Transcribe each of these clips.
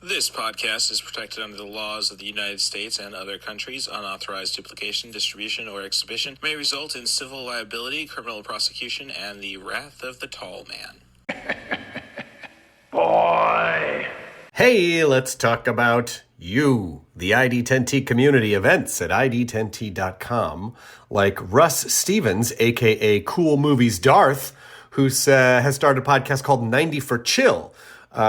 This podcast is protected under the laws of the United States and other countries. Unauthorized duplication, distribution, or exhibition may result in civil liability, criminal prosecution, and the wrath of the tall man. Boy! Hey, let's talk about you, the ID10T community events at ID10T.com, like Russ Stevens, a.k.a. Cool Movies Darth, who has started a podcast called 90 for Chill,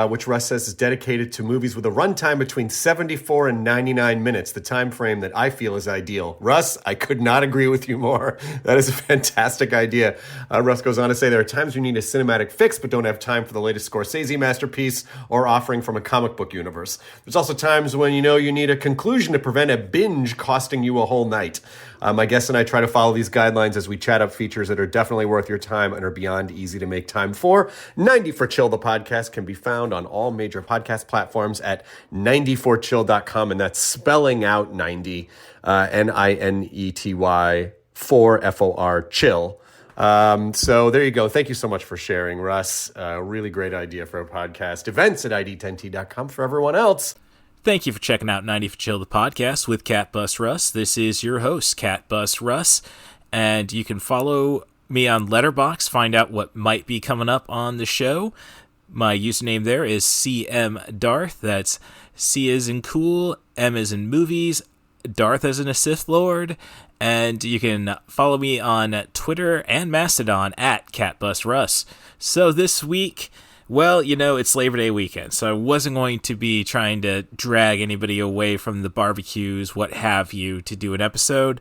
which Russ says is dedicated to movies with a runtime between 74 and 99 minutes, the time frame that I feel is ideal. Russ, I could not agree with you more. That is a fantastic idea. Russ goes on to say there are times you need a cinematic fix but don't have time for the latest Scorsese masterpiece or offering from a comic book universe. There's also times when you need a conclusion to prevent a binge costing you a whole night. My guests and I try to follow these guidelines as we chat up features that are definitely worth your time and are beyond easy to make time for. 90 for Chill, the podcast, can be found on all major podcast platforms at 90forchill.com, and that's spelling out 90, Ninety, 4 FOR, chill. So there you go. Thank you so much for sharing, Russ. Really great idea for a podcast. Events at ID10T.com for everyone else. Thank you for checking out 90 for Chill, the podcast with Cat Bus Russ. This is your host, Cat Bus Russ, and you can follow me on Letterboxd, find out what might be coming up on the show. My username there is CM Darth. That's C as in cool, M as in movies, Darth as in a Sith Lord, and you can follow me on Twitter and Mastodon at CatBusRuss. So this week, well, it's Labor Day weekend, so I wasn't going to be trying to drag anybody away from the barbecues, what have you, to do an episode.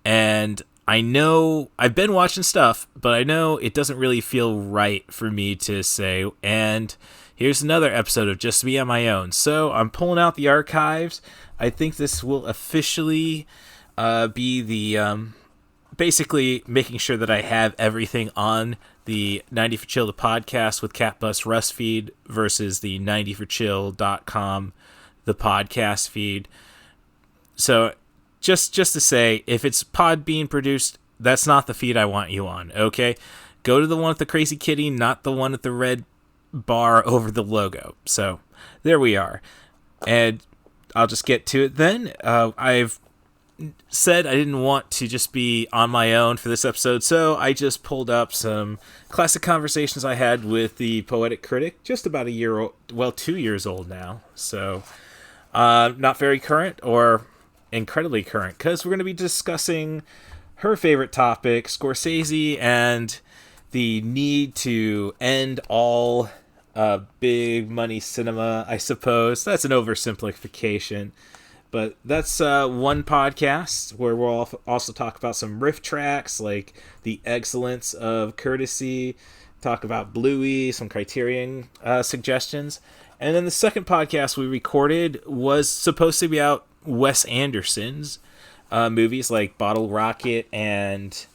And I know I've been watching stuff, but I know it doesn't really feel right for me to say, and here's another episode of just me on my own. So I'm pulling out the archives. I think this will officially be the basically making sure that I have everything on the 90 for Chill, the podcast with Cat Bus Russ feed versus the 90forchill.com, the podcast feed. So just to say, if it's Podbean produced, that's not the feed I want you on, okay? Go to the one with the crazy kitty, not the one with the red bar over the logo. So there we are. And I'll just get to it then. I've said I didn't want to just be on my own for this episode, so I just pulled up some classic conversations I had with the Poetic Critic, just about 2 years old now. So not very current or incredibly current, because we're going to be discussing her favorite topic, Scorsese, and the need to end all big money cinema, I suppose. That's an oversimplification. But that's one podcast where we'll also talk about some riff tracks, like the excellence of Courtesy, talk about Bluey, some Criterion suggestions. And then the second podcast we recorded was supposed to be about Wes Anderson's movies like Bottle Rocket and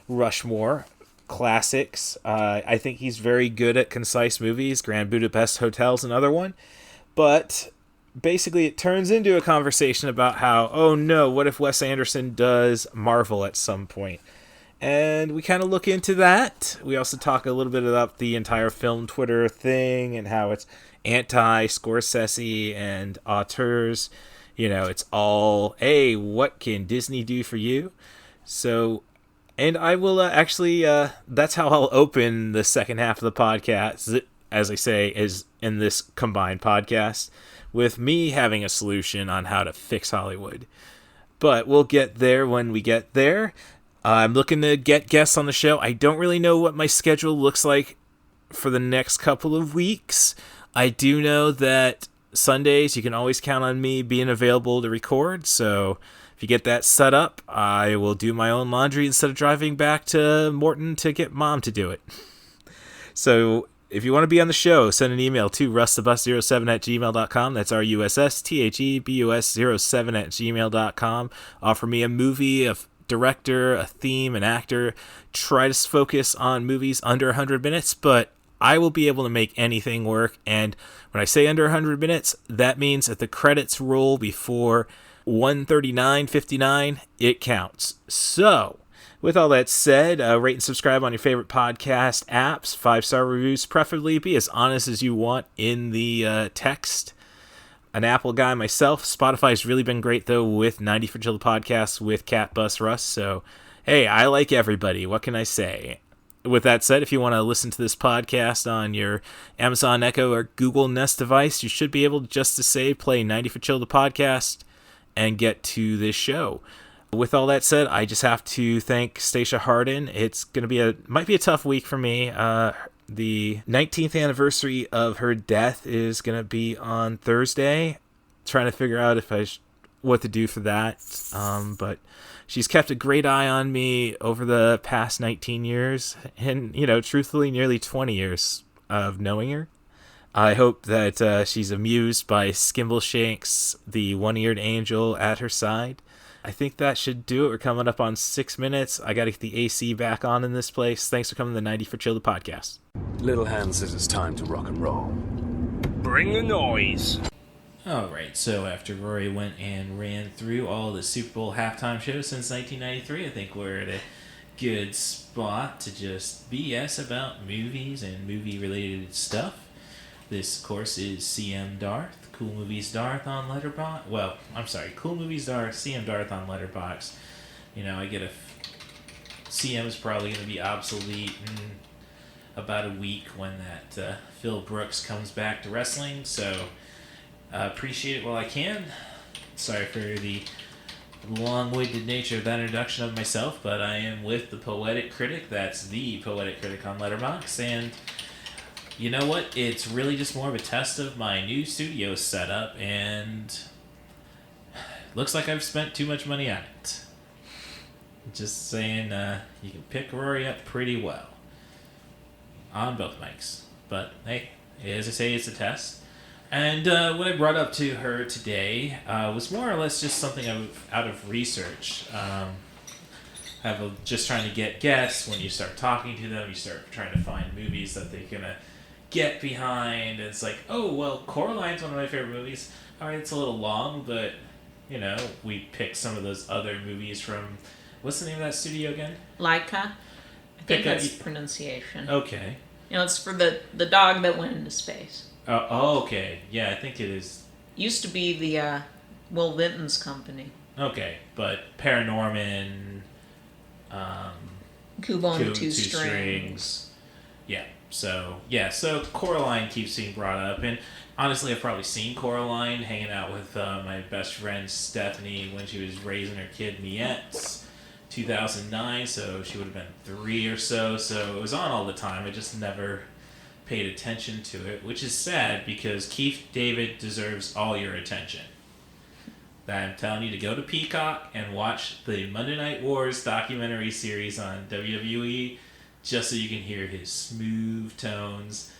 Rushmore, classics. I think he's very good at concise movies. Grand Budapest Hotel's another one. But basically, it turns into a conversation about how, oh no, what if Wes Anderson does Marvel at some point? And we kind of look into that. We also talk a little bit about the entire film Twitter thing and how it's anti-Scorsese and auteurs. It's all, hey, what can Disney do for you? So, and I will that's how I'll open the second half of the podcast, as I say, is in this combined podcast, with me having a solution on how to fix Hollywood. But we'll get there when we get there. I'm looking to get guests on the show. I don't really know what my schedule looks like for the next couple of weeks. I do know that Sundays, you can always count on me being available to record. So if you get that set up, I will do my own laundry instead of driving back to Morton to get Mom to do it. So if you want to be on the show, send an email to russthebus07@gmail.com. That's RUSSTHEBUS07@gmail.com. Offer me a movie, a director, a theme, an actor. Try to focus on movies under 100 minutes, but I will be able to make anything work. And when I say under 100 minutes, that means that the credits roll before 1:39:59, it counts. So with all that said, rate and subscribe on your favorite podcast apps. 5-star reviews, preferably. Be as honest as you want in the text. an Apple guy myself. Spotify's really been great, though, with 90 for Chill the podcast with Cat Bus Russ. So, hey, I like everybody. What can I say? With that said, if you want to listen to this podcast on your Amazon Echo or Google Nest device, you should be able just to say play 90 for Chill the podcast and get to this show. With all that said, I just have to thank Stacia Hardin. It's going to be might be a tough week for me. The 19th anniversary of her death is going to be on Thursday. Trying to figure out what to do for that. But she's kept a great eye on me over the past 19 years and, truthfully, nearly 20 years of knowing her. I hope that she's amused by Skimbleshanks, the one-eared angel at her side. I think that should do it. We're coming up on 6 minutes. I got to get the AC back on in this place. Thanks for coming to the 90 for Chill the podcast. Little Hand says it's time to rock and roll. Bring the noise. All right, so after Rory went and ran through all the Super Bowl halftime shows since 1993, I think we're at a good spot to just BS about movies and movie-related stuff. This, of course, is CM Darth, Cool Movies Darth on Letterboxd. Well, I'm sorry, Cool Movies Darth, CM Darth on Letterboxd. I get CM is probably going to be obsolete in about a week when that Phil Brooks comes back to wrestling, so appreciate it while I can. Sorry for the long-winded nature of that introduction of myself, but I am with the Poetic Critic. That's the Poetic Critic on Letterboxd, and you know what? It's really just more of a test of my new studio setup, and looks like I've spent too much money on it. Just saying, you can pick Rory up pretty well on both mics. But hey, as I say, it's a test. And what I brought up to her today was more or less just something out of research. Just trying to get guests. When you start talking to them, you start trying to find movies that they're gonna get behind. It's like, oh well, Coraline's one of my favorite movies. All right, it's a little long, but we picked some of those other movies from, what's the name of that studio again? Leica. I think that's pronunciation. Okay. It's for the dog that went into space. Oh, okay. Yeah, I think it is. Used to be the Will Vinton's company. Okay, but Paranorman, Kubo and the Two Strings. Yeah. So Coraline keeps being brought up, and honestly, I've probably seen Coraline hanging out with my best friend Stephanie when she was raising her kid Miette, 2009. So she would have been 3 or so. So it was on all the time. I just never paid attention to it, which is sad because Keith David deserves all your attention. I'm telling you to go to Peacock and watch the Monday Night Wars documentary series on WWE, just so you can hear his smooth tones.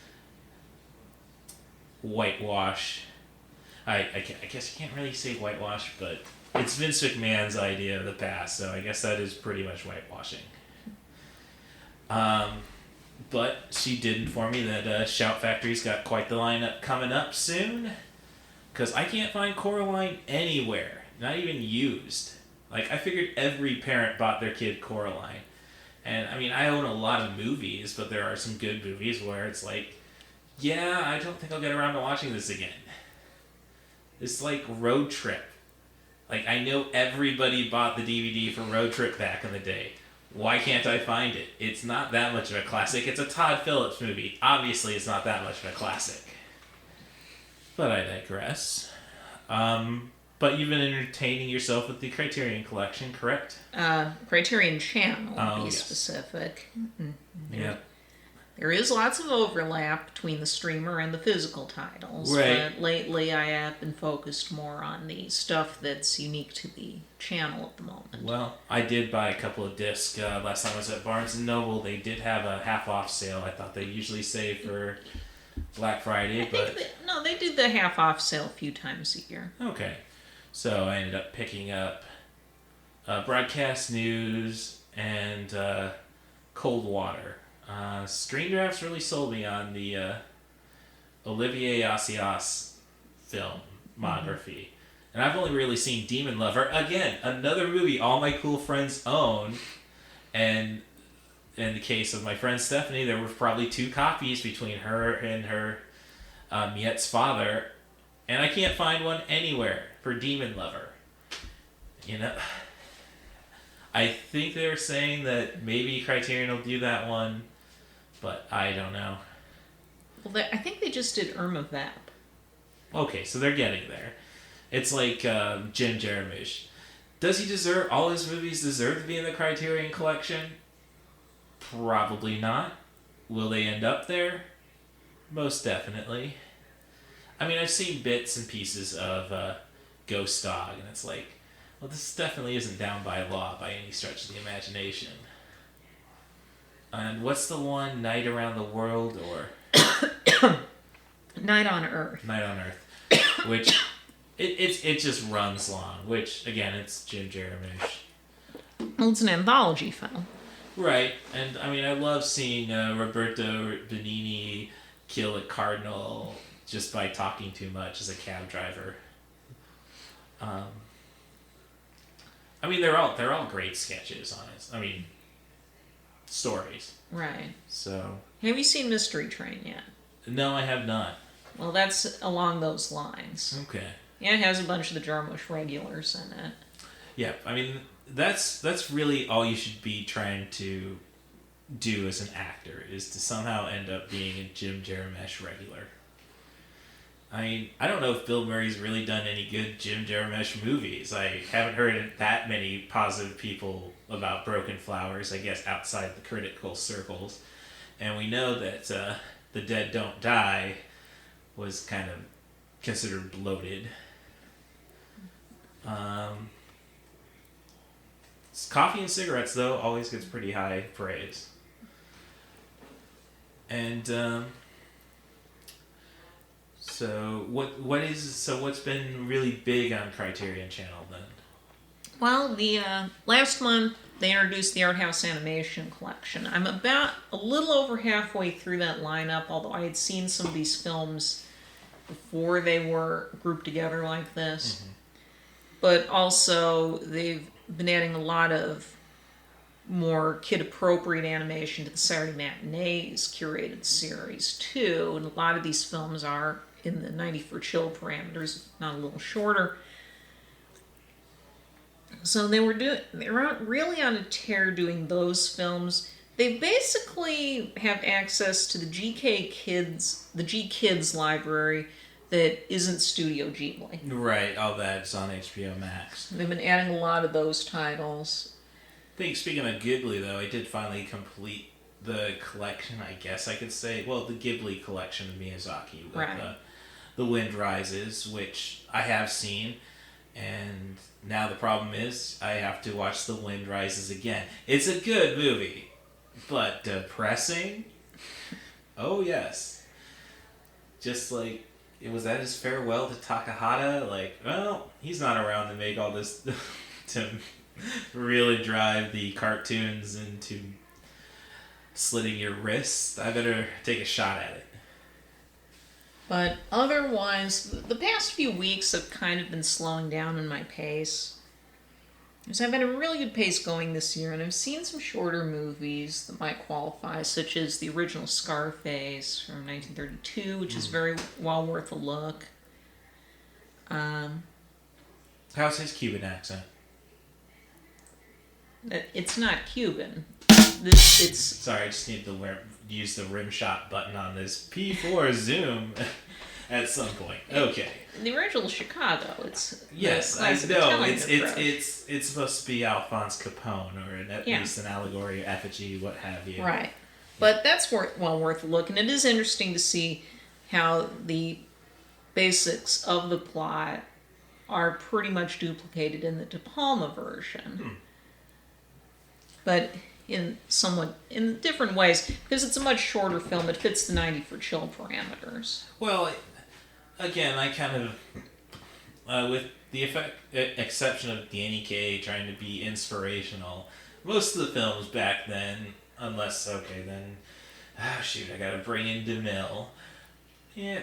Whitewash. I guess you can't really say whitewash, but it's Vince McMahon's idea of the past, so I guess that is pretty much whitewashing. But she did inform me that Shout Factory's got quite the lineup coming up soon, because I can't find Coraline anywhere, not even used. Like, I figured every parent bought their kid Coraline. And, I mean, I own a lot of movies, but there are some good movies where it's like, yeah, I don't think I'll get around to watching this again. It's like Road Trip. Like, I know everybody bought the DVD for Road Trip back in the day. Why can't I find it? It's not that much of a classic. It's a Todd Phillips movie. Obviously, it's not that much of a classic. But I digress. But you've been entertaining yourself with the Criterion Collection, correct? Criterion Channel, to be yes. specific. Mm-hmm. Yeah. There is lots of overlap between the streamer and the physical titles, Right. but lately I have been focused more on the stuff that's unique to the channel at the moment. Well, I did buy a couple of discs last time I was at Barnes & Noble. They did have a half-off sale. I thought they usually say for Black Friday, but They do the half-off sale a few times a year. okay. So I ended up picking up Broadcast News and Cold Water. Screen Drafts really sold me on the Olivier Assayas filmography. And I've only really seen Demon Lover. Again, another movie all my cool friends own. And in the case of my friend Stephanie, there were probably 2 copies between her and her Miette's father. And I can't find one anywhere for Demon Lover. You know, I think they were saying that maybe Criterion will do that one, but I don't know. Well, I think they just did Irma Vep. Okay, so they're getting there. It's like Jim Jarmusch. Does he deserve, all his movies deserve to be in the Criterion Collection? Probably not. Will they end up there? Most definitely. I mean, I've seen bits and pieces of Ghost Dog, and it's like, well, this definitely isn't down by law by any stretch of the imagination. And what's the one, Night Around the World, or Night on Earth. Night on Earth, which it just runs long. Which again, it's Jim Jarmusch. Well, it's an anthology film. Right, and I mean, I love seeing Roberto Benigni kill a cardinal just by talking too much as a cab driver. I mean, they're all great sketches on it. I mean, stories. Right. So. Have you seen Mystery Train yet? No, I have not. Well, that's along those lines. Okay. Yeah, it has a bunch of the Jarmusch regulars in it. Yeah, I mean, that's really all you should be trying to do as an actor, is to somehow end up being a Jim Jarmusch regular. I mean, I don't know if Bill Murray's really done any good Jim Jarmusch movies. I haven't heard that many positive people about Broken Flowers, I guess, outside the critical circles. And we know that The Dead Don't Die was kind of considered bloated. Coffee and Cigarettes, though, always gets pretty high praise. And so what's been really big on Criterion Channel then? Well, the last month they introduced the Art House Animation Collection. I'm about a little over halfway through that lineup, although I had seen some of these films before they were grouped together like this. Mm-hmm. But also, they've been adding a lot of more kid-appropriate animation to the Saturday Matinees curated series, too. And a lot of these films are in the 90 for Chill parameters, not a little shorter. So they were really on a tear doing those films. They basically have access to the G Kids library that isn't Studio Ghibli. Right, all that's on HBO Max. They've been adding a lot of those titles. I think, speaking of Ghibli, though, I did finally complete the collection, I guess I could say. Well, the Ghibli collection of Miyazaki. With, right. The Wind Rises, which I have seen. And now the problem is I have to watch The Wind Rises again. It's a good movie, but depressing? Oh, yes. Just like, was that his farewell to Takahata? Like, well, he's not around to make all this, to really drive the cartoons into slitting your wrists. I better take a shot at it. But otherwise, the past few weeks have kind of been slowing down in my pace. Because I've had a really good pace going this year, and I've seen some shorter movies that might qualify, such as the original Scarface from 1932, which is very well worth a look. How's his Cuban accent? It's not Cuban. Sorry, I just need to use the rim shot button on this P4 zoom at some point. Okay. The original Chicago. Yes, I know. It's supposed to be Alphonse Capone, or at least an allegory, or effigy, what have you. Right, but that's well worth a look, and it is interesting to see how the basics of the plot are pretty much duplicated in the De Palma version. But in different ways, because it's a much shorter film. It fits the 90 for Chill parameters. Well, again, I kind of, with the exception of Danny Kaye trying to be inspirational, most of the films back then, I gotta bring in DeMille. Yeah,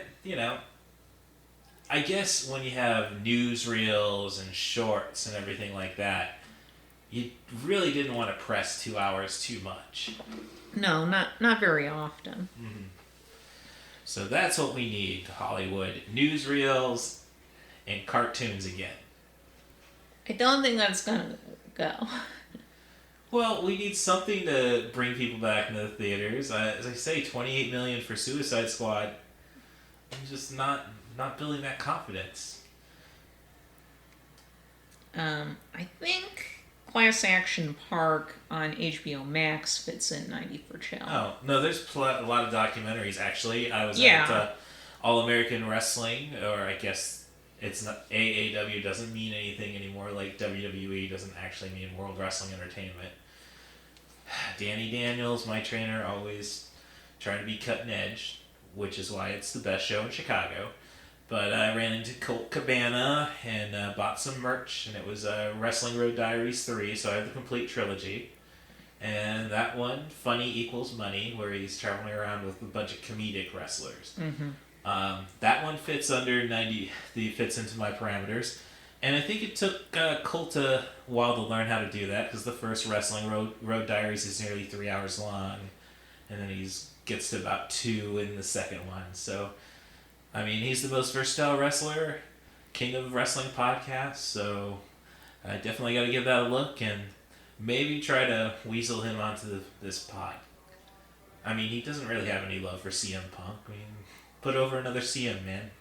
I guess when you have newsreels and shorts and everything like that, you really didn't want to press 2 hours too much. No, not very often. Mm-hmm. So that's what we need, Hollywood. Newsreels and cartoons again. I don't think that's gonna go. Well, we need something to bring people back into the theaters. As I say, $28 million for Suicide Squad. I'm just not building that confidence. I think Class Action Park on HBO Max fits in 90 for Chill. Oh no, there's a lot of documentaries actually. I was Yeah. at All American Wrestling, or I guess it's not AAW doesn't mean anything anymore. Like WWE doesn't actually mean World Wrestling Entertainment. Danny Daniels, my trainer, always trying to be cutting edge, which is why it's the best show in Chicago. But I ran into Colt Cabana and bought some merch, and it was Wrestling Road Diaries 3, so I have the complete trilogy. And that one, Funny Equals Money, where he's traveling around with a bunch of comedic wrestlers. Mm-hmm. That one fits under 90, fits into my parameters. And I think it took Colt a while to learn how to do that, because the first Wrestling Road Diaries is nearly 3 hours long, and then he gets to about 2 in the second one. So, I mean, he's the most versatile wrestler, king of wrestling podcasts, so I definitely got to give that a look, and maybe try to weasel him onto this pod. I mean, he doesn't really have any love for CM Punk. I mean, put over another CM, man.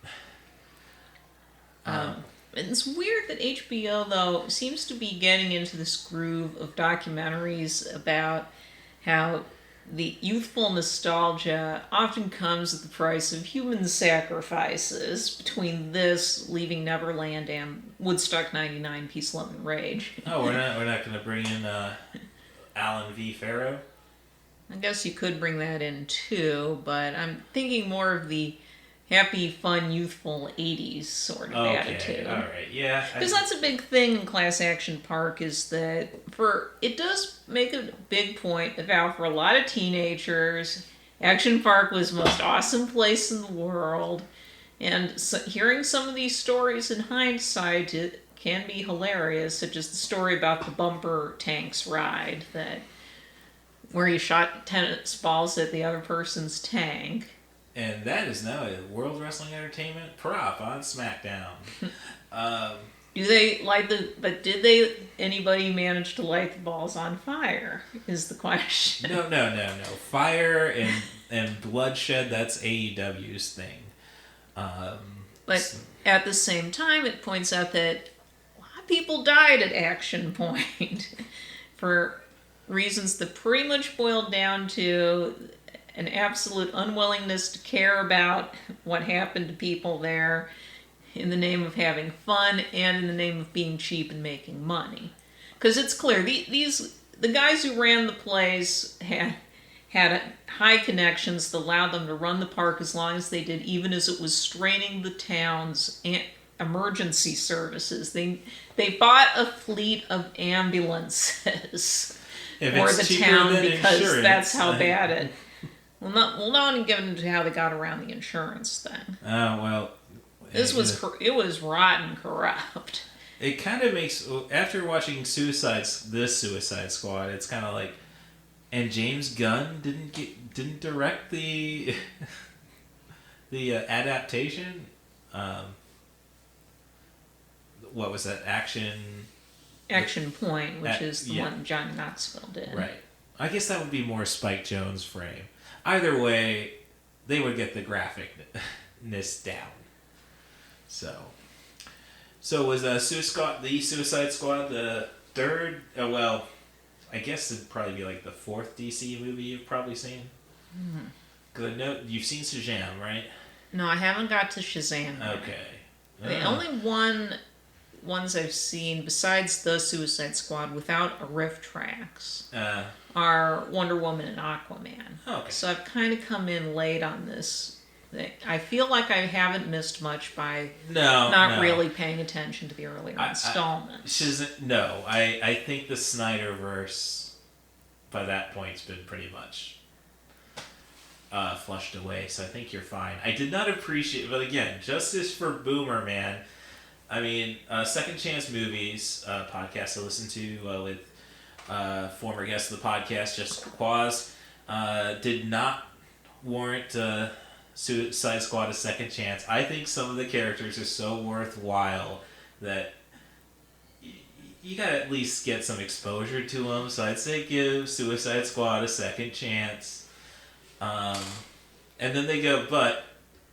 It's weird that HBO, though, seems to be getting into this groove of documentaries about how the youthful nostalgia often comes at the price of human sacrifices between this, Leaving Neverland, and Woodstock 99, Peace, Love, and Rage. Oh, we're not going to bring in Alan V. Farrow? I guess you could bring that in, too, but I'm thinking more of the happy, fun, youthful 80s sort of attitude. All right, yeah. Because that's a big thing in Class Action Park, is that it does make a big point about, for a lot of teenagers, Action Park was the most awesome place in the world. And so, hearing some of these stories in hindsight, it can be hilarious, such as the story about the bumper tanks ride, where you shot tennis balls at the other person's tank. And that is now a World Wrestling Entertainment prop on SmackDown. Did anybody manage to light the balls on fire, is the question. No. Fire and bloodshed, that's AEW's thing. But at the same time, it points out that a lot of people died at Action Point for reasons that pretty much boiled down to an absolute unwillingness to care about what happened to people there in the name of having fun and in the name of being cheap and making money. Because it's clear, the guys who ran the place had high connections that allowed them to run the park as long as they did, even as it was straining the town's emergency services. They bought a fleet of ambulances for the town because insurance, that's how bad it... We'll not even get into how they got around the insurance thing. Oh, well... It was rotten corrupt. It kind of makes... After watching this Suicide Squad, it's kind of like... And James Gunn didn't direct the adaptation? What was that? Action Point, which is the one John Knoxville did. Right. I guess that would be more Spike Jonze' frame. Either way, they would get the graphicness down. So was the Suicide Squad the third? Well, I guess it'd probably be like the fourth DC movie you've probably seen. Because I know you've seen Shazam, right? No, I haven't got to Shazam yet. Okay. The only ones I've seen besides the Suicide Squad without a riff tracks are Wonder Woman and Aquaman. Okay. So I've kind of come in late on this. I feel like I haven't missed much by not really paying attention to the earlier installments. I think the Snyderverse by that point's been pretty much flushed away, so I think you're fine. I did not appreciate, but again, justice for Boomer, man. I mean, Second Chance Movies podcast I listened to with former guest of the podcast, Jessica Quaz, did not warrant Suicide Squad a second chance. I think some of the characters are so worthwhile that you gotta at least get some exposure to them. So I'd say give Suicide Squad a second chance. And then they go, but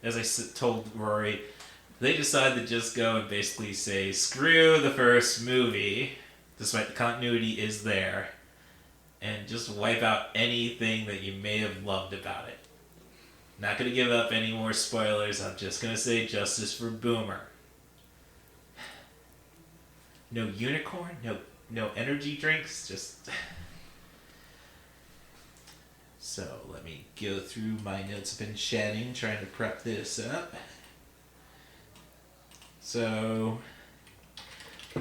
as I told Rory, they decide to just go and basically say, screw the first movie, despite the continuity is there, and just wipe out anything that you may have loved about it. Not going to give up any more spoilers. I'm just going to say justice for Boomer. No unicorn, no energy drinks, just... So, let me go through my notes. I've been chatting, trying to prep this up. So,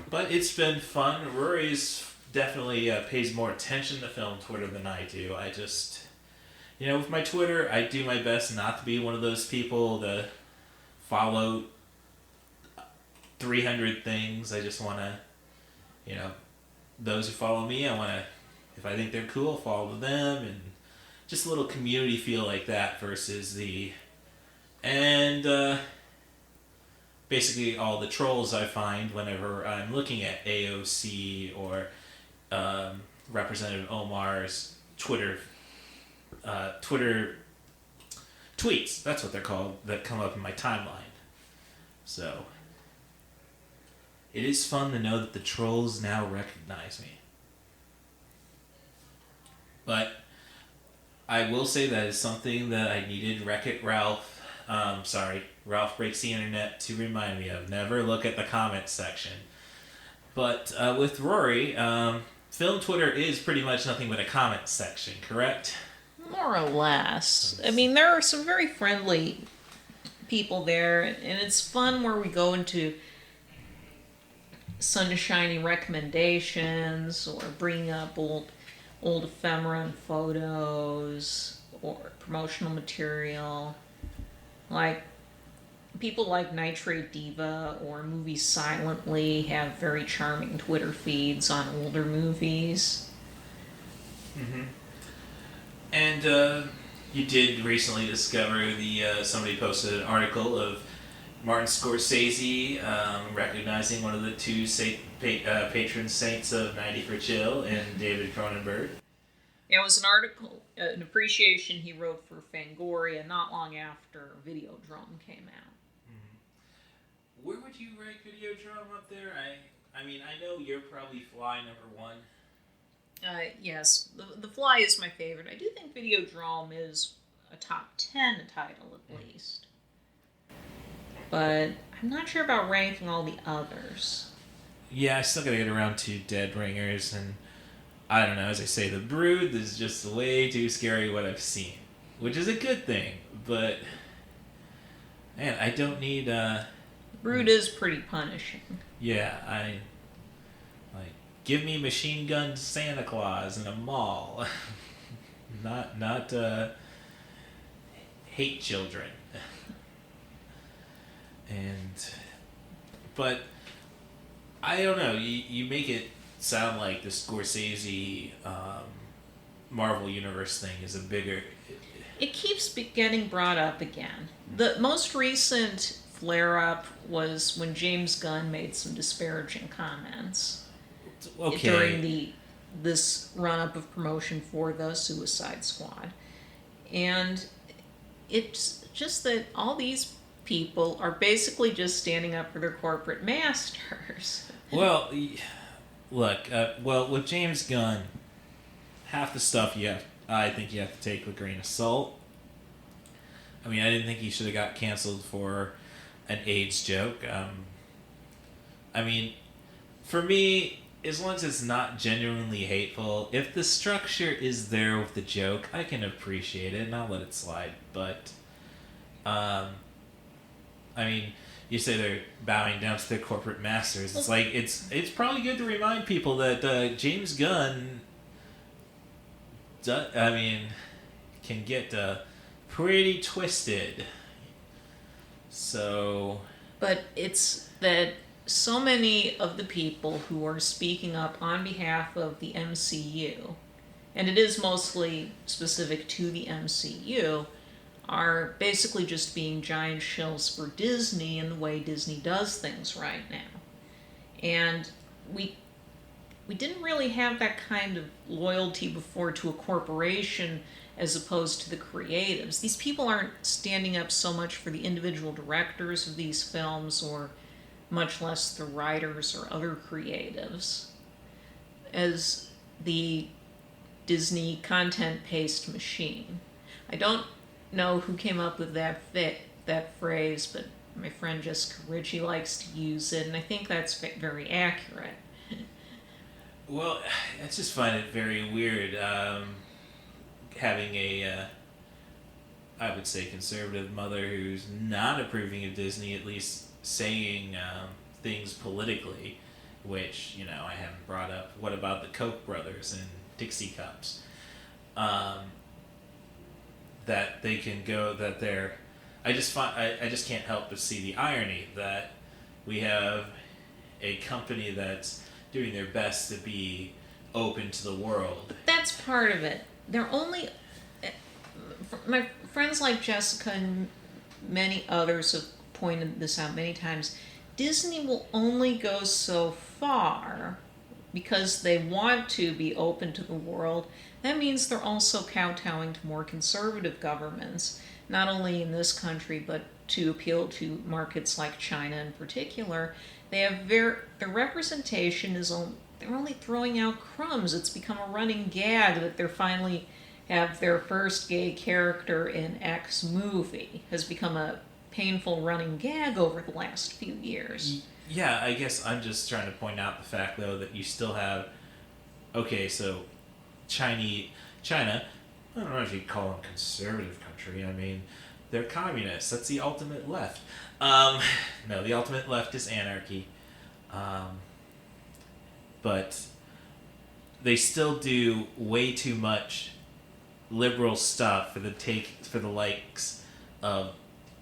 but it's been fun. Rory's definitely pays more attention to film Twitter than I do. I just, with my Twitter, I do my best not to be one of those people to follow 300 things. I just want to, those who follow me, I want to, if I think they're cool, follow them, and just a little community feel like that versus basically all the trolls I find whenever I'm looking at AOC or Representative Omar's Twitter tweets. That's what they're called, that come up in my timeline. So it is fun to know that the trolls now recognize me. But I will say that is something that I needed Wreck-It Ralph, Ralph Breaks the Internet to remind me of. Never look at the comments section. But with Rory, film Twitter is pretty much nothing but a comment section, correct? More or less. I mean, there are some very friendly people there, and it's fun where we go into sunshiny recommendations or bringing up old ephemera and photos or promotional material. Like, people like Nitrate Diva or Movies Silently have very charming Twitter feeds on older movies. Mm-hmm. And you did recently discover somebody posted an article of Martin Scorsese recognizing one of the two patron saints of 90 for Chill and David Cronenberg. It was an article, an appreciation he wrote for Fangoria not long after Videodrome came out. Mm-hmm. Where would you rank Videodrome up there? I mean, I know you're probably Fly number one. Yes, The Fly is my favorite. I do think Videodrome is a top 10 title at least. But I'm not sure about ranking all the others. Yeah, I still gotta get around to Dead Ringers, and I don't know, as I say, The Brood is just way too scary what I've seen. Which is a good thing, but man, I don't need Brood is pretty punishing. Yeah, give me machine gun Santa Claus in a mall. not hate children. But I don't know. You make it sound like the Scorsese Marvel Universe thing is a bigger. It keeps getting brought up again. The most recent flare-up was when James Gunn made some disparaging comments during this run-up of promotion for the Suicide Squad, and it's just that all these people are basically just standing up for their corporate masters. Well, look, with James Gunn, half the stuff I think you have to take with a grain of salt. I mean, I didn't think he should have got canceled for an AIDS joke. I mean, for me, as long as it's not genuinely hateful, if the structure is there with the joke, I can appreciate it and I'll let it slide. But, I mean, you say they're bowing down to their corporate masters. It's like, it's probably good to remind people that James Gunn, can get pretty twisted. So... But it's that so many of the people who are speaking up on behalf of the MCU, and it is mostly specific to the MCU, are basically just being giant shills for Disney and the way Disney does things right now. And we didn't really have that kind of loyalty before to a corporation as opposed to the creatives. These people aren't standing up so much for the individual directors of these films, or much less the writers or other creatives, as the Disney content-paced machine. I don't know who came up with that phrase, but my friend Jessica Ritchie likes to use it, and I think that's very accurate. Well, I just find it very weird having a, I would say, conservative mother who's not approving of Disney, at least saying things politically, which, I haven't brought up. What about the Koch brothers and Dixie Cups? That they can go, that they're... I just can't help but see the irony that we have a company that's doing their best to be open to the world. That's part of it. They're only... My friends like Jessica and many others have pointed this out many times. Disney will only go so far because they want to be open to the world. That means they're also kowtowing to more conservative governments, not only in this country, but to appeal to markets like China in particular. They have their representation is they're only throwing out crumbs. It's become a running gag that they're finally have their first gay character in X movie. Has become a painful running gag over the last few years. Yeah, I guess I'm just trying to point out the fact, though, that you still have... Okay, so China, I don't know if you'd call them conservative country. I mean, they're communists. That's the ultimate left. No, the ultimate left is anarchy. But they still do way too much liberal stuff for the likes of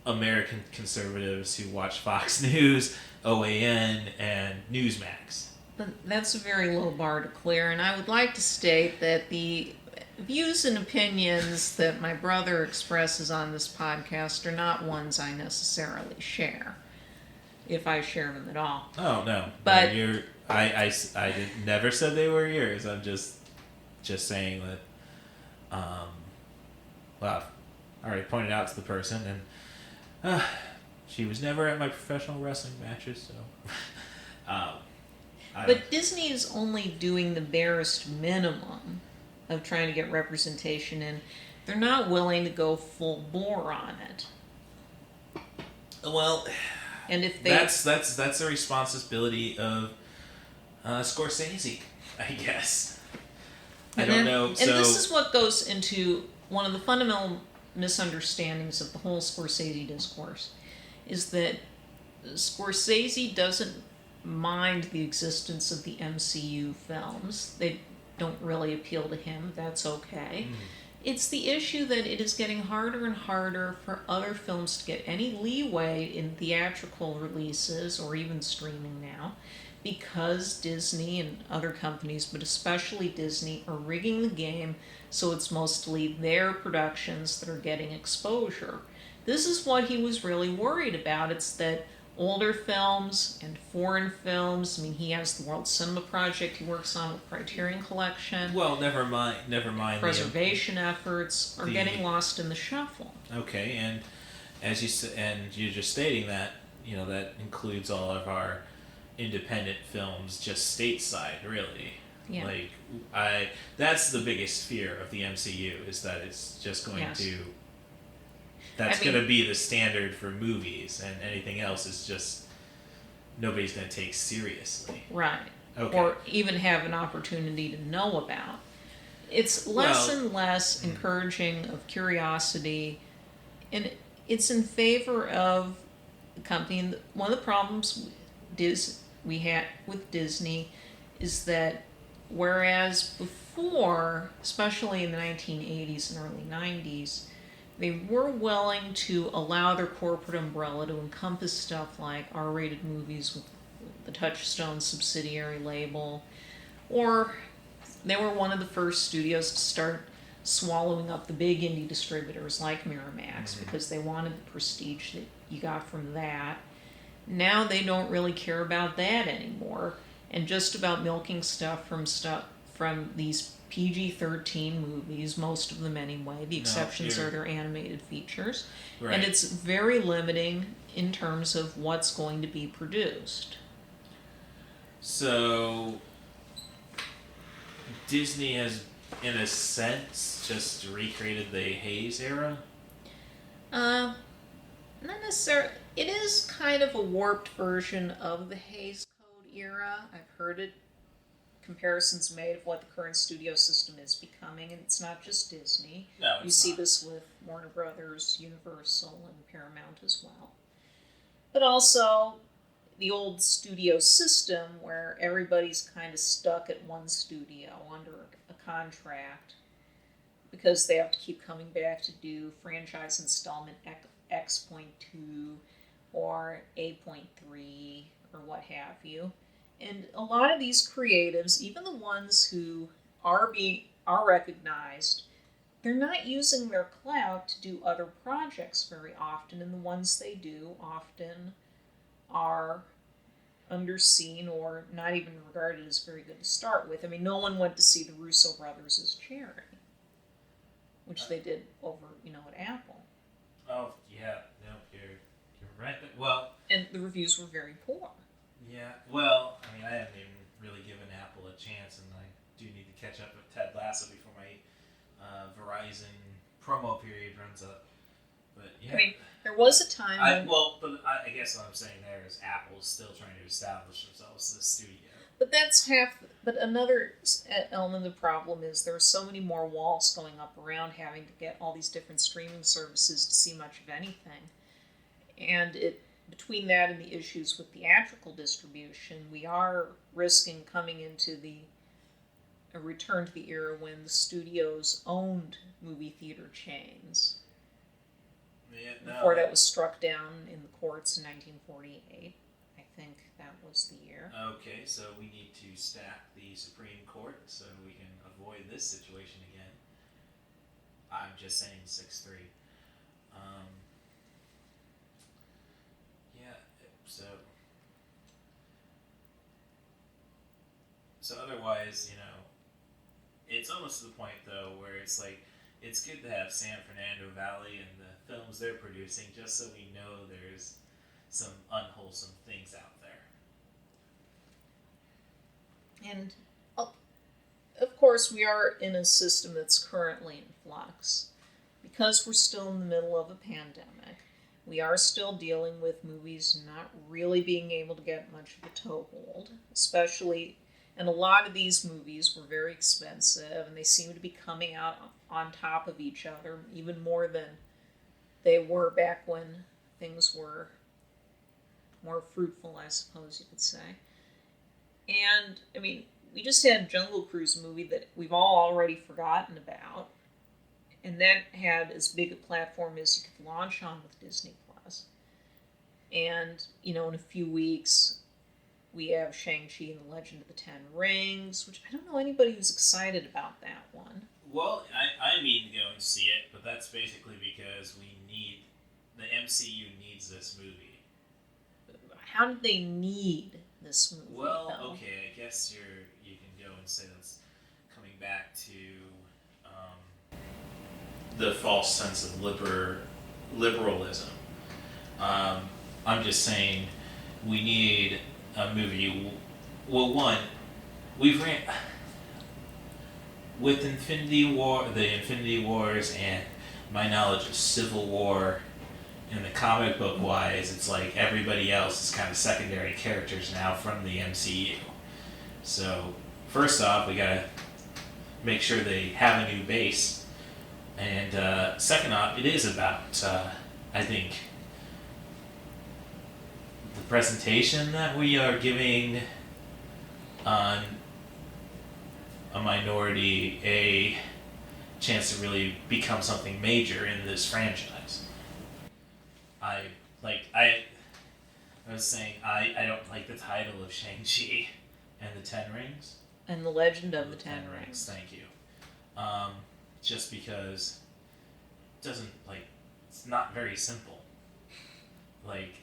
American conservatives who watch Fox News, OAN, and Newsmax. But that's a very low bar to clear, and I would like to state that the views and opinions that my brother expresses on this podcast are not ones I necessarily share, if I share them at all. Oh, no. But I never said they were yours. I'm just saying that, well, I already pointed out to the person, and she was never at my professional wrestling matches, so... But Disney is only doing the barest minimum of trying to get representation in. They're not willing to go full bore on it. Well, and if they... that's a responsibility of Scorsese, I guess. I don't know. And this is what goes into one of the fundamental misunderstandings of the whole Scorsese discourse, is that Scorsese doesn't mind the existence of the MCU films. They don't really appeal to him. That's okay. It's the issue that it is getting harder and harder for other films to get any leeway in theatrical releases or even streaming now, because Disney and other companies, but especially Disney, are rigging the game so it's mostly their productions that are getting exposure. This is what he was really worried about. It's that older films and foreign films. I mean, he has the World Cinema Project he works on with Criterion Collection. Well, never mind. Preservation efforts are getting lost in the shuffle. Okay, and as you said, and you're just stating that, that includes all of our independent films, just stateside, really. Yeah. That's the biggest fear of the MCU, is that it's just going to. That's going to be the standard for movies, and anything else is just nobody's going to take seriously. Right. Okay. Or even have an opportunity to know about. It's less and less encouraging of curiosity, and it's in favor of the company. And one of the problems we had with Disney is that whereas before, especially in the 1980s and early 90s, they were willing to allow their corporate umbrella to encompass stuff like R-rated movies with the Touchstone subsidiary label, or they were one of the first studios to start swallowing up the big indie distributors like Miramax because they wanted the prestige that you got from that. Now they don't really care about that anymore, and just about milking stuff from these PG-13 movies, most of them anyway. The exceptions are their animated features, Right. and it's very limiting in terms of what's going to be produced. So Disney has, in a sense, just recreated the Hayes era. Not necessarily. It is kind of a warped version of the Hays Code era. I've heard it comparisons made of what the current studio system is becoming, and it's not just Disney. No, you it's see not. this with Warner Brothers, Universal, and Paramount as well. But also the old studio system where everybody's kind of stuck at one studio under a contract because they have to keep coming back to do franchise installment X.2 or A.3 or what have you. And a lot of these creatives, even the ones who are recognized, they're not using their clout to do other projects very often, and the ones they do often are underseen or not even regarded as very good to start with. I mean, no one went to see the Russo brothers as charity, which they did over, at Apple. Oh yeah, no, you're right. Well, And the reviews were very poor. yeah. Well, I mean, I haven't even really given Apple a chance, and I do need to catch up with Ted Lasso before my Verizon promo period runs up. But yeah. I mean, there was a time when... I guess what I'm saying there is Apple's still trying to establish themselves as a studio. But that's half. But another element of the problem is there are so many more walls going up around having to get all these different streaming services to see much of anything. And between that and the issues with theatrical distribution, we are risking coming into a return to the era when the studios owned movie theater chains. Yeah, Before that was struck down in the courts in 1948. I think that was the year. Okay, so we need to stack the Supreme Court so we can avoid this situation again. I'm just saying 6-3. Yeah, so otherwise, it's almost to the point though where it's like it's good to have San Fernando Valley and the films they're producing just so we know there's some unwholesome things out there. And of course, we are in a system that's currently in flux. Because we're still in the middle of a pandemic, we are still dealing with movies not really being able to get much of a toehold, especially, and a lot of these movies were very expensive, and they seem to be coming out on top of each other, even more than they were back when things were more fruitful, I suppose you could say. And, I mean, we just had Jungle Cruise movie that we've all already forgotten about. And that had as big a platform as you could launch on with Disney Plus. And, in a few weeks, we have Shang-Chi and the Legend of the Ten Rings, which I don't know anybody who's excited about that one. Well, I mean to go and see it, but that's basically because the MCU needs this movie. How did they need this movie? Well, though? okay, I guess you can go and say that's coming back to the false sense of liberalism. I'm just saying we need a movie. Well, one, we've ran with Infinity War, the Infinity Wars, and my knowledge of Civil War. In the comic book wise, it's like everybody else is kind of secondary characters now from the MCU. So, first off, we gotta make sure they have a new base. And second off, it is about, I think, the presentation that we are giving on a minority a chance to really become something major in this franchise. I was saying, I don't like the title of Shang-Chi and the Ten Rings. And the Legend of the Ten Rings. Thank you. just because it doesn't, like, it's not very simple. Like,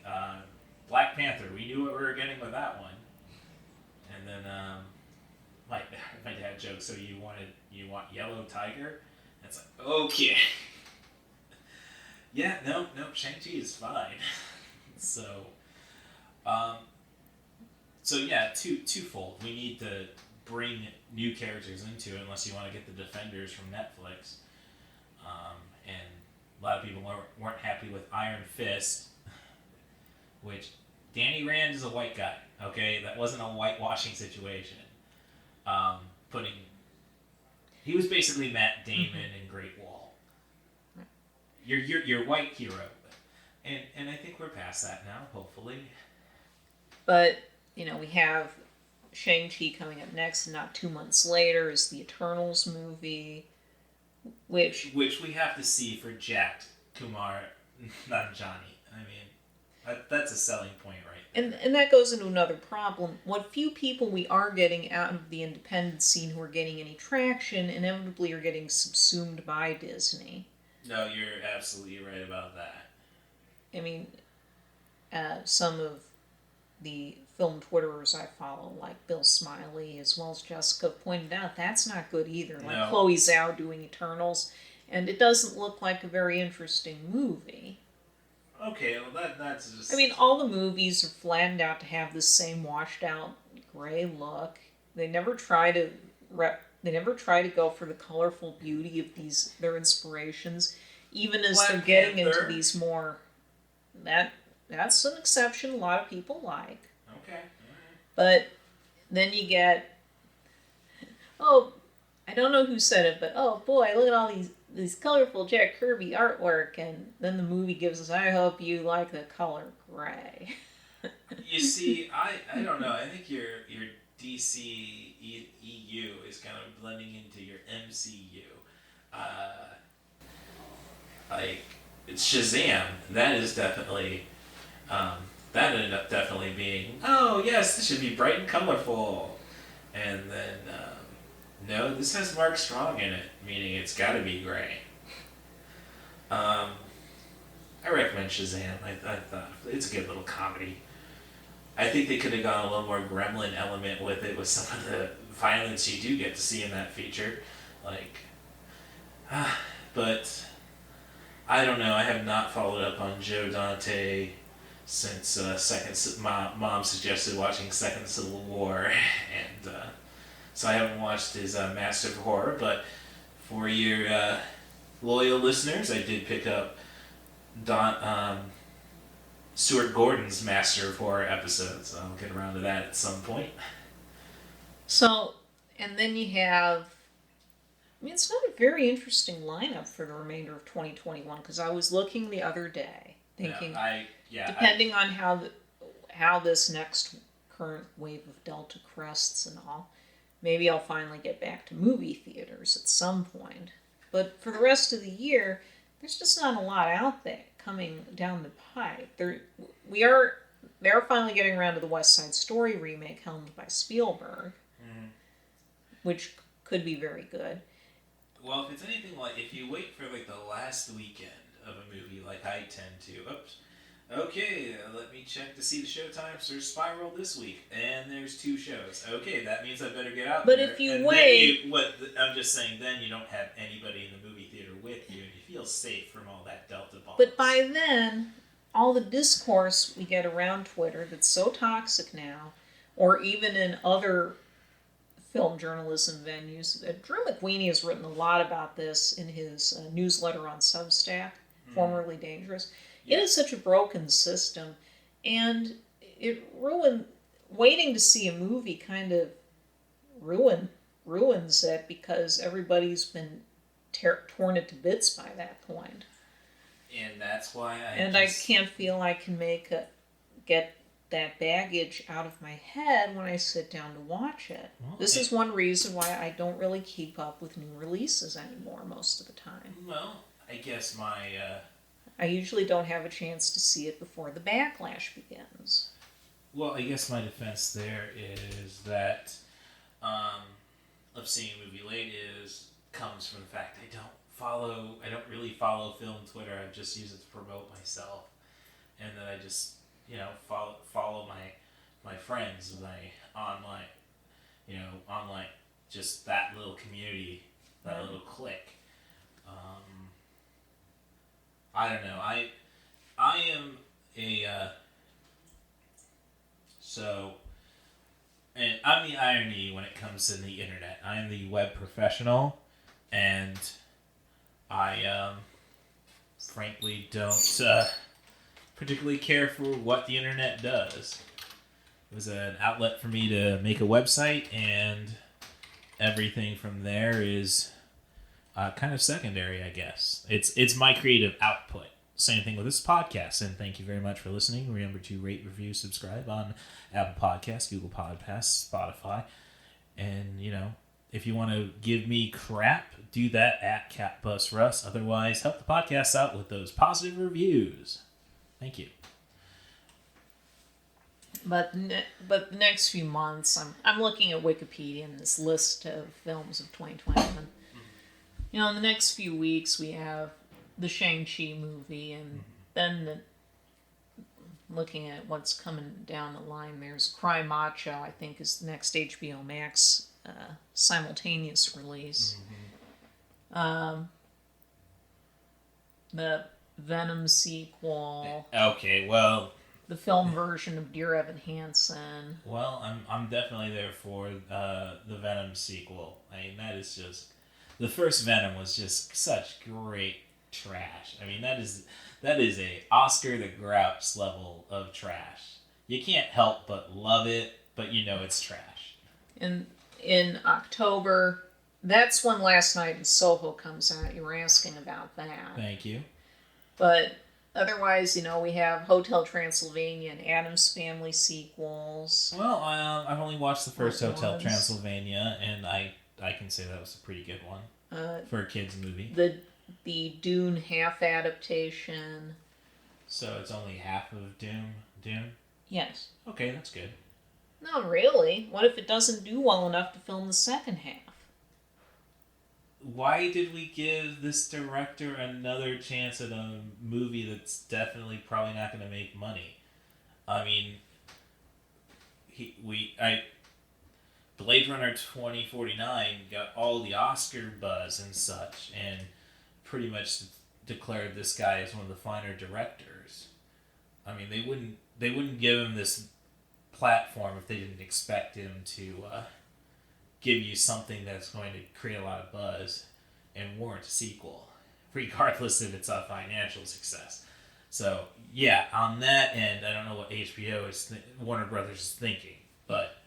Black Panther, we knew what we were getting with that one. And then, my dad joked, so you want Yellow Tiger? And it's like, okay. Yeah, no, Shang-Chi is fine. So yeah, twofold. We need to bring new characters into it, unless you want to get the Defenders from Netflix. And a lot of people weren't happy with Iron Fist, which Danny Rand is a white guy. Okay, that wasn't a whitewashing situation. He was basically Matt Damon in Great Wall. Your white hero, and I think we're past that now, hopefully. But, we have Shang-Chi coming up next, and not 2 months later is the Eternals movie, which we have to see for Jack Kumar Nanjiani. I mean, that's a selling point, right? and that goes into another problem. What few people we are getting out of the independent scene who are getting any traction inevitably are getting subsumed by Disney. No, you're absolutely right about that. I mean, some of the film Twitterers I follow, like Bill Smiley as well as Jessica, pointed out that's not good either. Like No. Chloe Zhao doing Eternals, and it doesn't look like a very interesting movie. Okay, well that's just... I mean, all the movies are flattened out to have the same washed out gray look. They never try to go for the colorful beauty of their inspirations, even as Black they're getting Panther. into these more... That's an exception a lot of people like. Okay. But then you get... Oh, I don't know who said it, but oh boy, look at all these colorful Jack Kirby artwork, and then the movie gives us, I hope you like the color gray. You see, I don't know. I think your DC EU is kind of blending into your MCU. Like, it's Shazam. That is definitely... that ended up definitely being, oh yes, this should be bright and colorful. And then, no, this has Mark Strong in it, meaning it's got to be gray. I recommend Shazam. I thought it's a good little comedy. I think they could have gone a little more gremlin element with it, with some of the violence you do get to see in that feature. Like, but I don't know. I have not followed up on Joe Dante since Mom suggested watching Second Civil War, and so I haven't watched his Master of Horror. But for your loyal listeners, I did pick up Stuart Gordon's Master of Horror episode, so I'll get around to that at some point. So, and then you have... I mean, it's not a very interesting lineup for the remainder of 2021, because I was looking the other day, thinking, depending on how this next current wave of Delta crests and all, maybe I'll finally get back to movie theaters at some point. But for the rest of the year, there's just not a lot out there coming down the pipe. They are finally getting around to the West Side Story remake helmed by Spielberg, which could be very good. Well, if it's anything like, if you wait for like the last weekend of a movie, like I tend to, okay, let me check to see the showtimes for Spiral this week, and there's 2 shows. Okay, that means I better get out But there. if you and wait... I'm just saying, then you don't have anybody in the movie theater with you, and you feel safe from all that Delta bomb. But by then, all the discourse we get around Twitter that's so toxic now, or even in other film journalism venues, Drew McWeeny has written a lot about this in his newsletter on Substack, formerly Dangerous. It is such a broken system, and waiting to see a movie kind of ruins it, because everybody's been torn it to bits by that point. And that's why I can't feel I can get that baggage out of my head when I sit down to watch it. Well, this is one reason why I don't really keep up with new releases anymore most of the time. Well, I guess I usually don't have a chance to see it before the backlash begins. Well, I guess my defense there is that of seeing a movie late is comes from the fact I don't really follow film Twitter. I just use it to promote myself. And then I just, follow my friends, my online, just that little community, that little clique. I don't know. I am a so, and I'm the irony when it comes to the internet. I am the web professional, and I frankly don't particularly care for what the internet does. It was an outlet for me to make a website, and everything from there is kind of secondary, I guess. It's my creative output. Same thing with this podcast, and thank you very much for listening. Remember to rate, review, subscribe on Apple Podcasts, Google Podcasts, Spotify, and if you want to give me crap, do that at CatBusRuss. Otherwise, help the podcast out with those positive reviews. Thank you. But the next few months, I'm looking at Wikipedia and this list of films of 2021. In the next few weeks, we have the Shang-Chi movie, and then looking at what's coming down the line, there's Cry Macho, I think, is the next HBO Max simultaneous release. The Venom sequel. Okay, well, the film version of Dear Evan Hansen. Well, I'm definitely there for the Venom sequel. I mean, that is just the first Venom was just such great trash. I mean, that is a Oscar the Grouch level of trash. You can't help but love it, but it's trash. And in October, that's when Last Night in Soho comes out. You were asking about that. Thank you. But otherwise, we have Hotel Transylvania and Addams Family sequels. Well, I've only watched the first Hotel Transylvania, and I can say that was a pretty good one for a kid's movie. The Dune half adaptation. So it's only half of Dune? Yes. Okay, that's good. No, really. What if it doesn't do well enough to film the second half? Why did we give this director another chance at a movie that's definitely probably not going to make money? I mean, Blade Runner 2049 got all the Oscar buzz and such, and pretty much declared this guy as one of the finer directors. I mean, they wouldn't give him this platform if they didn't expect him to give you something that's going to create a lot of buzz and warrant a sequel, regardless if it's a financial success. So, yeah, on that end, I don't know what Warner Brothers is thinking, but...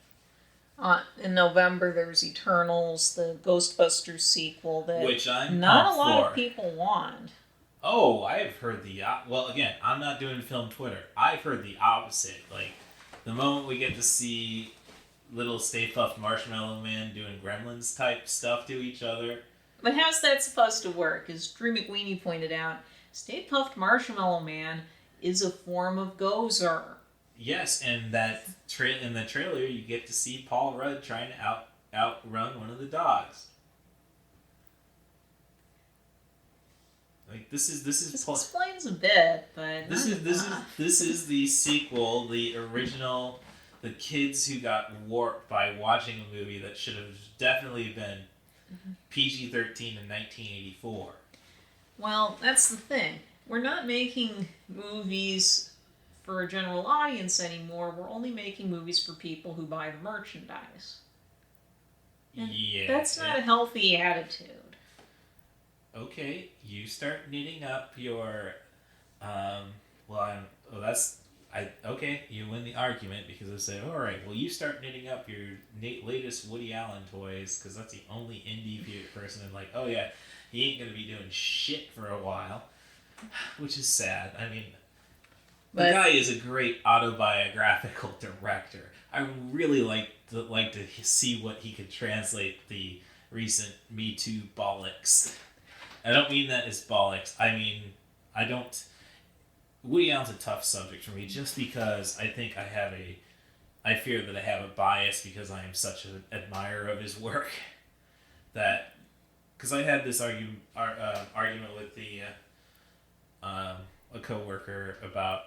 in November, there's Eternals, the Ghostbusters sequel that which I'm not a lot of people want. Oh, I've heard well, again, I'm not doing film Twitter. I've heard the opposite. Like, the moment we get to see little Stay Puft Marshmallow Man doing Gremlins type stuff to each other. But how's that supposed to work? As Drew McWeeny pointed out, Stay Puft Marshmallow Man is a form of Gozer. Yes, and that in the trailer you get to see Paul Rudd trying to outrun one of the dogs. Like this explains a bit, but this is the sequel, the original. The kids who got warped by watching a movie that should have definitely been PG-13 in 1984. Well, that's the thing. We're not making movies for a general audience anymore. We're only making movies for people who buy the merchandise. And that's not a healthy attitude. Okay, you start knitting up your... okay, you win the argument because I say, all right, well, you start knitting up your latest Woody Allen toys because that's the only indie person. And like, oh yeah, he ain't going to be doing shit for a while, which is sad. I mean, the guy is a great autobiographical director. I would really like to see what he could translate the recent Me Too bollocks. I don't mean that as bollocks. I mean, I don't... Woody Allen's a tough subject for me just because I think I fear that I have a bias because I am such an admirer of his work that because I had this argument with a coworker about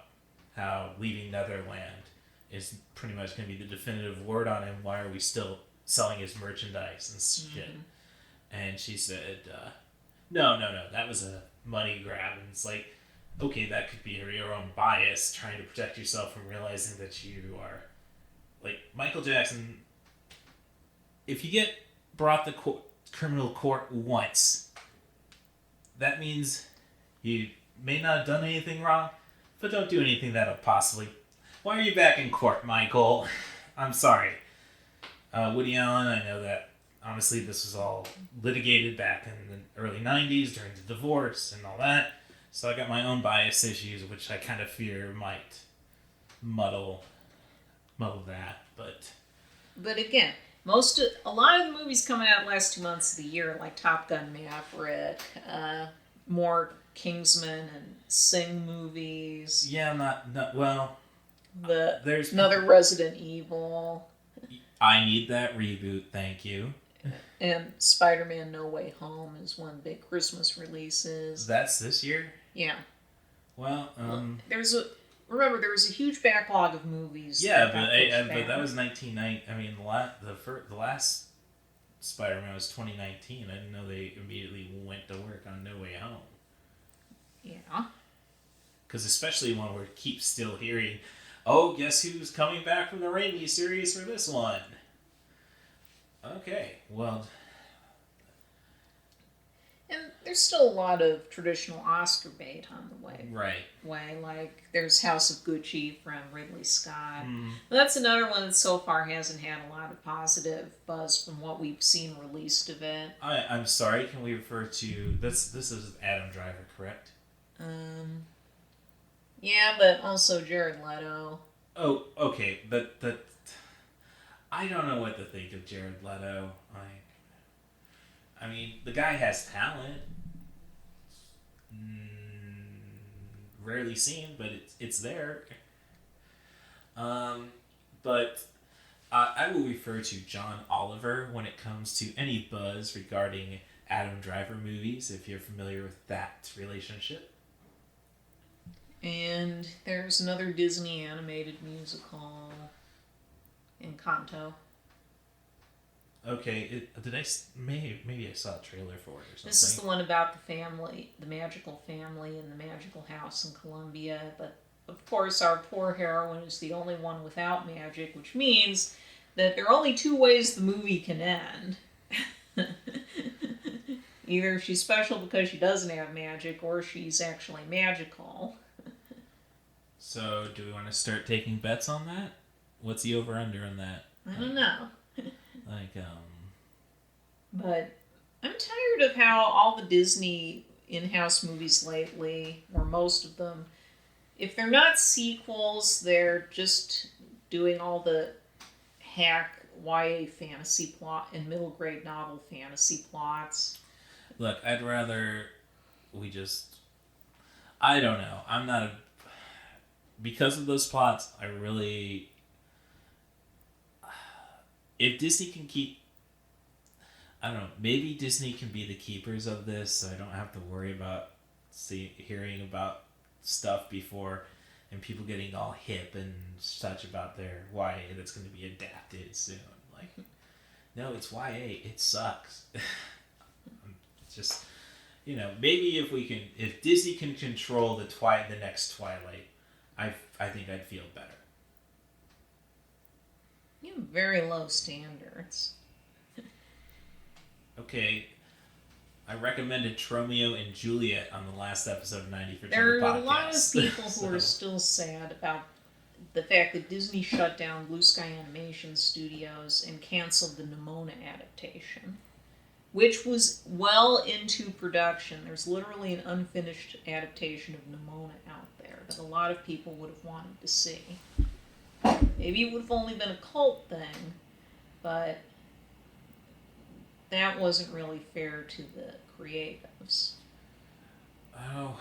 how leaving Netherland is pretty much going to be the definitive word on him. Why are we still selling his merchandise and shit? And she said, no, that was a money grab. And it's like, okay, that could be your own bias, trying to protect yourself from realizing that you are, like, Michael Jackson. If you get brought to criminal court once, that means you may not have done anything wrong, but don't do anything that'll possibly... Why are you back in court, Michael? I'm sorry. Woody Allen, I know that, honestly, this was all litigated back in the early 90s during the divorce and all that. So I got my own bias issues, which I kind of fear might muddle that. But again, a lot of the movies coming out last 2 months of the year, like Top Gun Maverick, more Kingsman and Sing movies. Yeah, well... There's another Resident Evil. I need that reboot, thank you. And Spider-Man No Way Home is one big Christmas releases. That's this year? Yeah. Well, there was a huge backlog of movies. Yeah, but that was 1990. I mean, the last Spider-Man was 2019. I didn't know they immediately went to work on No Way Home. Yeah. Because especially when we keep still hearing, oh, guess who's coming back from the Raimi series for this one? Okay, well... And there's still a lot of traditional Oscar bait on the way. Right. Like, there's House of Gucci from Ridley Scott. That's another one that so far hasn't had a lot of positive buzz from what we've seen released of it. I'm sorry, can we refer to... This is Adam Driver, correct? Yeah, but also Jared Leto. Oh, okay, but I don't know what to think of Jared Leto. I mean, the guy has talent. Rarely seen, but it's there. But I will refer to John Oliver when it comes to any buzz regarding Adam Driver movies, if you're familiar with that relationship. And there's another Disney animated musical, Encanto. Okay, maybe I saw a trailer for it or something. This is the one about the family, the magical family in the magical house in Colombia. But of course, our poor heroine is the only one without magic, which means that there are only two ways the movie can end. Either she's special because she doesn't have magic, or she's actually magical. So, do we want to start taking bets on that? What's the over-under on that? I don't know. Like, But I'm tired of how all the Disney in-house movies lately, or most of them, if they're not sequels, they're just doing all the hack YA fantasy plot and middle grade novel fantasy plots. Look, I'd rather we just... I don't know. I'm not a... Because of those plots, I really... If Disney can keep... I don't know. Maybe Disney can be the keepers of this, so I don't have to worry about hearing about stuff before and people getting all hip and such about their YA that's going to be adapted soon. Like, no, it's YA. It sucks. Just, maybe if Disney can control the next Twilight, I think I'd feel better. You have very low standards. Okay, I recommended Tromeo and Juliet on the last episode of 90 for There the podcast. are a lot of people who are still sad about the fact that Disney shut down Blue Sky Animation Studios and canceled the Nimona adaptation, which was well into production. There's literally an unfinished adaptation of Nimona out there that a lot of people would have wanted to see. Maybe it would have only been a cult thing, but that wasn't really fair to the creatives. Oh,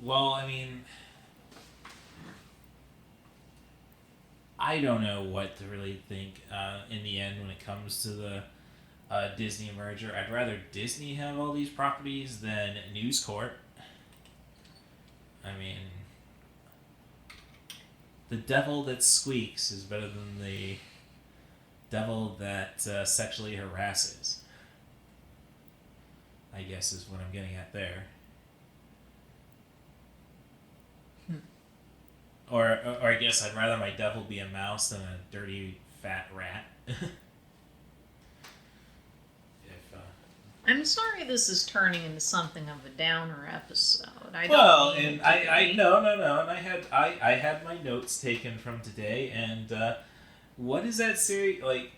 well, I mean, I don't know what to really think in the end when it comes to the Disney merger. I'd rather Disney have all these properties than News Corp. I mean, the devil that squeaks is better than the devil that sexually harasses, I guess is what I'm getting at there. Or I guess I'd rather my devil be a mouse than a dirty fat rat. I'm sorry this is turning into something of a downer episode. I had my notes taken from today, and what is that series like?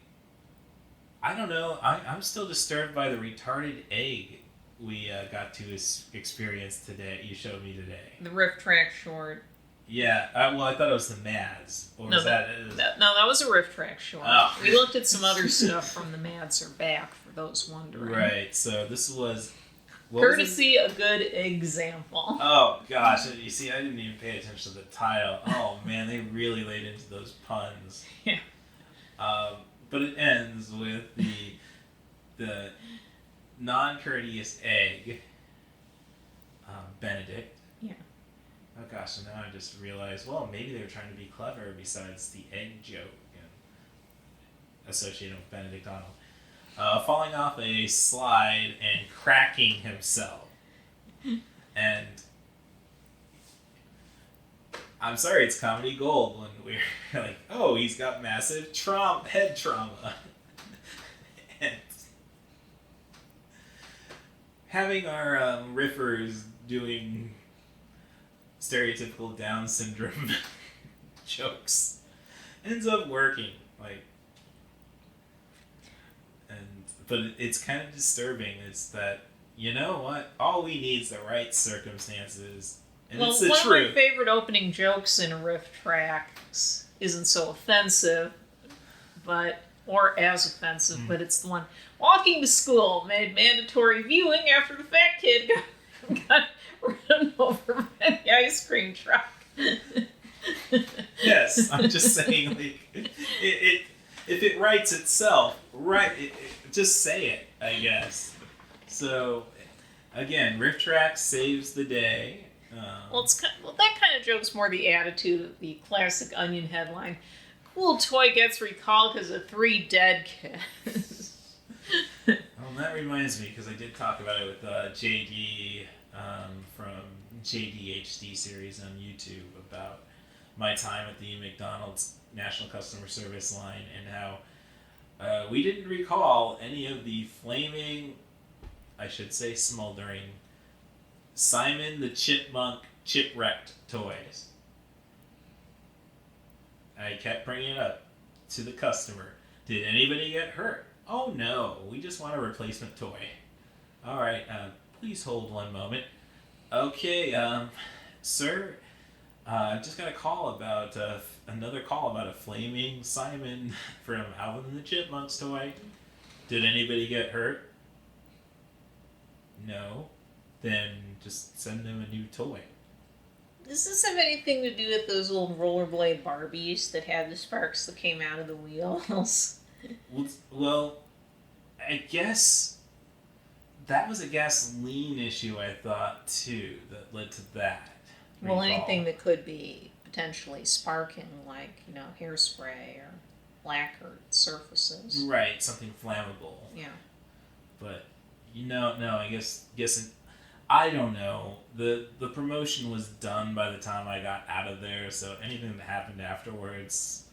I don't know. I'm still disturbed by the retarded egg we got to experience today. You showed me today. The riff track short. Yeah, well, I thought it was the Mads. Or No, was that was a riff track short. Oh. We looked at some other stuff from the Mads are back for those wondering. Right, so this was... Courtesy a good example. Oh, gosh. You see, I didn't even pay attention to the title. Oh, man, they really laid into those puns. Yeah. But it ends with the non-courteous egg, Benedict. Yeah. Oh gosh, so now I just realized, well, maybe they were trying to be clever besides the egg joke associated with Benedict Arnold. Falling off a slide and cracking himself. And I'm sorry, it's comedy gold when we're like, oh, he's got massive head trauma. And having our riffers doing stereotypical Down syndrome jokes ends up working, but it's kind of disturbing. It's that, you know what, all we need is the right circumstances, and it's the truth. One of my favorite opening jokes in riff tracks isn't so offensive, but it's the one, walking to school made mandatory viewing after the fat kid got run over by the ice cream truck. Yes, I'm just saying, like, it if it writes itself, just say it, I guess. So, again, riff track saves the day. That kind of joke's more the attitude of the classic Onion headline. Cool toy gets recalled because of 3 dead kids. Well, that reminds me, because I did talk about it with JD from JDHD series on YouTube about my time at the McDonald's National Customer Service line and how we didn't recall any of the flaming, I should say smoldering, Simon the Chipmunk Chipwrecked toys. I kept bringing it up to the customer. Did anybody get hurt? Oh no, we just want a replacement toy. Alright, please hold one moment. Okay, sir, I just got a call about, another call about a flaming Simon from Alvin and the Chipmunks toy. Did anybody get hurt? No. Then just send them a new toy. Does this have anything to do with those little rollerblade Barbies that had the sparks that came out of the wheels? Well, I guess that was a gasoline issue, I thought, too, that led to that. Well, anything that could be potentially sparking, like, hairspray or lacquered surfaces. Right, something flammable. Yeah. But, no, I guess I don't know. The promotion was done by the time I got out of there, so anything that happened afterwards,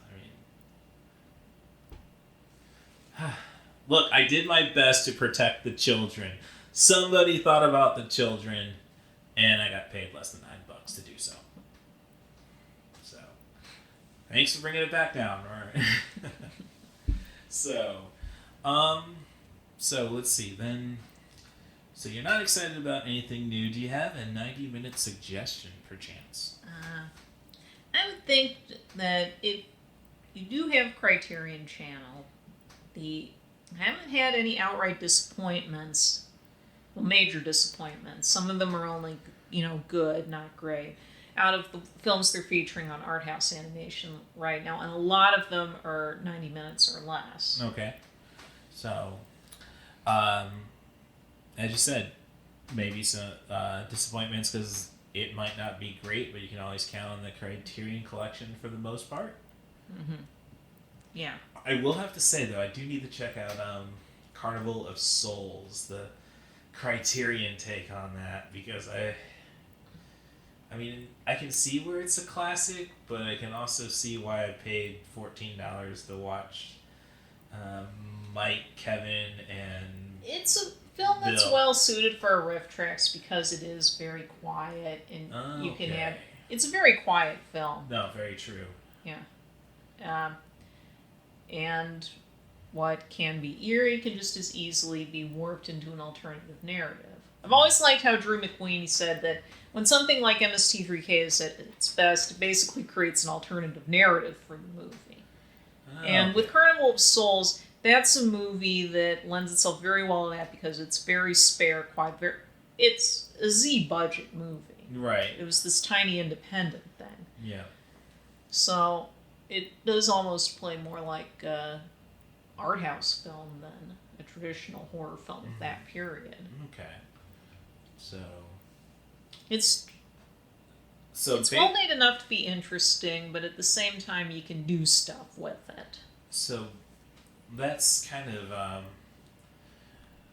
I mean... Look, I did my best to protect the children. Somebody thought about the children, and I got paid less than $9 to do so. So, thanks for bringing it back down. Right? So let's see then. So you're not excited about anything new. Do you have a 90-minute suggestion, perchance? I would think that if you do have Criterion Channel, I haven't had any outright disappointments, well, major disappointments. Some of them are only, good, not great, out of the films they're featuring on Art House Animation right now, and a lot of them are 90 minutes or less. Okay. So, As you said, maybe some disappointments because it might not be great, but you can always count on the Criterion Collection for the most part. Yeah. I will have to say, though, I do need to check out Carnival of Souls, the Criterion take on that, because I mean, I can see where it's a classic, but I can also see why I paid $14 to watch Mike, Kevin, and It's a film that's Bill. well suited for a riff tracks because it is very quiet and you can Okay. have. It's a very quiet film. No, very true. Yeah. And what can be eerie can just as easily be warped into an alternative narrative. I've always liked how Drew McWeeny said that when something like MST3K is at its best, it basically creates an alternative narrative for the movie. And with Carnival of Souls, that's a movie that lends itself very well to that because it's very spare, quiet. It's a Z budget movie. Right. It was this tiny independent thing. Yeah. So it does almost play more like art house film than a traditional horror film of that period. Okay. So It's So well made enough to be interesting, but at the same time you can do stuff with it. So that's kind of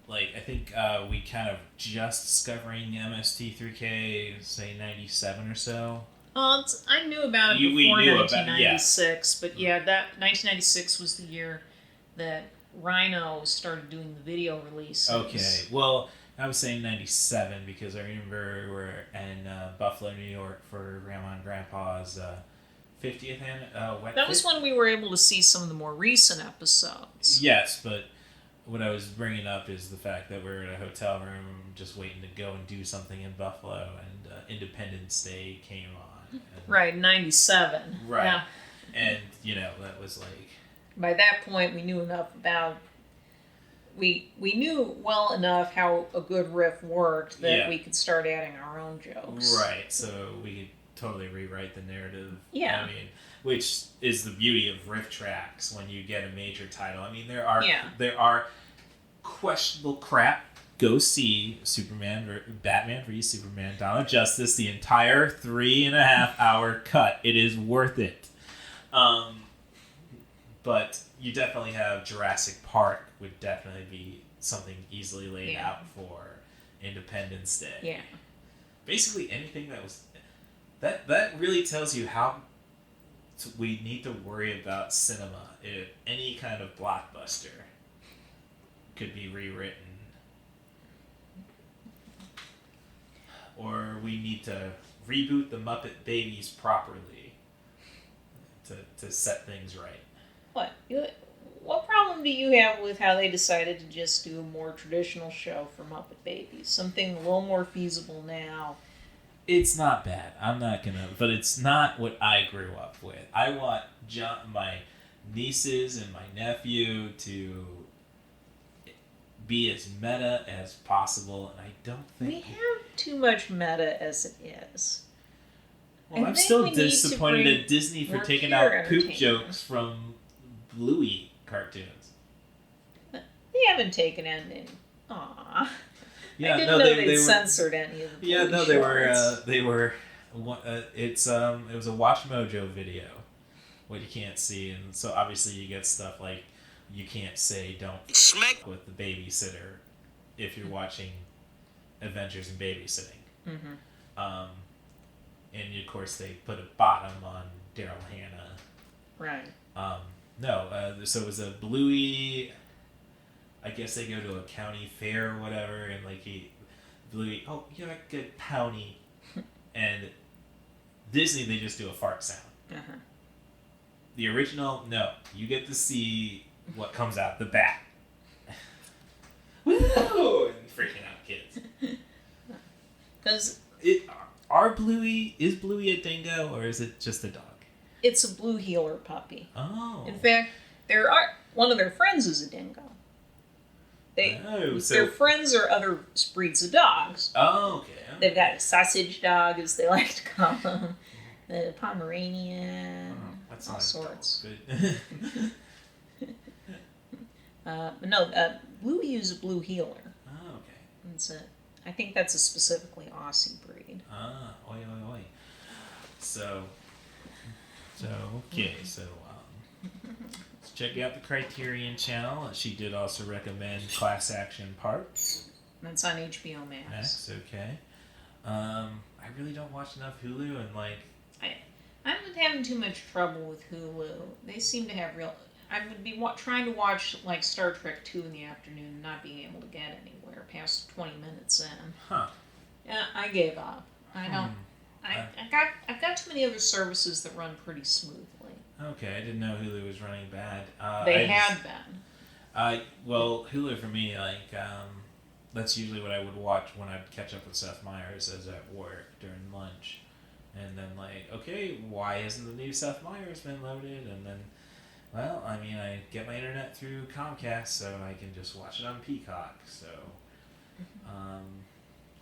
like I think we kind of just discovering MST3K, say 97 or so. I knew about it We before knew about it, 1996, but yeah, that 1996 was the year that Rhino started doing the video releases. Okay, well, I was saying 97 because I remember we were in Buffalo, New York for Grandma and Grandpa's 50th wet That was fit. when we were able to see some of the more recent episodes. Yes, but what I was bringing up is the fact that we're in a hotel room just waiting to go and do something in Buffalo, and Independence Day came on. And, Right, 97. Right. Yeah. And, you know, that was like... By that point, we knew enough about... We knew well enough how a good riff worked that Yeah. we could start adding our own jokes. Right, so we could totally rewrite the narrative. Yeah. I mean, which is the beauty of riff tracks when you get a major title. I mean, there are questionable crap. Go see Batman v Superman, Dawn of Justice, the entire 3.5 hour cut. It is worth it. But you definitely have Jurassic Park would definitely be something easily laid out for Independence Day. Yeah. Basically anything that was... That really tells you how we need to worry about cinema if any kind of blockbuster could be rewritten. Or we need to reboot the Muppet Babies properly to set things right. What problem do you have with how they decided to just do a more traditional show for Muppet Babies? Something a little more feasible now. It's not bad. I'm not gonna... But it's not what I grew up with. I want my nieces and my nephew to be as meta as possible, and I don't think... We have too much meta as it is. Well, I I'm think still we need to disappointed bring at Disney for more taking pure out poop entertainment. jokes from Bluey cartoons. They haven't taken any. Aww. Yeah, I didn't no, know they they'd were... censored any of the Yeah, Bluey no, shorts. they were. It was a Watch Mojo video, what you can't see, and so obviously you get stuff like you can't say don't smack with the babysitter if you're watching Adventures in Babysitting. Mm-hmm. And of course they put a bottom on Daryl Hannah. Right. So it was a Bluey. I guess they go to a county fair or whatever, and like Bluey, oh, you're a good pouty. And Disney, they just do a fart sound. Uh-huh. The original, no. You get to see what comes out the bat. Woo! And freaking out kids. Because Is Bluey a dingo, or is it just a dog? it's a blue heeler puppy. Oh. In fact, one of their friends is a dingo. Their friends are other breeds of dogs. Oh, okay. They've got a sausage dog, as they like to call them, the Pomeranian, That's all not sorts. Good. Bluey is a blue healer. Oh, okay. That's it. I think that's a specifically Aussie breed. Ah, oi, oi, oi. So, okay, so, let's check out the Criterion channel. She did also recommend Class Action Parks. That's on HBO Max. Max, okay. I really don't watch enough Hulu, and I've been having too much trouble with Hulu. They seem to have real. I would be trying to watch like Star Trek 2 in the afternoon and not being able to get anywhere past 20 minutes in. Huh. Yeah, I gave up. I don't. I've got too many other services that run pretty smoothly. Okay, I didn't know Hulu was running bad. They had been. Well, Hulu for me, that's usually what I would watch when I'd catch up with Seth Meyers as at work during lunch. And then, okay, why hasn't the new Seth Meyers been loaded? And then, well, I mean, I get my internet through Comcast, so I can just watch it on Peacock. So,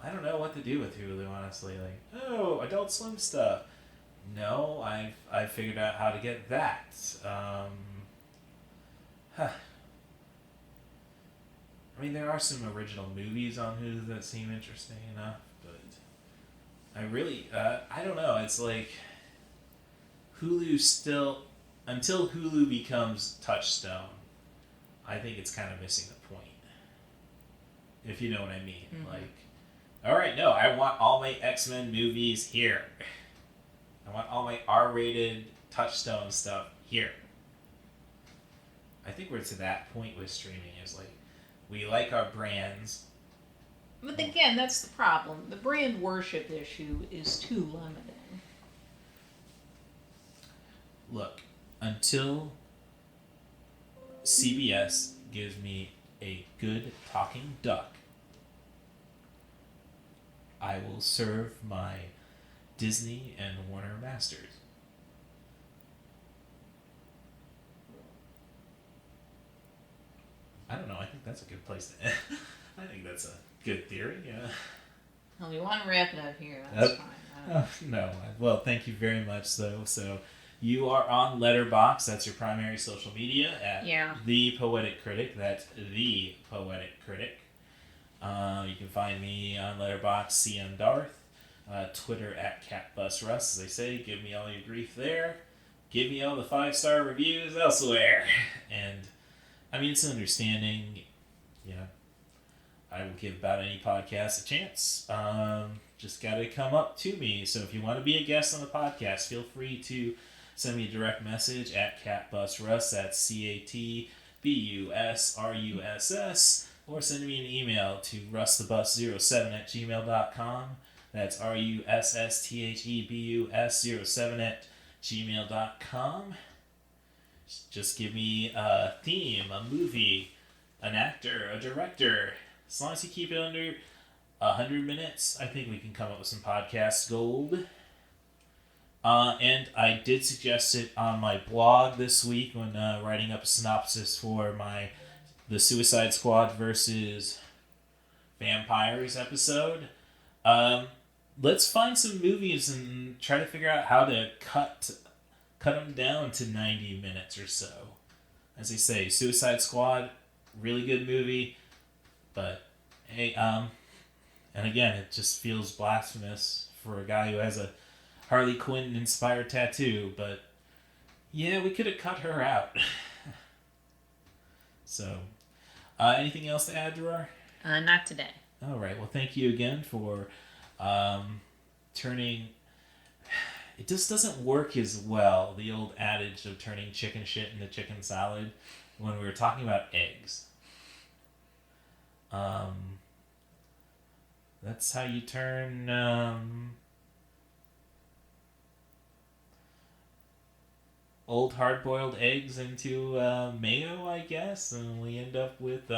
I don't know what to do with Hulu, honestly. Oh, Adult Swim stuff. No, I've figured out how to get that. I mean, there are some original movies on Hulu that seem interesting enough, but I really, I don't know. It's like Hulu still, until Hulu becomes Touchstone, I think it's kind of missing the point. If you know what I mean. All right, no, I want all my X-Men movies here. I want all my R-rated Touchstone stuff here. I think we're to that point with streaming is we like our brands. But again, that's the problem. The brand worship issue is too limiting. Look, until CBS gives me a good talking duck, I will serve my Disney and Warner masters. I don't know. I think that's a good place to end. I think that's a good theory. Yeah. Well, you want to wrap it up here? That's fine. No. Well, thank you very much, though. So, you are on Letterboxd. That's your primary social media at The Poetic Critic. That's The Poetic Critic. You can find me on Letterboxd, CM Darth. Twitter at CatBusRuss. As I say, give me all your grief there. Give me all the 5-star reviews elsewhere. And I mean, it's an understanding. I will give about any podcast a chance. Just got to come up to me. So if you want to be a guest on the podcast, feel free to send me a direct message at CatBusRuss. That's CatBusRuss. Or send me an email to russthebus07@gmail.com. That's RUSSTHEBUS07@gmail.com. Just give me a theme, a movie, an actor, a director. As long as you keep it under 100 minutes, I think we can come up with some podcast gold. And I did suggest it on my blog this week when writing up a synopsis for the Suicide Squad versus Vampires episode. Let's find some movies and try to figure out how to cut them down to 90 minutes or so. As I say, Suicide Squad, really good movie, but hey, and again, it just feels blasphemous for a guy who has a Harley Quinn inspired tattoo, but yeah, we could have cut her out. So, anything else to add, Gerard? Not today. All right. Well, thank you again for turning. It just doesn't work as well, the old adage of turning chicken shit into chicken salad, when we were talking about eggs. That's how you turn old hard-boiled eggs into mayo, I guess, and we end up with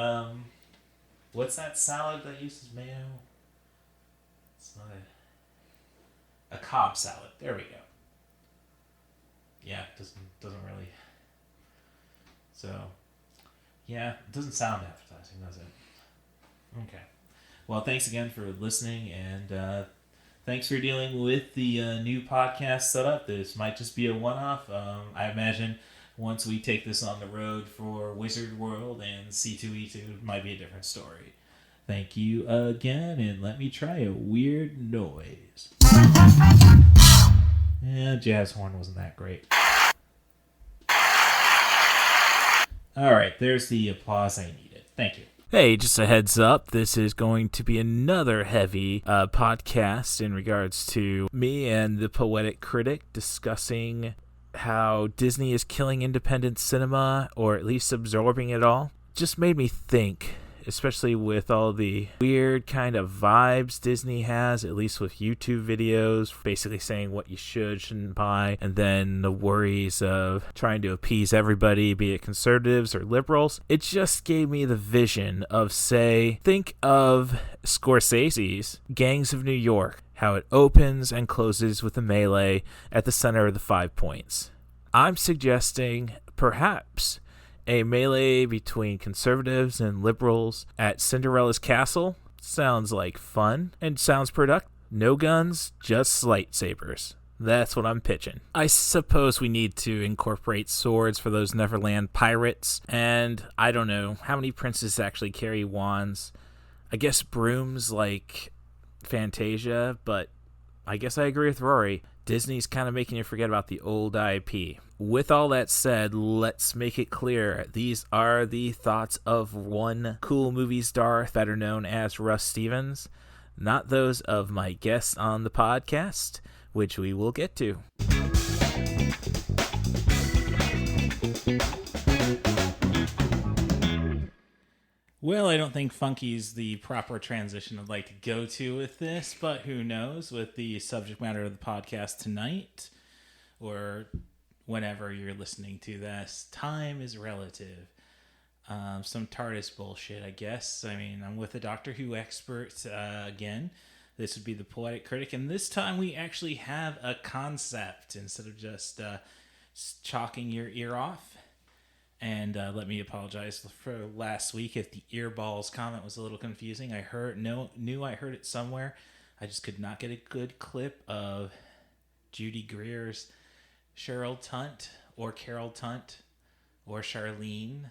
what's that salad that uses mayo? It's not a Cobb salad. There we go. Yeah, doesn't really. So, yeah, it doesn't sound appetizing, does it? Okay. Well, thanks again for listening, and thanks for dealing with the new podcast setup. This might just be a one-off. I imagine once we take this on the road for Wizard World and C2E2, it might be a different story. Thank you again, and let me try a weird noise. Yeah, jazz horn wasn't that great. Alright, there's the applause I needed. Thank you. Hey, just a heads up, this is going to be another heavy podcast in regards to me and the Poetic Critic discussing how Disney is killing independent cinema, or at least absorbing it all. Just made me think, especially with all the weird kind of vibes Disney has, at least with YouTube videos, basically saying what you shouldn't buy, and then the worries of trying to appease everybody, be it conservatives or liberals. It just gave me the vision of, say, think of Scorsese's Gangs of New York, how it opens and closes with a melee at the center of the 5 points. I'm suggesting perhaps a melee between conservatives and liberals at Cinderella's castle. Sounds like fun and sounds productive. No guns, just lightsabers. That's what I'm pitching. I suppose we need to incorporate swords for those Neverland pirates, and I don't know how many princes actually carry wands. I guess brooms like Fantasia, but I guess I agree with Rory. Disney's kind of making you forget about the old IP. With all that said, let's make it clear. These are the thoughts of one cool movie star, better known as Russ Stevens, not those of my guests on the podcast, which we will get to. Well, I don't think funky's the proper transition I'd like to go to with this, but who knows with the subject matter of the podcast tonight, or whenever you're listening to this. Time is relative. Some TARDIS bullshit, I guess. I mean, I'm with a Doctor Who expert again. This would be the Poetic Critic, and this time we actually have a concept instead of just chalking your ear off. And let me apologize for last week if the earballs comment was a little confusing. I knew I heard it somewhere. I just could not get a good clip of Judy Greer's Cheryl Tunt or Carol Tunt or Charlene.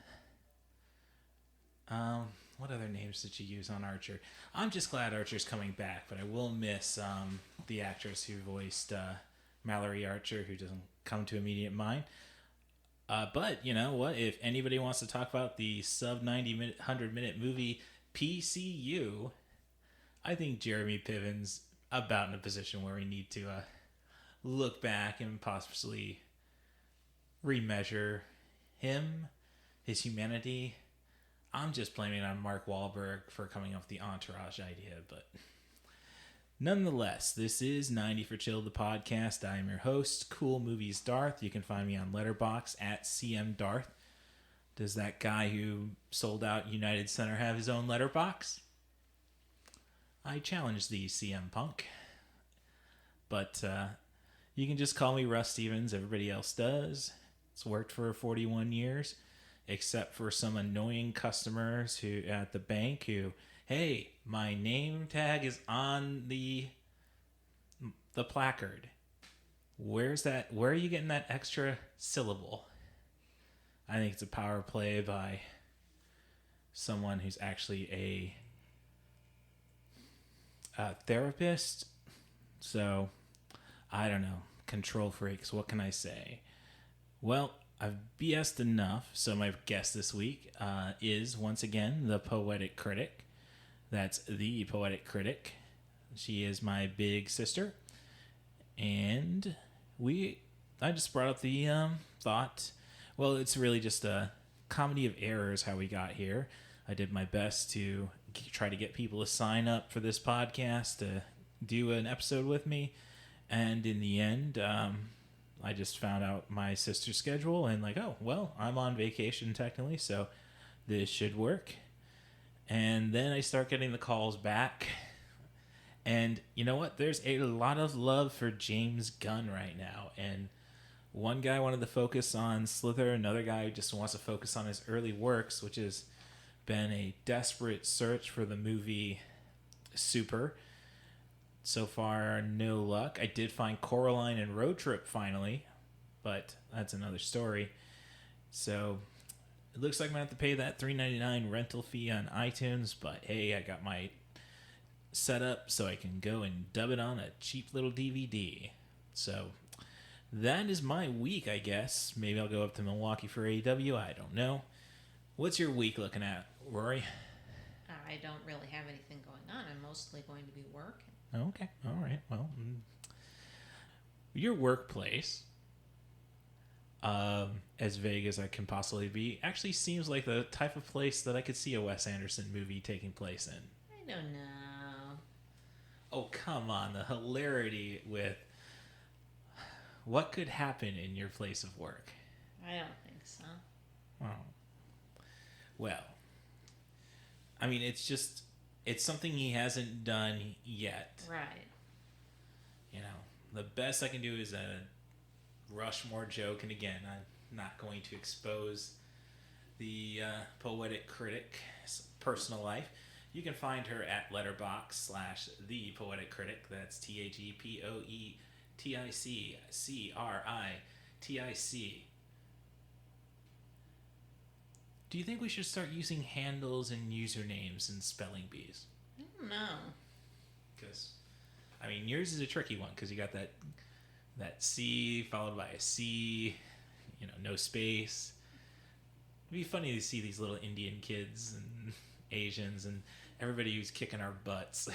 What other names did you use on Archer? I'm just glad Archer's coming back, but I will miss the actress who voiced Mallory Archer, who doesn't come to immediate mind. But you know what? If anybody wants to talk about the sub 90-minute, 100-minute movie PCU, I think Jeremy Piven's about in a position where we need to look back and possibly remeasure him, his humanity. I'm just blaming it on Mark Wahlberg for coming up with the Entourage idea, but nonetheless, this is 90 for Chill, the podcast. I am your host, Cool Movies Darth. You can find me on Letterboxd at CM Darth. Does that guy who sold out United Center have his own letterbox? I challenge the CM Punk. But you can just call me Russ Stevens. Everybody else does. It's worked for 41 years, except for some annoying customers who at the bank who, hey, my name tag is on the placard. Where's that? Where are you getting that extra syllable? I think it's a power play by someone who's actually a therapist. So, I don't know. Control freaks. What can I say? Well, I've BS'd enough. So my guest this week is, once again, the Poetic Critic. That's the Poetic Critic. She is my big sister. And I just brought up the thought, well, it's really just a comedy of errors how we got here. I did my best to try to get people to sign up for this podcast to do an episode with me. And in the end, I just found out my sister's schedule and like, oh, well, I'm on vacation technically, so this should work. And then I start getting the calls back. And you know what? There's a lot of love for James Gunn right now. And one guy wanted to focus on Slither. Another guy just wants to focus on his early works, which has been a desperate search for the movie Super. So far, no luck. I did find Coraline and Road Trip finally, but that's another story. So it looks like I'm going to have to pay that $3.99 rental fee on iTunes, but hey, I got my setup so I can go and dub it on a cheap little DVD. So that is my week, I guess. Maybe I'll go up to Milwaukee for AEW. I don't know. What's your week looking at, Rory? I don't really have anything going on. I'm mostly going to be working. Okay. All right. Well, your workplace, as vague as I can possibly be, actually seems like the type of place that I could see a Wes Anderson movie taking place in. I don't know. Oh, come on. The hilarity with what could happen in your place of work. I don't think so. Oh. Well, I mean, it's something he hasn't done yet. Right. You know, the best I can do is a Rushmore joke, and again, I'm not going to expose the Poetic Critic's personal life. You can find her at letterbox/ThePoeticCritic. That's ThePoeticCritic. Do you think we should start using handles and usernames and spelling bees? I don't know. Because, I mean, yours is a tricky one because you got that C followed by a C, no space. It'd be funny to see these little Indian kids and Asians and everybody who's kicking our butts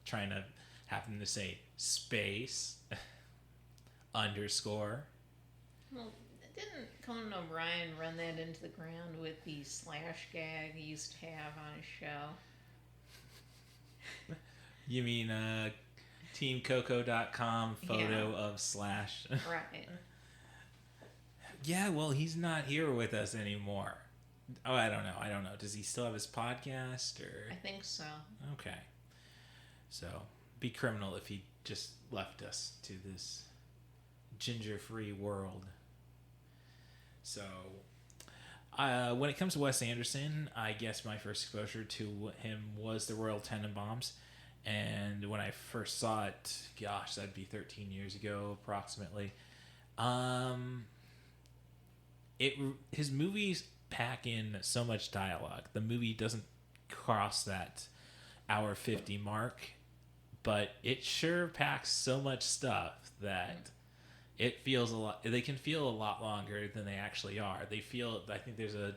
trying to have them to say space, underscore. Well, didn't Conan O'Brien run that into the ground with the slash gag he used to have on his show? You mean TeamCoco.com photo of slash? Right. Yeah, well, he's not here with us anymore. Oh, I don't know. Does he still have his podcast? Or I think so. Okay. So, be criminal if he just left us to this ginger-free world. So, when it comes to Wes Anderson, I guess my first exposure to him was the Royal Tenenbaums. And when I first saw it, gosh, that'd be 13 years ago, approximately. His movies pack in so much dialogue. The movie doesn't cross that hour 50 mark, but it sure packs so much stuff that it feels a lot. They can feel a lot longer than they actually are. I think there's a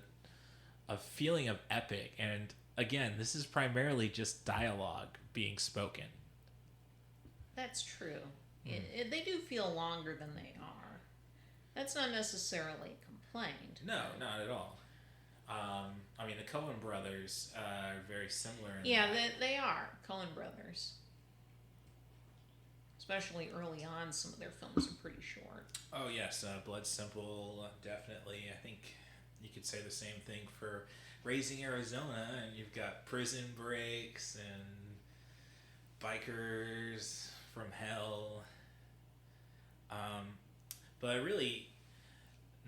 feeling of epic, and again, this is primarily just dialogue being spoken. That's true. They do feel longer than they are. That's not necessarily a complaint. No, not at all. I mean, the Coen brothers are very similar. They are. Coen brothers. Especially early on, some of their films are pretty short. Oh, yes. Blood Simple, definitely. I think you could say the same thing for Raising Arizona, and you've got Prison Breaks and Bikers from Hell. But really,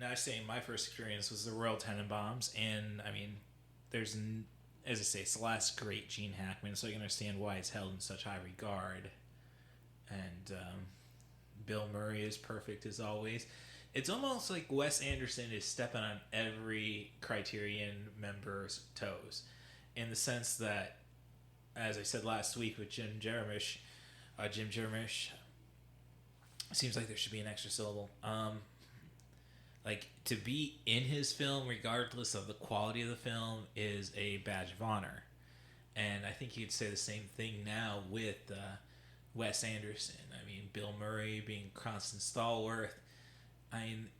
now I'm saying my first experience was the Royal Tenenbaums, and I mean, as I say, it's the last great Gene Hackman, so you can understand why it's held in such high regard. And Bill Murray is perfect as always. It's almost like Wes Anderson is stepping on every Criterion member's toes, in the sense that, as I said last week with Jim Jarmusch, seems like there should be an extra syllable. Like, to be in his film, regardless of the quality of the film, is a badge of honor. And I think you'd say the same thing now with Wes Anderson. I mean, Bill Murray being constant stalwart. I mean,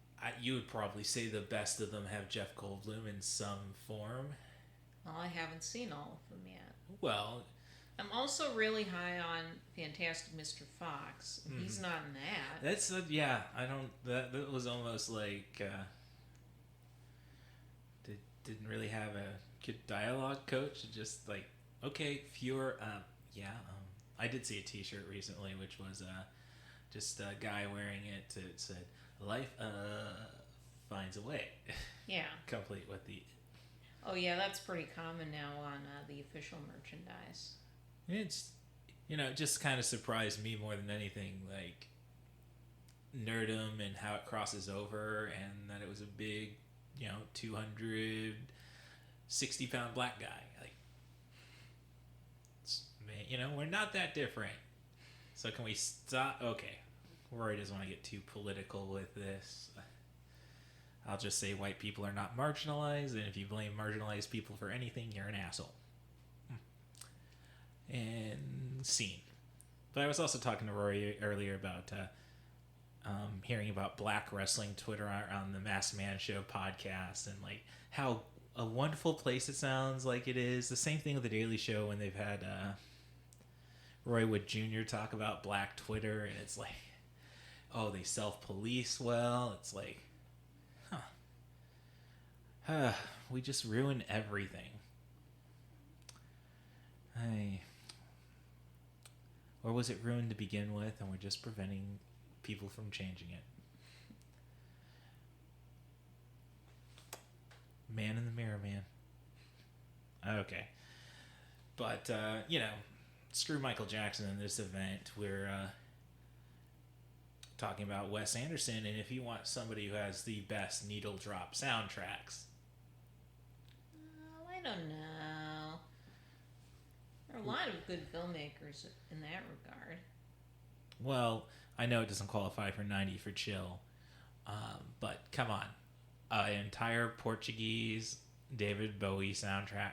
you would probably say the best of them have Jeff Goldblum in some form. Well, I haven't seen all of them yet. Well, I'm also really high on Fantastic Mr. Fox. He's not in that. that's that was almost like didn't really have a good dialogue coach. Just like, okay, fewer. I did see a T-shirt recently, which was just a guy wearing it. It said, "Life finds a way." Yeah. Complete with the. Oh yeah, that's pretty common now on the official merchandise. It's, just kind of surprised me more than anything, like, nerdom and how it crosses over, and that it was a big 260-pound black guy. Like, we're not that different. So can we stop? Okay, Rory doesn't want to get too political with this. I'll just say white people are not marginalized, and if you blame marginalized people for anything, you're an asshole. And scene. But I was also talking to Rory earlier about hearing about black wrestling Twitter on the Masked Man Show podcast, and like how a wonderful place it sounds like it is. The same thing with the Daily Show when they've had Roy Wood Jr. talk about black Twitter, and it's like, oh, they self-police well. It's like, we just ruin everything. Or was it ruined to begin with, and we're just preventing people from changing it? Man in the mirror, man. Okay. But, screw Michael Jackson in this event. We're talking about Wes Anderson, and if you want somebody who has the best needle drop soundtracks. I don't know. There are a lot of good filmmakers in that regard. Well, I know it doesn't qualify for 90 for chill, but come on. An entire Portuguese David Bowie soundtrack.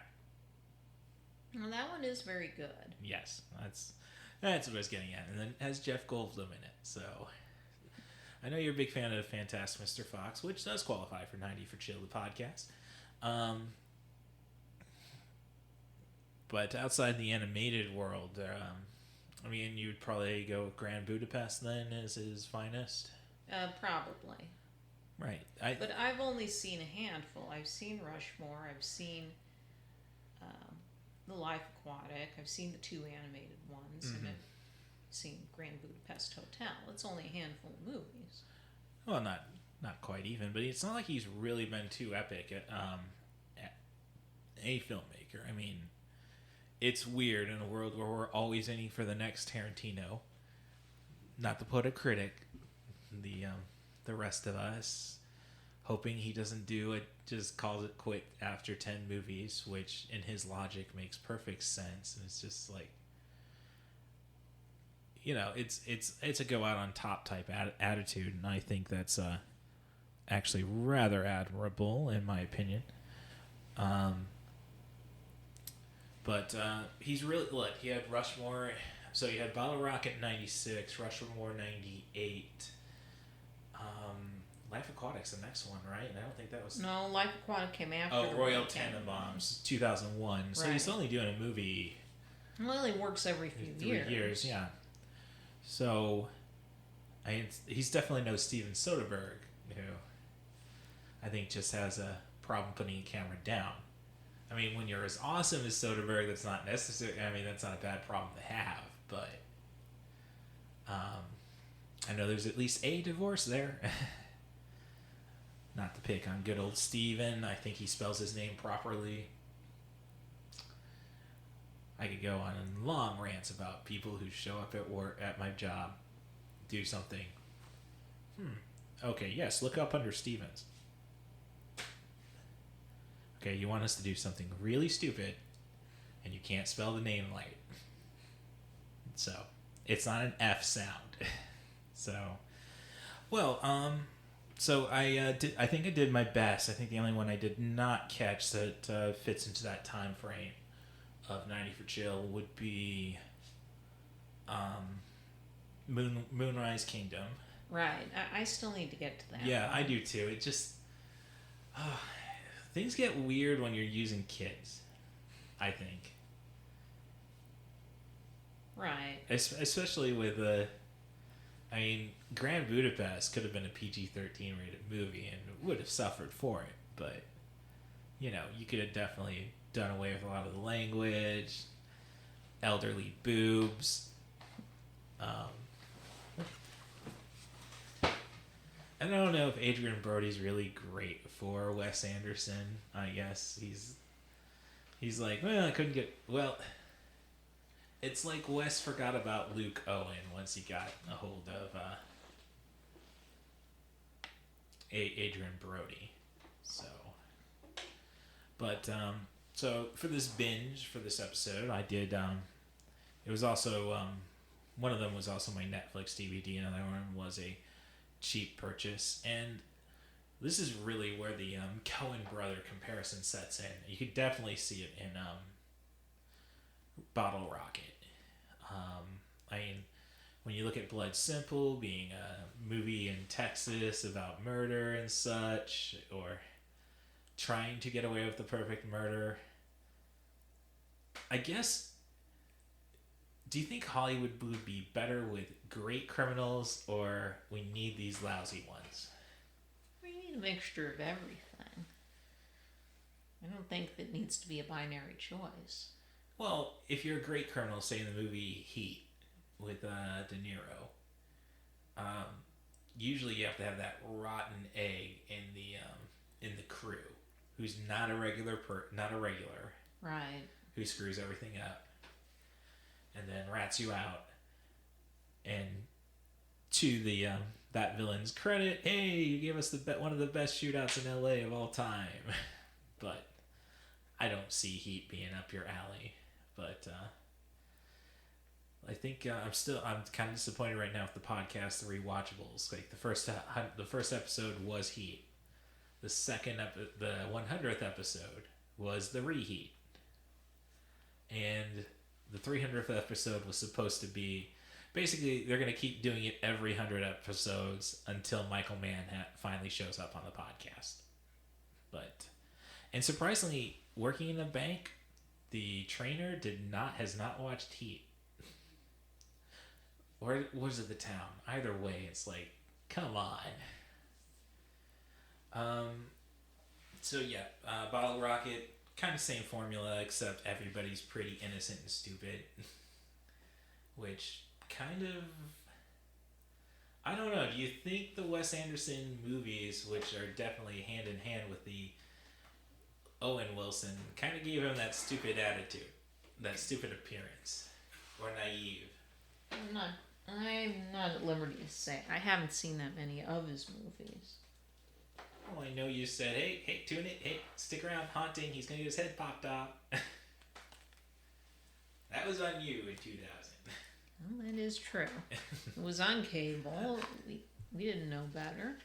Well, that one is very good. Yes, that's what I was getting at. And then it has Jeff Goldblum in it, so I know you're a big fan of Fantastic Mr. Fox, which does qualify for 90 for chill, the podcast. But outside the animated world, you'd probably go with Grand Budapest then as his finest? Probably. Right. But I've only seen a handful. I've seen Rushmore. I've seen The Life Aquatic. I've seen the 2 animated ones. Mm-hmm. And I've seen Grand Budapest Hotel. It's only a handful of movies. Well, not quite even, but it's not like he's really been too epic at a filmmaker. I mean, it's weird in a world where we're always aiming for the next Tarantino. Not ThePoeticCritic. The rest of us hoping he doesn't do it, just calls it quit after 10 movies, which in his logic makes perfect sense. And it's just like, it's a go out on top type attitude, and I think that's actually rather admirable in my opinion. But he's really, look, he had Rushmore, so you had Bottle Rocket in 96, Rushmore 98, Life Aquatic's the next one, right? And I don't think that was... No, Life Aquatic came after. Oh, Royal Tenenbaums, 2001. So he's only doing a movie... Well, he works every few 3 years. years, yeah. So, he's definitely no Steven Soderbergh, who I think just has a problem putting a camera down. I mean, when you're as awesome as Soderbergh, that's not necessary. I mean, that's not a bad problem to have, but I know there's at least a divorce there. Not to pick on good old Steven. I think he spells his name properly. I could go on long rants about people who show up at work, at my job, do something. Okay, yes, look up under Stevens. Okay, you want us to do something really stupid, and you can't spell the name right. So, it's not an F sound. So, well, so I think I did my best. I think the only one I did not catch that fits into that time frame of 90 for chill would be Moonrise Kingdom. Right. I still need to get to that. Yeah, one. I do too. It just... things get weird when you're using kids, I think. Right. Especially with Grand Budapest could have been a PG-13 rated movie and would have suffered for it, but you could have definitely done away with a lot of the language, elderly boobs. I don't know if Adrian Brody's really great for Wes Anderson. I guess he's like, well, I couldn't get... Well, it's like Wes forgot about Luke Owen once he got a hold of Adrian Brody. So, but so for this binge for this episode, I did. It was also one of them was also my Netflix DVD. Another one was a cheap purchase, and this is really where the Coen brother comparison sets in. You could definitely see it in Bottle Rocket. I mean, when you look at Blood Simple being a movie in Texas about murder and such, or trying to get away with the perfect murder, I guess, do you think Hollywood would be better with great criminals, or we need these lousy ones? We need a mixture of everything. I don't think that needs to be a binary choice. Well, if you're a great criminal, say in the movie Heat with De Niro, usually you have to have that rotten egg in the crew, who's not a regular, Right. who screws everything up, and then rats you out. And to the that villain's credit, hey, you gave us one of the best shootouts in LA of all time. But I don't see Heat being up your alley. But I think I'm kind of disappointed right now with the podcast, the rewatchables. Like the first episode was Heat. The the 100th episode was the reheat, and the 300th episode was supposed to be basically they're going to keep doing it every 100 episodes until Michael Mann finally shows up on the podcast. And surprisingly, working in a bank, the trainer has not watched Heat. Or was it The Town? Either way, it's like, come on. So yeah, Bottle Rocket, kind of same formula, except everybody's pretty innocent and stupid. Which kind of, I don't know, do you think the Wes Anderson movies, which are definitely hand in hand with the Owen Wilson, kind of gave him that stupid attitude, that stupid appearance, or naive? I'm not at liberty to say. I haven't seen that many of his movies. Oh, I know you said, hey, tune it, hey, stick around, Haunting, he's gonna get his head popped off. That was on you in 2000. Well, that is true. It was on cable. We didn't know better.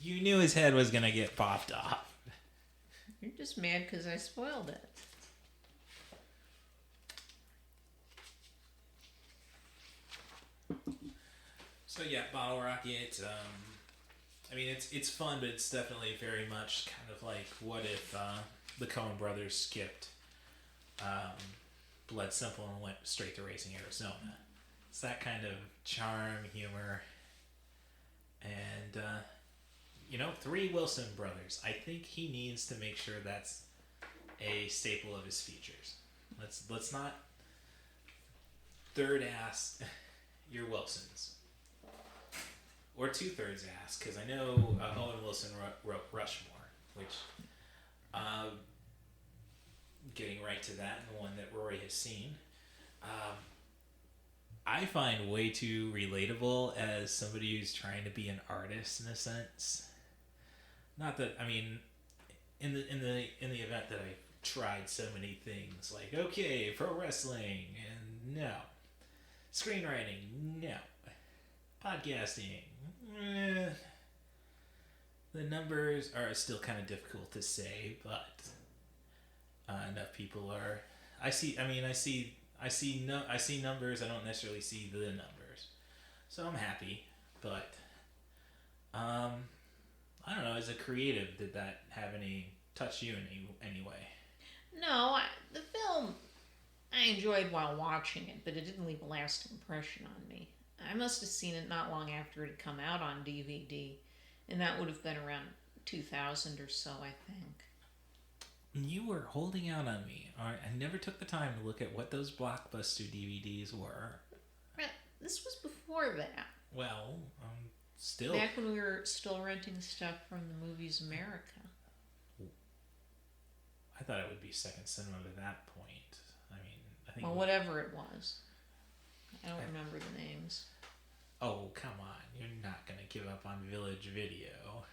You knew his head was gonna get popped off. You're just mad because I spoiled it. So yeah, Bottle Rocket. I mean, it's fun, but it's definitely very much kind of like what if the Coen brothers skipped Blood Simple and went straight to Raising Arizona. It's that kind of charm, humor, and 3 Wilson brothers. I think he needs to make sure that's a staple of his features. Let's not third ass your Wilsons. Or 2/3 ass, because I know Owen Wilson wrote Rushmore, which, getting right to that, and the one that Rory has seen, I find way too relatable as somebody who's trying to be an artist in a sense. Not that, I mean, in the event that I tried so many things, like, okay, pro wrestling, and no. Screenwriting, no. Podcasting, the numbers are still kind of difficult to say, but enough people are. I see numbers. I don't necessarily see the numbers, so I'm happy. But I don't know. As a creative, did that have any touch you in any way? No, the film I enjoyed while watching it, but it didn't leave a lasting impression on me. I must have seen it not long after it had come out on DVD, and that would have been around 2000 or so, I think. You were holding out on me. I never took the time to look at what those Blockbuster DVDs were. This was before that. Well, still. Back when we were still renting stuff from the Movies America. I thought it would be Second Cinema at that point. I think. Well, whatever it was. I don't remember the names. Oh, come on. You're not going to give up on Village Video.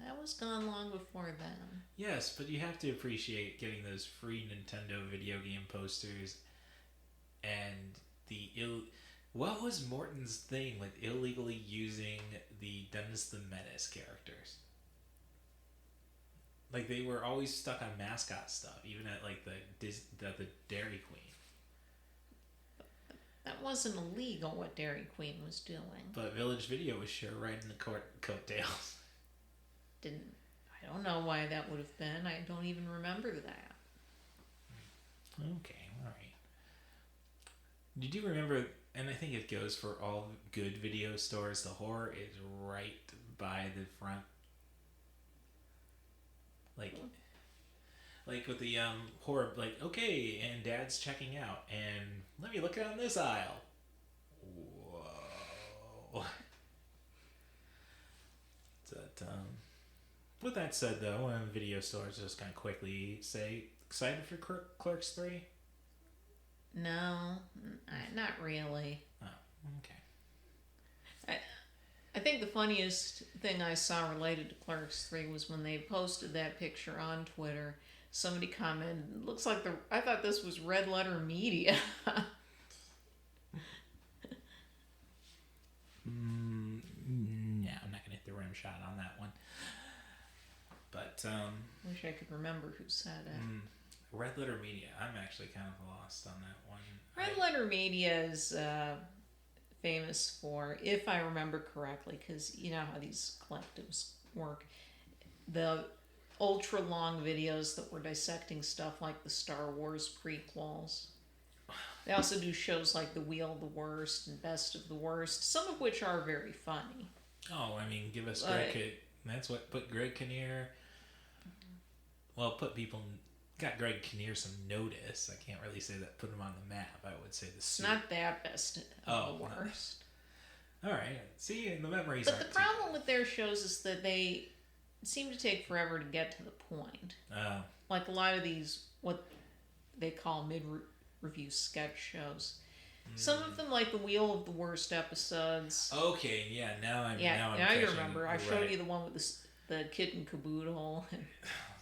That was gone long before then. Yes, but you have to appreciate getting those free Nintendo video game posters and what was Morton's thing with illegally using the Dennis the Menace characters? Like, they were always stuck on mascot stuff, even at like the Dairy Queen. That wasn't illegal what Dairy Queen was doing. But Village Video was sure riding the coattails. I don't know why that would have been. I don't even remember that. Okay, alright. Did you remember, and I think it goes for all good video stores, the horror is right by the front. Like with the horror, like, okay, and Dad's checking out, and let me look down this aisle. Whoa. But, with that said, though, video stores, just kind of quickly say, excited for Clerks 3? No, not really. Oh, okay. I think the funniest thing I saw related to Clerks 3 was when they posted that picture on Twitter. Somebody commented, looks like I thought this was Red Letter Media. No, I'm not going to hit the rim shot on that one. But, Wish I could remember who said it. Red Letter Media, I'm actually kind of lost on that one. Red Letter Media is famous for, if I remember correctly, because you know how these collectives work, the ultra long videos that were dissecting stuff like the Star Wars prequels. They also do shows like The Wheel of the Worst and Best of the Worst, some of which are very funny. Oh, I mean, give us Greg. That's what put Greg Kinnear. Well, got Greg Kinnear some notice. I can't really say that put him on the map. I would say the suit. Not that Best of the Worst. All right. See, the memories. But the problem with their shows is that they seem to take forever to get to the point. Oh. Like a lot of these, what they call mid-review sketch shows. Some of them, like the Wheel of the Worst episodes. Okay, yeah. Now you remember. I showed you the one with the kitten caboodle and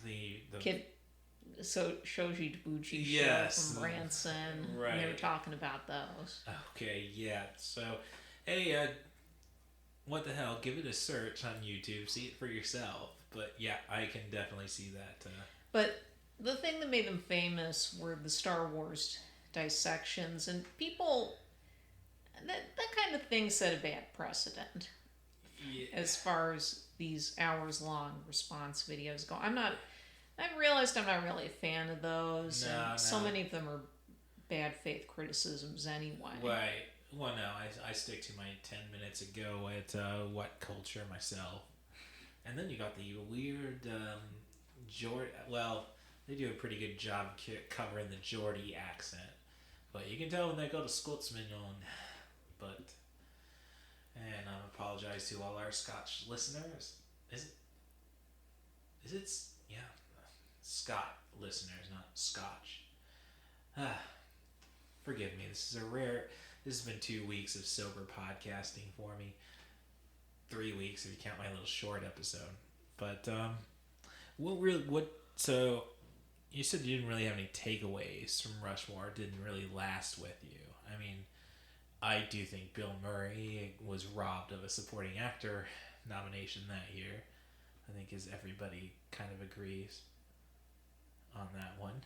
the kid. So Shoji Tabuchi show from Branson. Right. And they were talking about those. Okay, yeah. So, hey, what the hell? Give it a search on YouTube. See it for yourself. But yeah, I can definitely see that. But the thing that made them famous were the Star Wars dissections, and people, that kind of thing set a bad precedent. Yeah. As far as these hours-long response videos go. I've realized I'm not really a fan of those. No. So many of them are bad faith criticisms anyway. Right. Well, no, I stick to my 10 minutes ago at What Culture myself. And then you got the weird Geordie. Well, they do a pretty good job covering the Geordie accent. But you can tell when they go to Scotsman on. But, and I apologize to all our Scotch listeners. Is it? Yeah. Scott listeners, not Scotch. Forgive me. This has been 2 weeks of sober podcasting for me. 3 weeks if you count my little short episode. But so you said you didn't really have any takeaways from Rushmore. It didn't really last with you. I mean, I do think Bill Murray was robbed of a supporting actor nomination that year. I think as everybody kind of agrees on that one.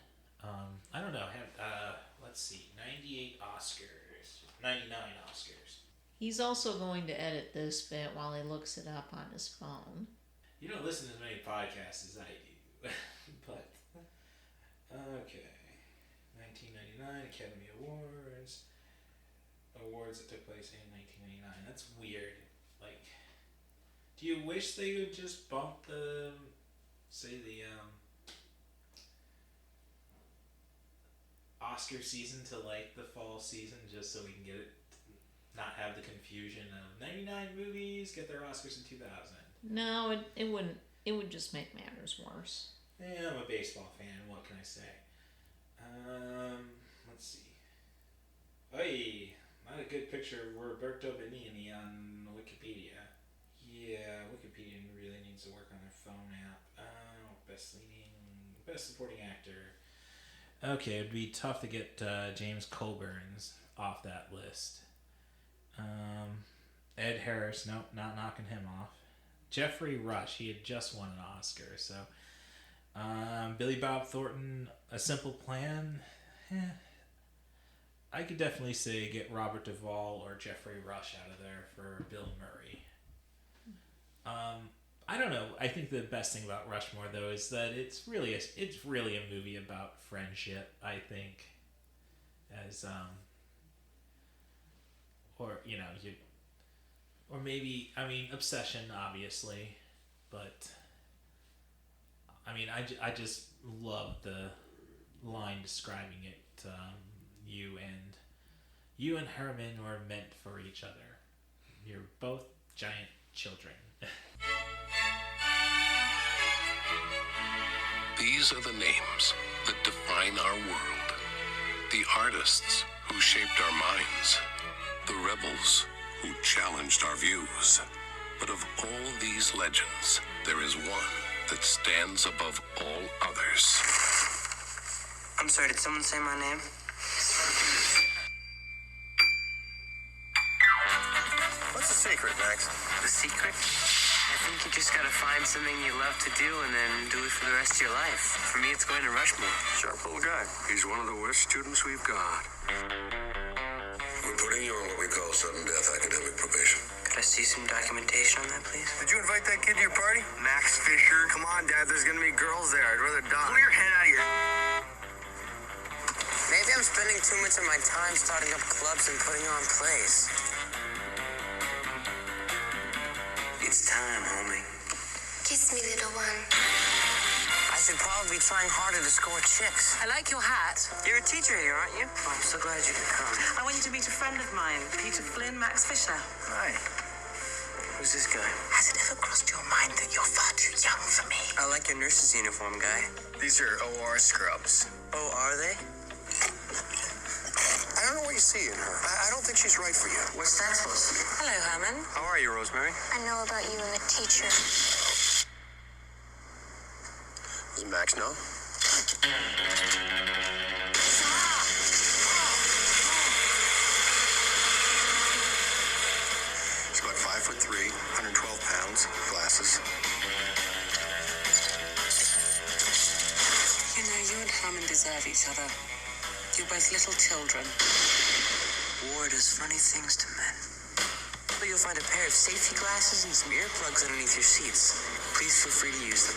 I don't know. Let's see. 99 Oscars. He's also going to edit this bit while he looks it up on his phone. You don't listen to as many podcasts as I do. But, okay. 1999 Academy Awards. Awards that took place in 1999. That's weird. Like, do you wish they would just bump the Oscar season to like the fall season just so we can get it, not have the confusion of 99 movies get their Oscars in 2000? No, it wouldn't. It would just make matters worse. Yeah, I'm a baseball fan. What can I say? Let's see. Hey, not a good picture of Roberto Benigni on Wikipedia. Yeah, Wikipedia really needs needs to work on their phone app. Best supporting actor. Okay, it'd be tough to get James Colburn's off that list. Ed Harris, nope, not knocking him off. Jeffrey Rush, he had just won an Oscar, so. Billy Bob Thornton, A Simple Plan. I could definitely say get Robert Duvall or Jeffrey Rush out of there for Bill Murray. I don't know. I think the best thing about Rushmore, though, is that it's really a movie about friendship. I think, or maybe obsession, obviously, but I just love the line describing it. You and Herman were meant for each other. You're both giant children. These are the names that define our world. The artists who shaped our minds. The rebels who challenged our views. But of all these legends, there is one that stands above all others. I'm sorry, did someone say my name? What's the secret, Max? The secret? I think you just gotta find something you love to do and then do it for the rest of your life. For me, it's going to Rushmore. Sharp little guy. He's one of the worst students we've got. We're putting you on what we call sudden death academic probation. Could I see some documentation on that, please? Did you invite that kid to your party? Max Fisher? Come on, Dad, there's gonna be girls there. I'd rather die. Pull your head out of here. Maybe I'm spending too much of my time starting up clubs and putting on plays. It's time, homie. Kiss me, little one. I should probably be trying harder to score chicks. I like your hat. You're a teacher here, aren't you? Oh, I'm so glad you could come. I want you to meet a friend of mine, Peter Flynn, Max Fisher. Hi. Who's this guy? Has it ever crossed your mind that you're far too young for me? I like your nurse's uniform, guy. These are OR scrubs. Oh, are they? I don't know what you see in her. I don't think she's right for you. What's that supposed to be? Hello, Herman. How are you, Rosemary? I know about you and the teacher. Does Max know? He's about 5'3", 112 pounds, glasses. You know, you and Herman deserve each other. You're both little children. War does funny things to men. But you'll find a pair of safety glasses and some earplugs underneath your seats. Please feel free to use them.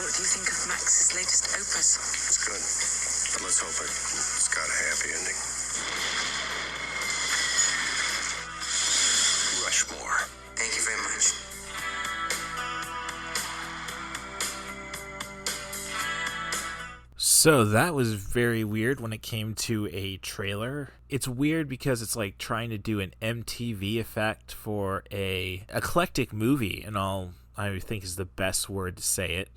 What do you think of Max's latest opus? It's good, but let's hope it's got a happy ending. Rushmore. Thank you very much. So that was very weird when it came to a trailer. It's weird because it's like trying to do an MTV effect for a eclectic movie, and all I think is the best word to say it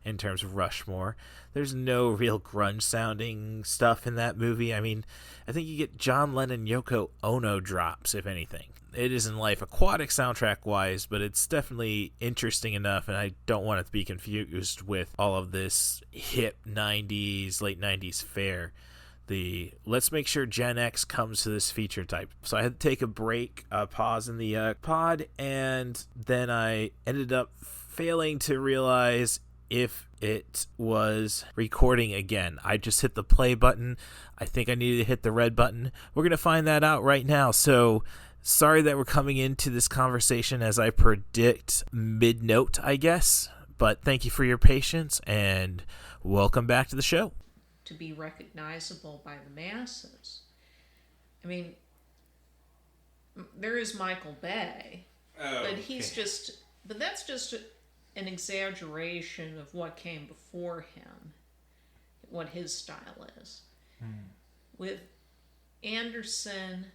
in terms of Rushmore. There's no real grunge sounding stuff in that movie. I mean, I think you get John Lennon, Yoko Ono drops, if anything. It isn't Life Aquatic soundtrack-wise, but it's definitely interesting enough, and I don't want it to be confused with all of this hip 90s, late 90s fare. Let's make sure Gen X comes to this feature type. So I had to take a break, pause in the pod, and then I ended up failing to realize if it was recording again. I just hit the play button. I think I needed to hit the red button. We're going to find that out right now. So sorry that we're coming into this conversation as I predict mid-note, I guess. But thank you for your patience, and welcome back to the show. To be recognizable by the masses. I mean, there is Michael Bay, but that's just an exaggeration of what came before him, what his style is. With Anderson,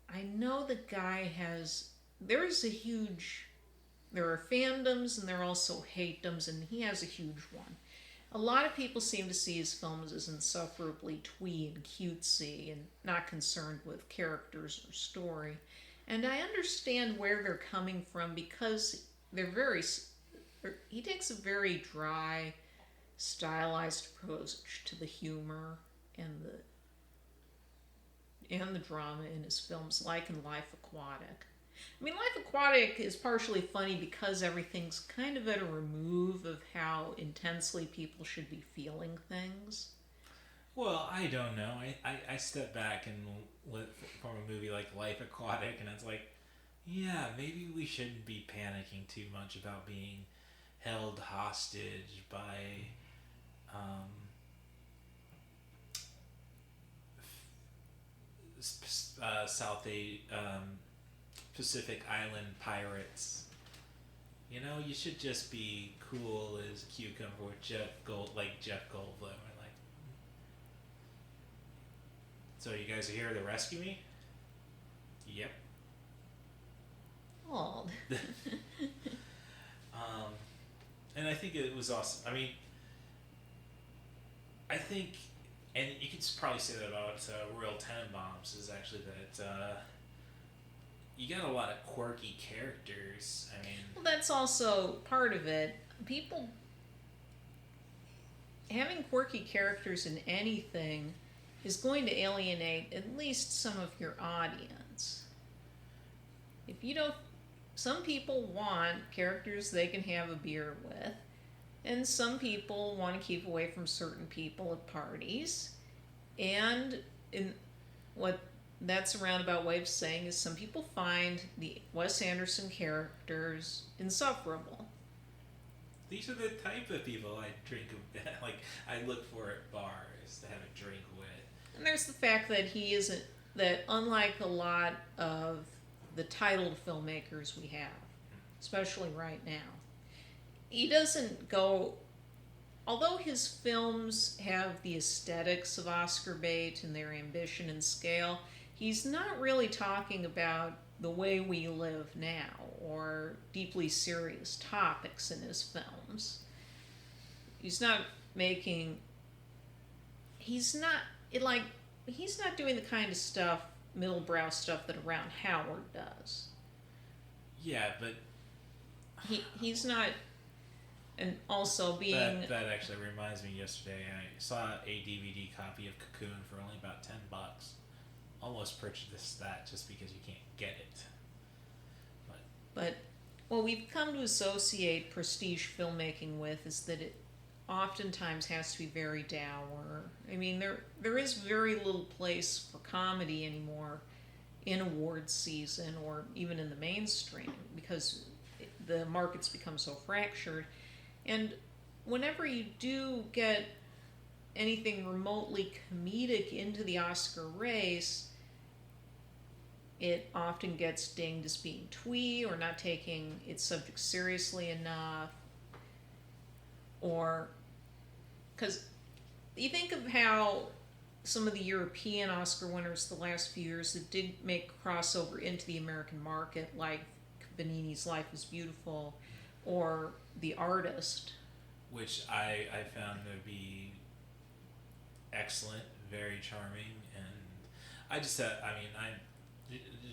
I know the guy there are fandoms and there are also hatedoms, and he has a huge one. A lot of people seem to see his films as insufferably twee and cutesy and not concerned with characters or story. And I understand where they're coming from because he takes a very dry, stylized approach to the humor and the drama in his films, like in Life Aquatic. I mean, Life Aquatic is partially funny because everything's kind of at a remove of how intensely people should be feeling things. Well, I don't know. I step back and look from a movie like Life Aquatic, and it's like, yeah, maybe we shouldn't be panicking too much about being held hostage by Pacific Island pirates. You know, you should just be cool as a cucumber with Jeff Goldblum. And like, so you guys are here to rescue me? Yep. Oh. And I think it was awesome. I mean, I think, and you could probably say that about Royal Tenenbaums, is actually that you got a lot of quirky characters. I mean, Well, that's also part of it. People having quirky characters in anything is going to alienate at least some of your audience. If you don't, some people want characters they can have a beer with, and some people want to keep away from certain people at parties. And in what that's a roundabout way of saying is some people find the Wes Anderson characters insufferable. these are the type of people I drink, like I look for at bars to have a drink with. And there's the fact that that unlike a lot of the titled filmmakers we have, especially right now, he doesn't go, although his films have the aesthetics of Oscar bait and their ambition and scale, he's not really talking about the way we live now or deeply serious topics in his films. He's not doing the kind of stuff, middlebrow stuff that Around Howard does. Yeah, but he's not. And also being... That actually reminds me, yesterday I saw a DVD copy of Cocoon for only about $10. Almost purchased that just because you can't get it. But what we've come to associate prestige filmmaking with is that it oftentimes has to be very dour. I mean, there is very little place for comedy anymore in awards season or even in the mainstream because the market's become so fractured. And whenever you do get anything remotely comedic into the Oscar race, it often gets dinged as being twee or not taking its subject seriously enough. Or, because you think of how some of the European Oscar winners the last few years that did make a crossover into the American market, like Benigni's Life is Beautiful, or The Artist. Which I found to be excellent, very charming, and I just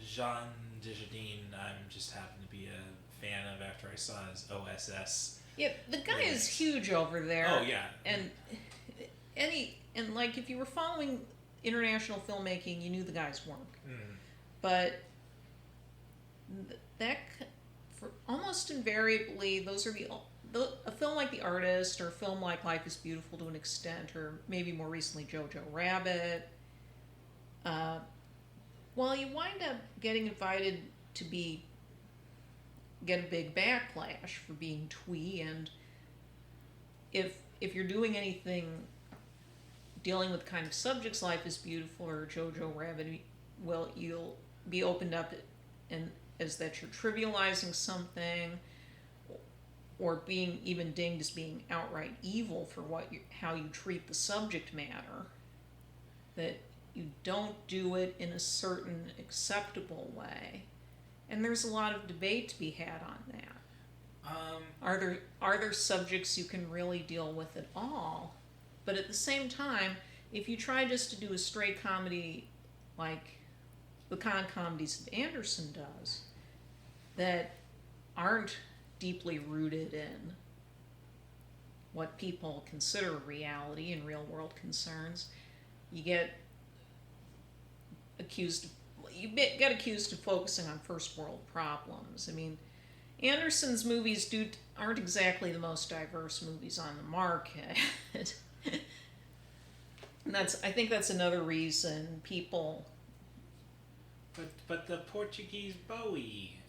Jean Dujardin, I'm just happen to be a fan of after I saw his OSS. Yeah, the guy is huge over there. Oh yeah, and like if you were following international filmmaking, you knew the guy's work. Mm. But that, for almost invariably, those are a film like The Artist or a film like Life is Beautiful to an extent, or maybe more recently Jojo Rabbit. Well, you wind up getting invited to get a big backlash for being twee, and if you're doing anything dealing with kind of subjects Life is Beautiful or Jojo Rabbit, well, you'll be opened up and as that you're trivializing something or being even dinged as being outright evil for how you treat the subject matter, that you don't do it in a certain acceptable way. And there's a lot of debate to be had on that. Are there subjects you can really deal with at all? But at the same time, if you try just to do a straight comedy like the kind of comedies that Anderson does, that aren't deeply rooted in what people consider reality and real world concerns, you get accused of focusing on first world problems. I mean, Anderson's movies aren't exactly the most diverse movies on the market. And I think that's another reason people. But the Portuguese Bowie.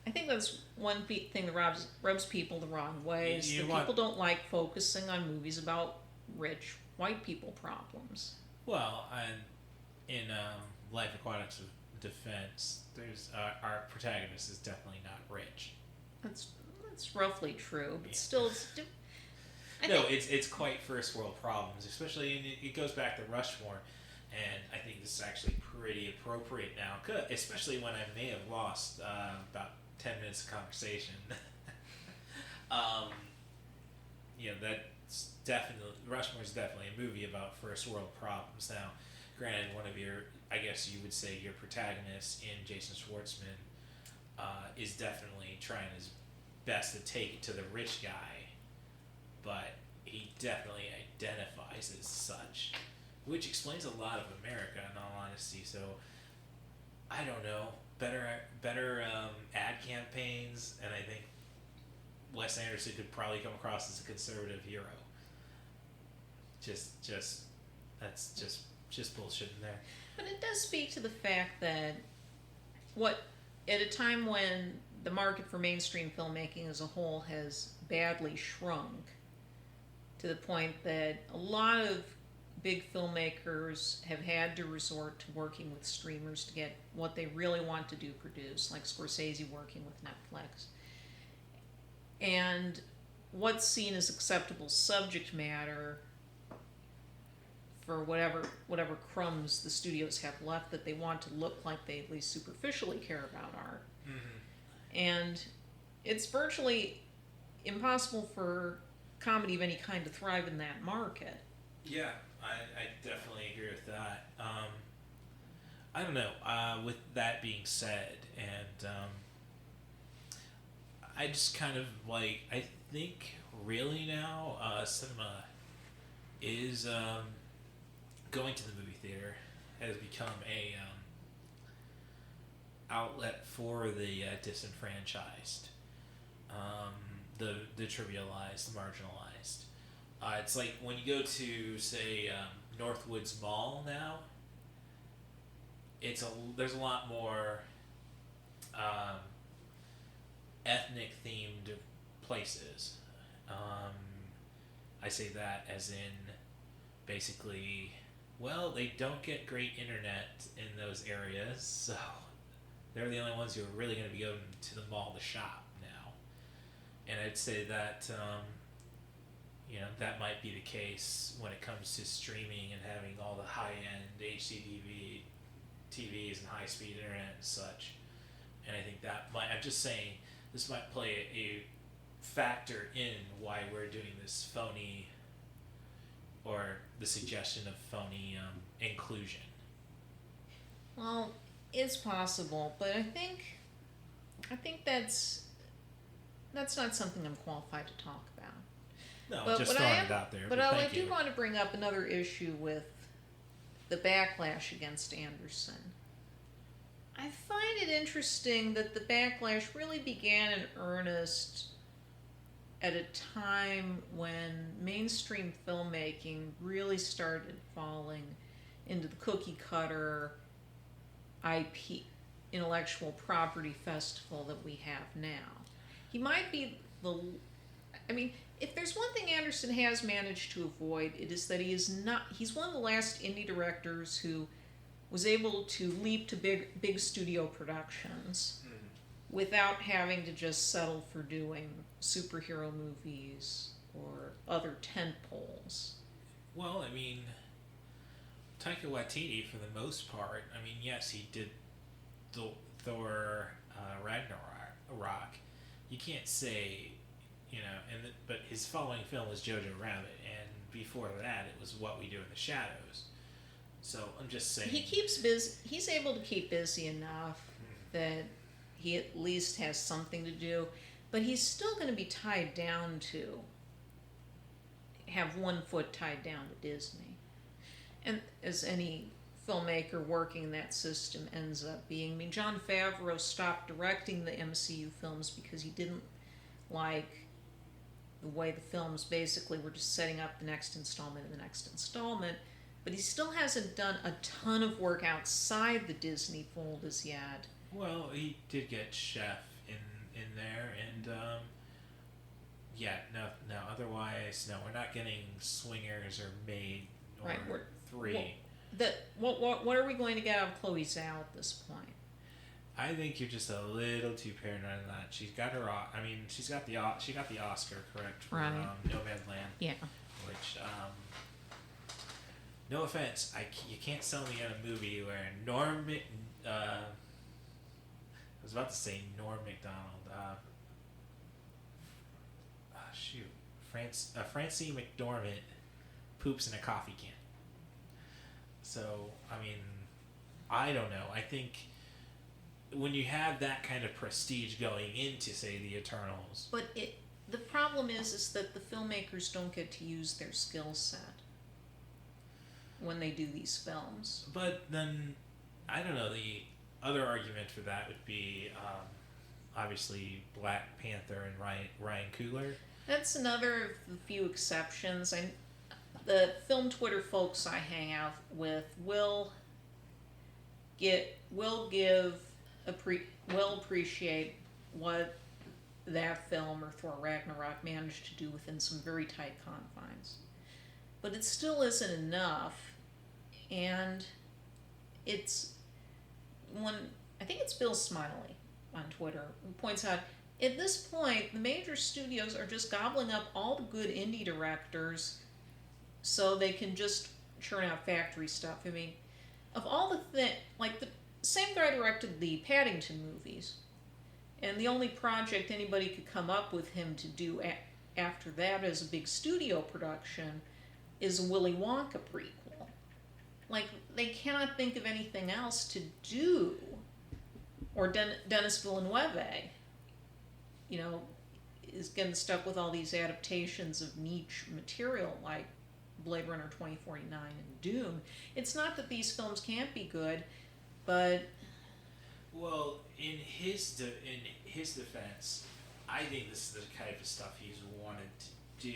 I think that's one thing that rubs people the wrong way. Is that people don't like focusing on movies about rich white people problems. Well, and in Life Aquatic's defense, there's our protagonist is definitely not rich. That's roughly true, but still, it's quite first world problems, especially, and it goes back to Rushmore, and I think this is actually pretty appropriate now, especially when I may have lost about 10 minutes of conversation. That's definitely, Rushmore is definitely a movie about first world problems. Now, granted, one of your, I guess you would say your protagonist in Jason Schwartzman is definitely trying his best to take it to the rich guy, but he definitely identifies as such, which explains a lot of America, in all honesty. So, I don't know, better ad campaigns, and I think Wes Anderson could probably come across as a conservative hero. That's just bullshit in there. But it does speak to the fact that at a time when the market for mainstream filmmaking as a whole has badly shrunk to the point that a lot of big filmmakers have had to resort to working with streamers to get what they really want to do produced, like Scorsese working with Netflix. And what's seen as acceptable subject matter for whatever crumbs the studios have left that they want to look like they at least superficially care about art. Mm-hmm. And it's virtually impossible for comedy of any kind to thrive in that market. Yeah, I definitely agree with that. I don't know. With that being said, and I just kind of I think really now cinema is going to the movie theater has become a outlet for the disenfranchised, the trivialized, the marginalized. It's like when you go to, say, Northwoods Mall now, there's a lot more ethnic themed places. I say that as in basically, well, they don't get great internet in those areas, so they're the only ones who are really going to be going to the mall to shop now. And I'd say that that might be the case when it comes to streaming and having all the high-end HDTV TVs and high-speed internet and such. And I think I'm just saying, this might play a factor in why we're doing this phony, or the suggestion of phony inclusion. Well, it's possible, but I think that's not something I'm qualified to talk about. No, but just throwing it out there. But I do want to bring up another issue with the backlash against Anderson. I find it interesting that the backlash really began in earnest at a time when mainstream filmmaking really started falling into the cookie cutter IP, intellectual property festival that we have now. He might be if there's one thing Anderson has managed to avoid, it is that he's one of the last indie directors who was able to leap to big studio productions without having to just settle for doing superhero movies or other tentpoles. Well, I mean, Taika Waititi, for the most part, yes, he did Thor Ragnarok, you can't say, but his following film was Jojo Rabbit, and before that it was What We Do in the Shadows. So I'm just saying he keeps busy. He's able to keep busy enough that he at least has something to do, but he's still going to be tied down to have one foot tied down to Disney, and as any filmmaker working in that system ends up being. I mean, Jon Favreau stopped directing the MCU films because he didn't like the way the films basically were just setting up the next installment and the next installment. But he still hasn't done a ton of work outside the Disney fold as yet. Well, he did get Chef in there, and no. Otherwise, no, we're not getting Swingers or Maid or Right, 3. What are we going to get out of Chloe Zhao at this point? I think you're just a little too paranoid on that. She got the Oscar, correct, for Right. Nomadland. Yeah. Which, no offense, you can't sell me on a movie where I was about to say Norm Macdonald. Francine McDormand poops in a coffee can. So, I mean, I don't know. I think when you have that kind of prestige going into, say, the Eternals. But the problem is that the filmmakers don't get to use their skill set when they do these films. But then, I don't know, the other argument for that would be, obviously, Black Panther and Ryan Coogler. That's another of the few exceptions. The film Twitter folks I hang out with will appreciate what that film or Thor Ragnarok managed to do within some very tight confines. But it still isn't enough, and I think it's Bill Smiley on Twitter who points out, at this point, the major studios are just gobbling up all the good indie directors so they can just churn out factory stuff. I mean, of all the same guy directed the Paddington movies, and the only project anybody could come up with him to do after that as a big studio production is a Willy Wonka prequel. Like, they cannot think of anything else to do. Or Denis Villeneuve, is getting stuck with all these adaptations of niche material like Blade Runner 2049 and Dune. It's not that these films can't be good, but... Well, in his defense, I think this is the type of stuff he's wanted to do.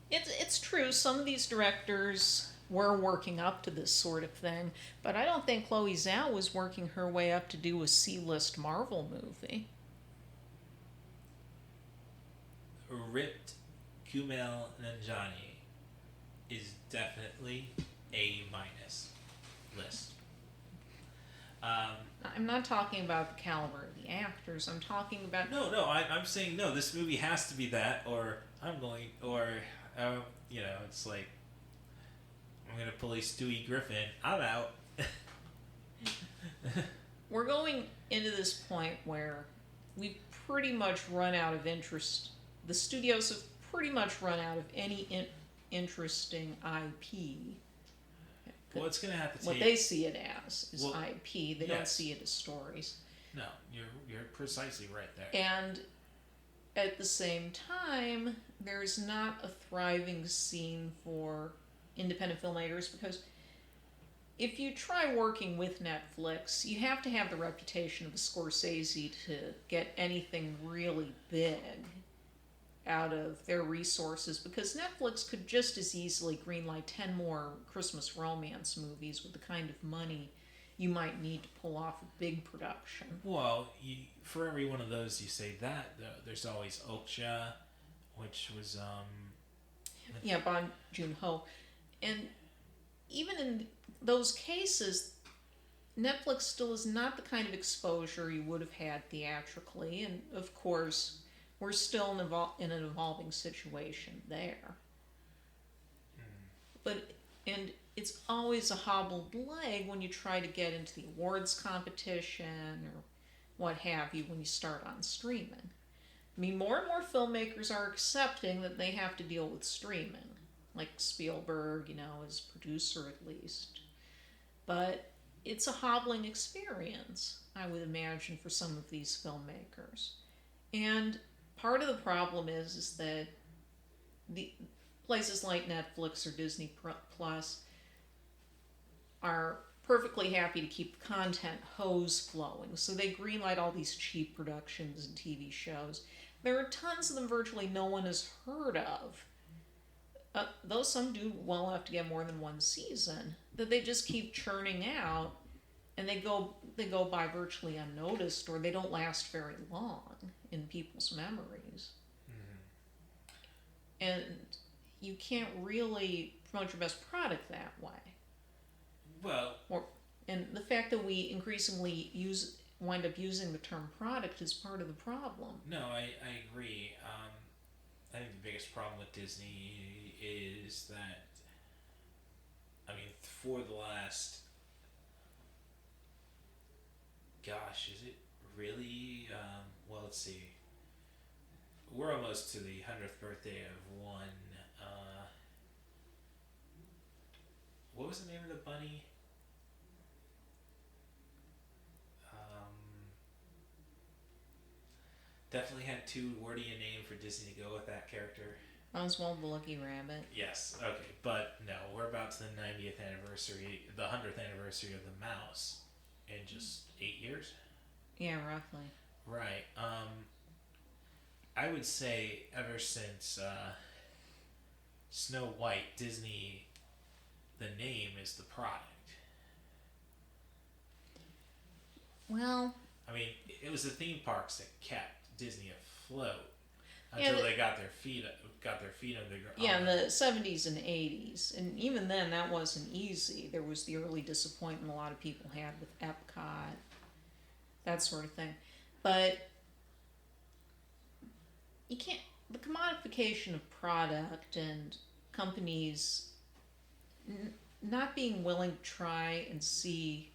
It's true, some of these directors were working up to this sort of thing, but I don't think Chloe Zhao was working her way up to do a C-list Marvel movie. Ripped Kumail Nanjiani is definitely A- list. I'm not talking about the caliber of the actors. I'm talking about... No, I'm saying no, this movie has to be that, or it's like, I'm going to pull a Stewie Griffin. I'm out. We're going into this point where we've pretty much run out of interest. The studios have pretty much run out of any interesting IP. Well, it's going to have to take... What they see it as is IP. They don't yes. see it as stories. No, you're precisely right there. And at the same time, there's not a thriving scene for independent filmmakers, because if you try working with Netflix, you have to have the reputation of a Scorsese to get anything really big out of their resources, because Netflix could just as easily greenlight 10 more Christmas romance movies with the kind of money you might need to pull off a big production. Well, for every one of those you say that, there's always Okja, which was... Bong Joon-ho. And even in those cases, Netflix still is not the kind of exposure you would have had theatrically, and of course, we're still in an evolving situation there. And it's always a hobbled leg when you try to get into the awards competition or what have you when you start on streaming. I mean, more and more filmmakers are accepting that they have to deal with streaming, like Spielberg, as producer at least. But it's a hobbling experience, I would imagine, for some of these filmmakers. And part of the problem is that the places like Netflix or Disney Plus are perfectly happy to keep the content hose flowing. So they greenlight all these cheap productions and TV shows. There are tons of them virtually no one has heard of. Though some do well enough to get more than one season, that they just keep churning out, and they go by virtually unnoticed, or they don't last very long in people's memories. And you can't really promote your best product that way. Well, and the fact that we increasingly wind up using the term product is part of the problem. No, I agree. I think the biggest problem with Disney is that, for the last, is it really? Well, let's see. We're almost to the 100th birthday of one. What was the name of the bunny? Definitely had too wordy a name for Disney to go with that character. Oswald the Lucky Rabbit. Yes, okay, but no, we're about to the 90th anniversary, the 100th anniversary of the mouse in just 8 years? Yeah, roughly. Right. I would say ever since Snow White, Disney, the name is the product. Well, it was the theme parks that kept Disney afloat until they got their feet under the ground. Yeah, in the 70s and 80s. And even then, that wasn't easy. There was the early disappointment a lot of people had with Epcot, that sort of thing. But you can't... The commodification of product and companies not being willing to try and see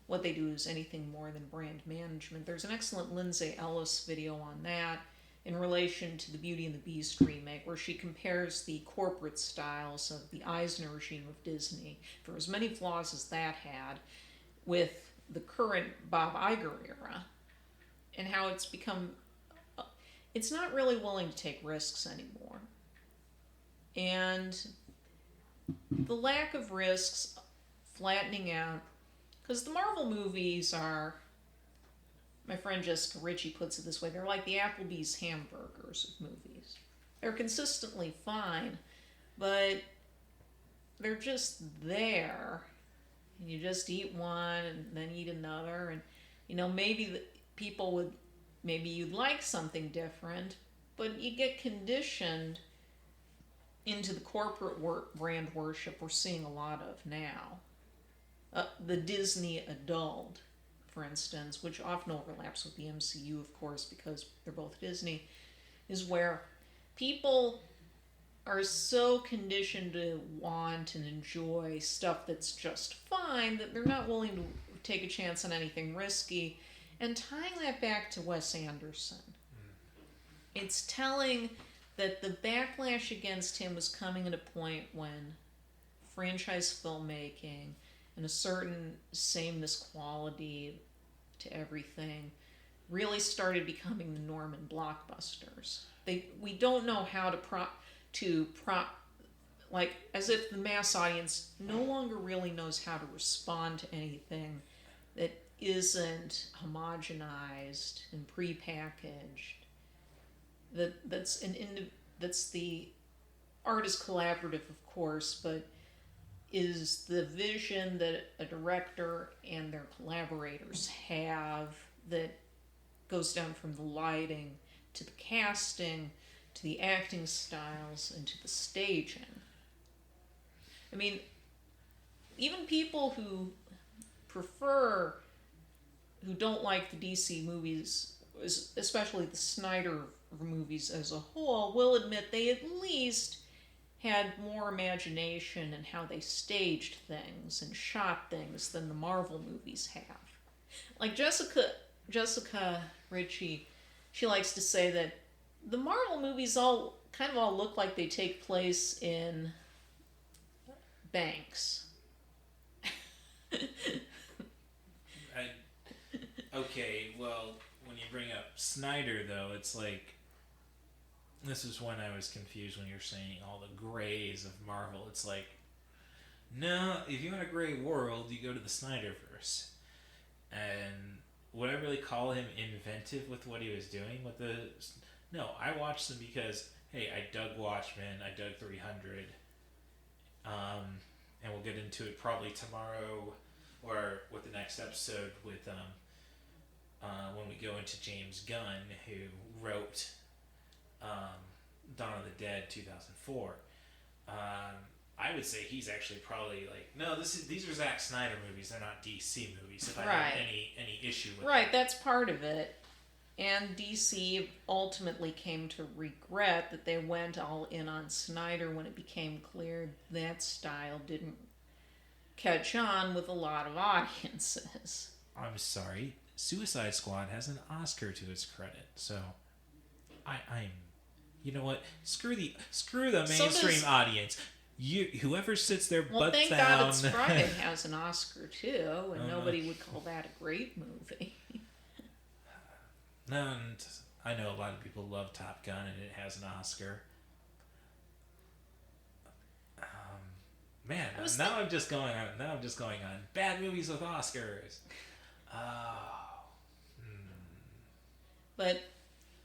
what they do is anything more than brand management. There's an excellent Lindsay Ellis video on that in relation to the Beauty and the Beast remake, where she compares the corporate styles of the Eisner regime of Disney, for as many flaws as that had, with the current Bob Iger era, and how it's become... It's not really willing to take risks anymore. And the lack of risks, flattening out, because the Marvel movies are, my friend Jessica Ritchie puts it this way, they're like the Applebee's hamburgers of movies. They're consistently fine, but they're just there. And you just eat one and then eat another. And, maybe maybe you'd like something different, but you get conditioned into the corporate brand worship we're seeing a lot of now. The Disney adult, for instance, which often overlaps with the MCU, of course, because they're both Disney, is where people are so conditioned to want and enjoy stuff that's just fine that they're not willing to take a chance on anything risky. And tying that back to Wes Anderson, it's telling that the backlash against him was coming at a point when franchise filmmaking and a certain sameness quality to everything really started becoming the norm in blockbusters. We don't know how like, as if the mass audience no longer really knows how to respond to anything that isn't homogenized and prepackaged. That's the art is collaborative, of course, but is the vision that a director and their collaborators have that goes down from the lighting to the casting to the acting styles and to the staging. Even people who don't like the DC movies, especially the Snyder movies as a whole, will admit they at least had more imagination in how they staged things and shot things than the Marvel movies have. Like Jessica Ritchie, she likes to say that the Marvel movies all look like they take place in banks. Okay, well, when you bring up Snyder, though, it's like, this is when I was confused when you're saying all the grays of Marvel. It's like, no, if you want a gray world, you go to the Snyderverse. And would I really call him inventive with what he was doing with the... No, I watched them because, hey, I dug Watchmen, I dug 300, and we'll get into it probably tomorrow or with the next episode with when we go into James Gunn, who wrote Dawn of the Dead 2004. I would say he's actually probably like, no, these are Zack Snyder movies, they're not DC movies, if I have any issue with Right, that's part of it. And DC ultimately came to regret that they went all in on Snyder when it became clear that style didn't catch on with a lot of audiences. I'm sorry, Suicide Squad has an Oscar to its credit, so I'm you know what? Screw the mainstream audience. Whoever sits their butt thank down. God It's Friday has an Oscar too, and nobody would call that a great movie. And I know a lot of people love Top Gun, and it has an Oscar. Man, now I'm just going on bad movies with Oscars. But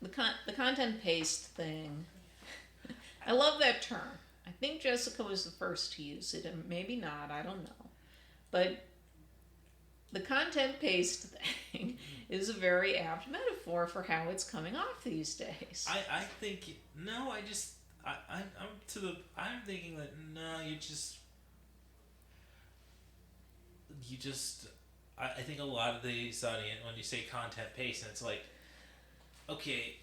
the content-based thing, I love that term. I think Jessica was the first to use it, and maybe not, I don't know. But the content-based thing is a very apt metaphor for how it's coming off these days. I think, no, I'm thinking that, no, I think a lot of these audience, when you say content-based, and it's like, okay,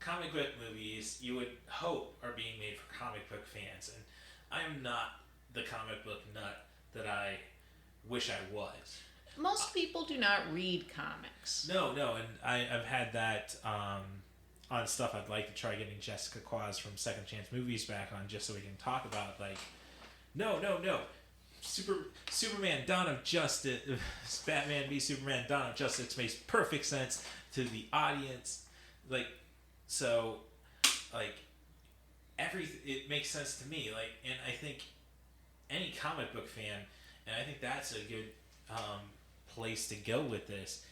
comic book movies, you would hope, are being made for comic book fans, and I'm not the comic book nut that I wish I was. Most people do not read comics. No, and I've had that on stuff. I'd like to try getting Jessica Quaz from Second Chance Movies back on, just so we can talk about, like, no. Superman Dawn of Justice, Batman v Superman Dawn of Justice makes perfect sense to the audience. Like, so, like, it makes sense to me. Like, and I think any comic book fan, and I think that's a good place to go with this.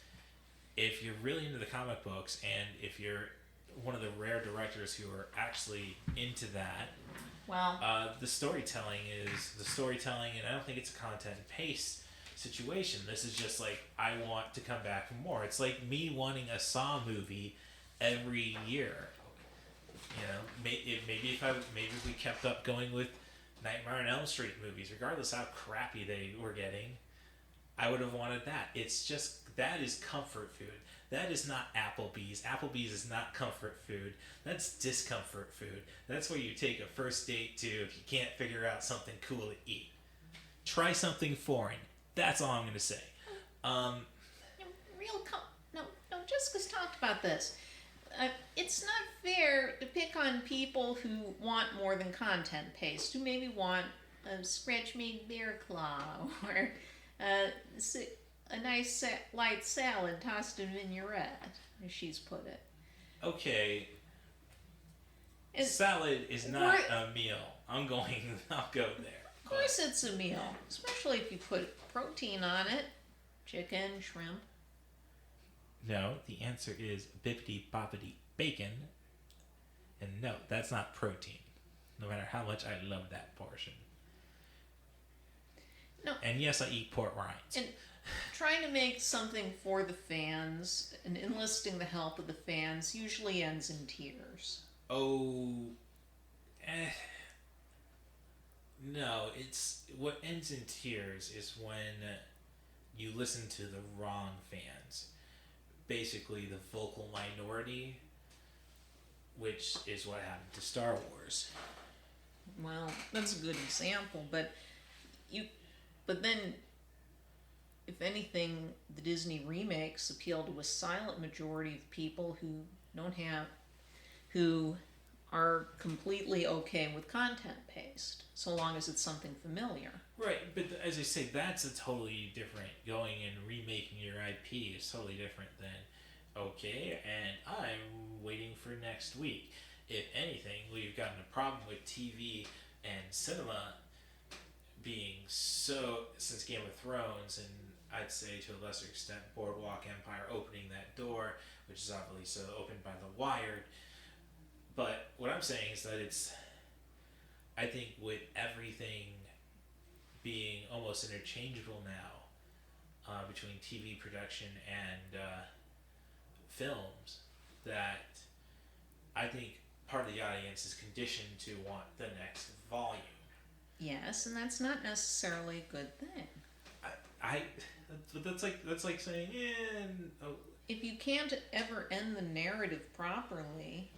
If you're really into the comic books, and if you're one of the rare directors who are actually into that, well, the storytelling, and I don't think it's a content and pace situation. This is just like, I want to come back for more. It's like me wanting a Saw movie every year. You know, maybe if we kept up going with Nightmare on Elm Street movies, regardless how crappy they were getting, I would have wanted that. It's just, that is comfort food. That is not Applebee's. Applebee's is not comfort food. That's discomfort food. That's where you take a first date to if you can't figure out something cool to eat. Try something foreign. That's all I'm going to say. Jessica's talked about this. It's not fair to pick on people who want more than content paste, who maybe want a scratch made bear claw or a nice light salad tossed in vinaigrette, as she's put it. Okay. Salad is not a meal. I'll go there. Of course it's a meal, especially if you put protein on it. Chicken, shrimp. No, the answer is bippity boppity bacon. And no, that's not protein. No matter how much I love that portion. No. And yes, I eat pork rinds. And trying to make something for the fans and enlisting the help of the fans usually ends in tears. No, it's what ends in tears is when you listen to the wrong fans. Basically the vocal minority, which is what happened to Star Wars. Well, that's a good example, but then, if anything, the Disney remakes appeal to a silent majority of people who don't have who are completely okay with content paste, so long as it's something familiar. Right, but as I say, that's a totally different. Going and remaking your IP is totally different than, okay, and I'm waiting for next week. If anything, we've gotten a problem with TV and cinema being so, since Game of Thrones, and I'd say to a lesser extent Boardwalk Empire opening that door, which is obviously so opened by The Wired. But what I'm saying is that I think with everything being almost interchangeable now between TV production and films, that I think part of the audience is conditioned to want the next volume. Yes, and that's not necessarily a good thing. But that's like saying, if you can't ever end the narrative properly,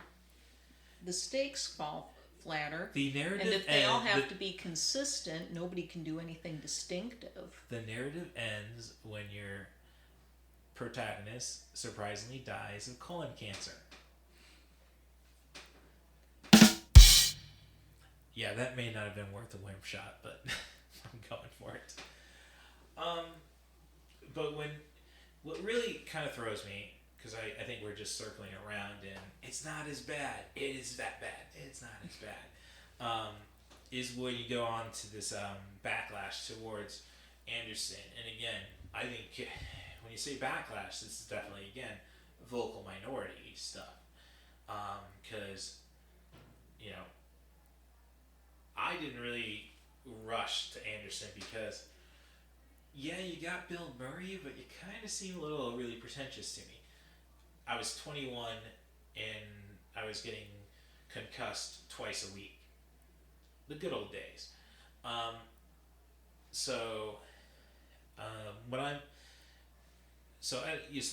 the stakes fall flatter. The narrative, and if they all have to be consistent, nobody can do anything distinctive. The narrative ends when your protagonist surprisingly dies of colon cancer. Yeah, that may not have been worth a whim shot, but I'm going for it. But what really kind of throws me, because I think we're just circling around, and it's not as bad. It is that bad. It's not as bad. Is when you go on to this backlash towards Anderson. And again, I think when you say backlash, this is definitely, again, vocal minority stuff. Because, I didn't really rush to Anderson because, yeah, you got Bill Murray, but you kind of seem a little really pretentious to me. I was 21 and I was getting concussed twice a week. The good old days. So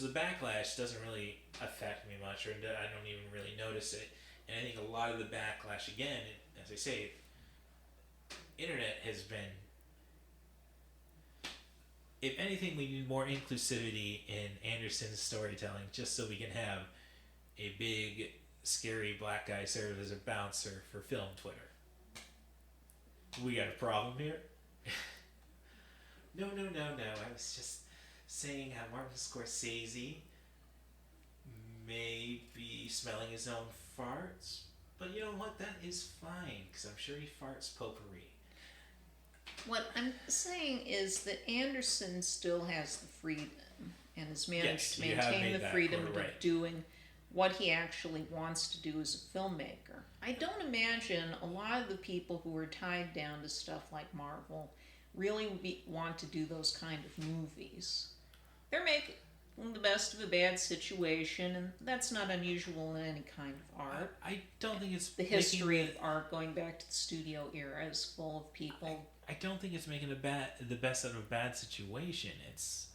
the backlash doesn't really affect me much, or I don't even really notice it. And I think a lot of the backlash, again, as I say, internet has been, if anything, we need more inclusivity in Anderson's storytelling, just so we can have a big, scary black guy serve as a bouncer for film Twitter. We got a problem here? No. I was just saying how Martin Scorsese may be smelling his own farts, but you know what? That is fine, because I'm sure he farts potpourri. What I'm saying is that Anderson still has the freedom and has managed to maintain the freedom of doing what he actually wants to do as a filmmaker. I don't imagine a lot of the people who are tied down to stuff like Marvel really want to do those kind of movies. They're making the best of a bad situation, and that's not unusual in any kind of art. I don't think it's the history of art going back to the studio era is full of people. I don't think it's making the best out of a bad situation. This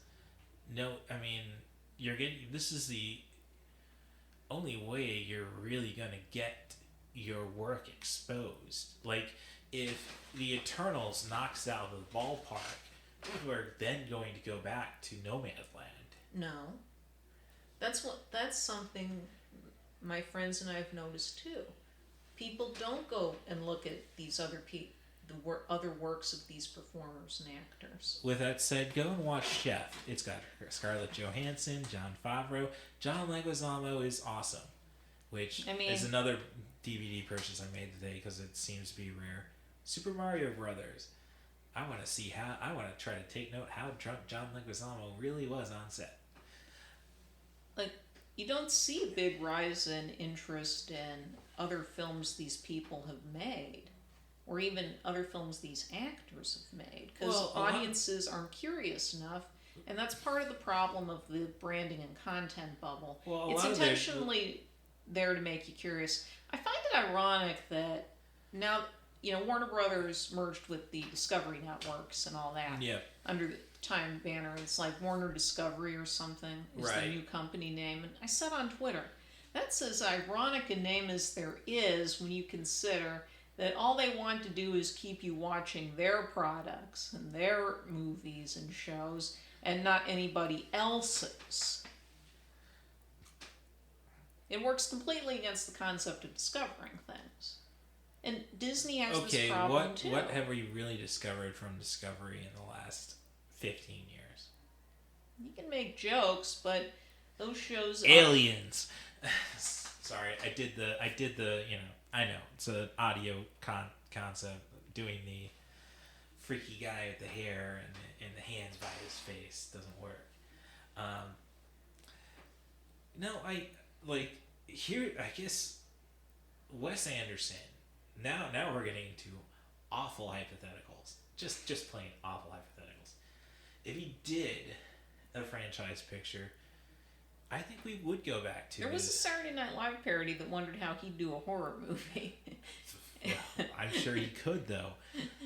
is the only way you're really gonna get your work exposed. Like, if the Eternals knocks out of the ballpark, we're then going to go back to No Man's Land. No, that's something my friends and I have noticed too. People don't go and look at these other other works of these performers and actors. With that said, go and watch Chef. It's got Scarlett Johansson, Jon Favreau. John Leguizamo is awesome, which is another DVD purchase I made today because it seems to be rare. Super Mario Brothers. I want to try to take note how drunk John Leguizamo really was on set. Like, you don't see a big rise in interest in other films these people have made, or even other films these actors have made, because audiences aren't curious enough, and that's part of the problem of the branding and content bubble. It's intentionally there to make you curious. I find it ironic that now, Warner Brothers merged with the Discovery Networks and all that. Yeah. Under the Time banner, it's like Warner Discovery or something is the new company name. And I said on Twitter, that's as ironic a name as there is when you consider that all they want to do is keep you watching their products and their movies and shows and not anybody else's. It works completely against the concept of discovering things. And Disney has this problem too. What have we really discovered from Discovery in the last 15 years? You can make jokes, but those shows Aliens. Sorry, I did the I know it's an audio concept, doing the freaky guy with the hair and the hands by his face doesn't work. No, I guess Wes Anderson. Now we're getting into awful hypotheticals. Just plain awful hypotheticals. If he did a franchise picture, I think we would go back to. There was a Saturday Night Live parody that wondered how he'd do a horror movie. Well, I'm sure he could, though.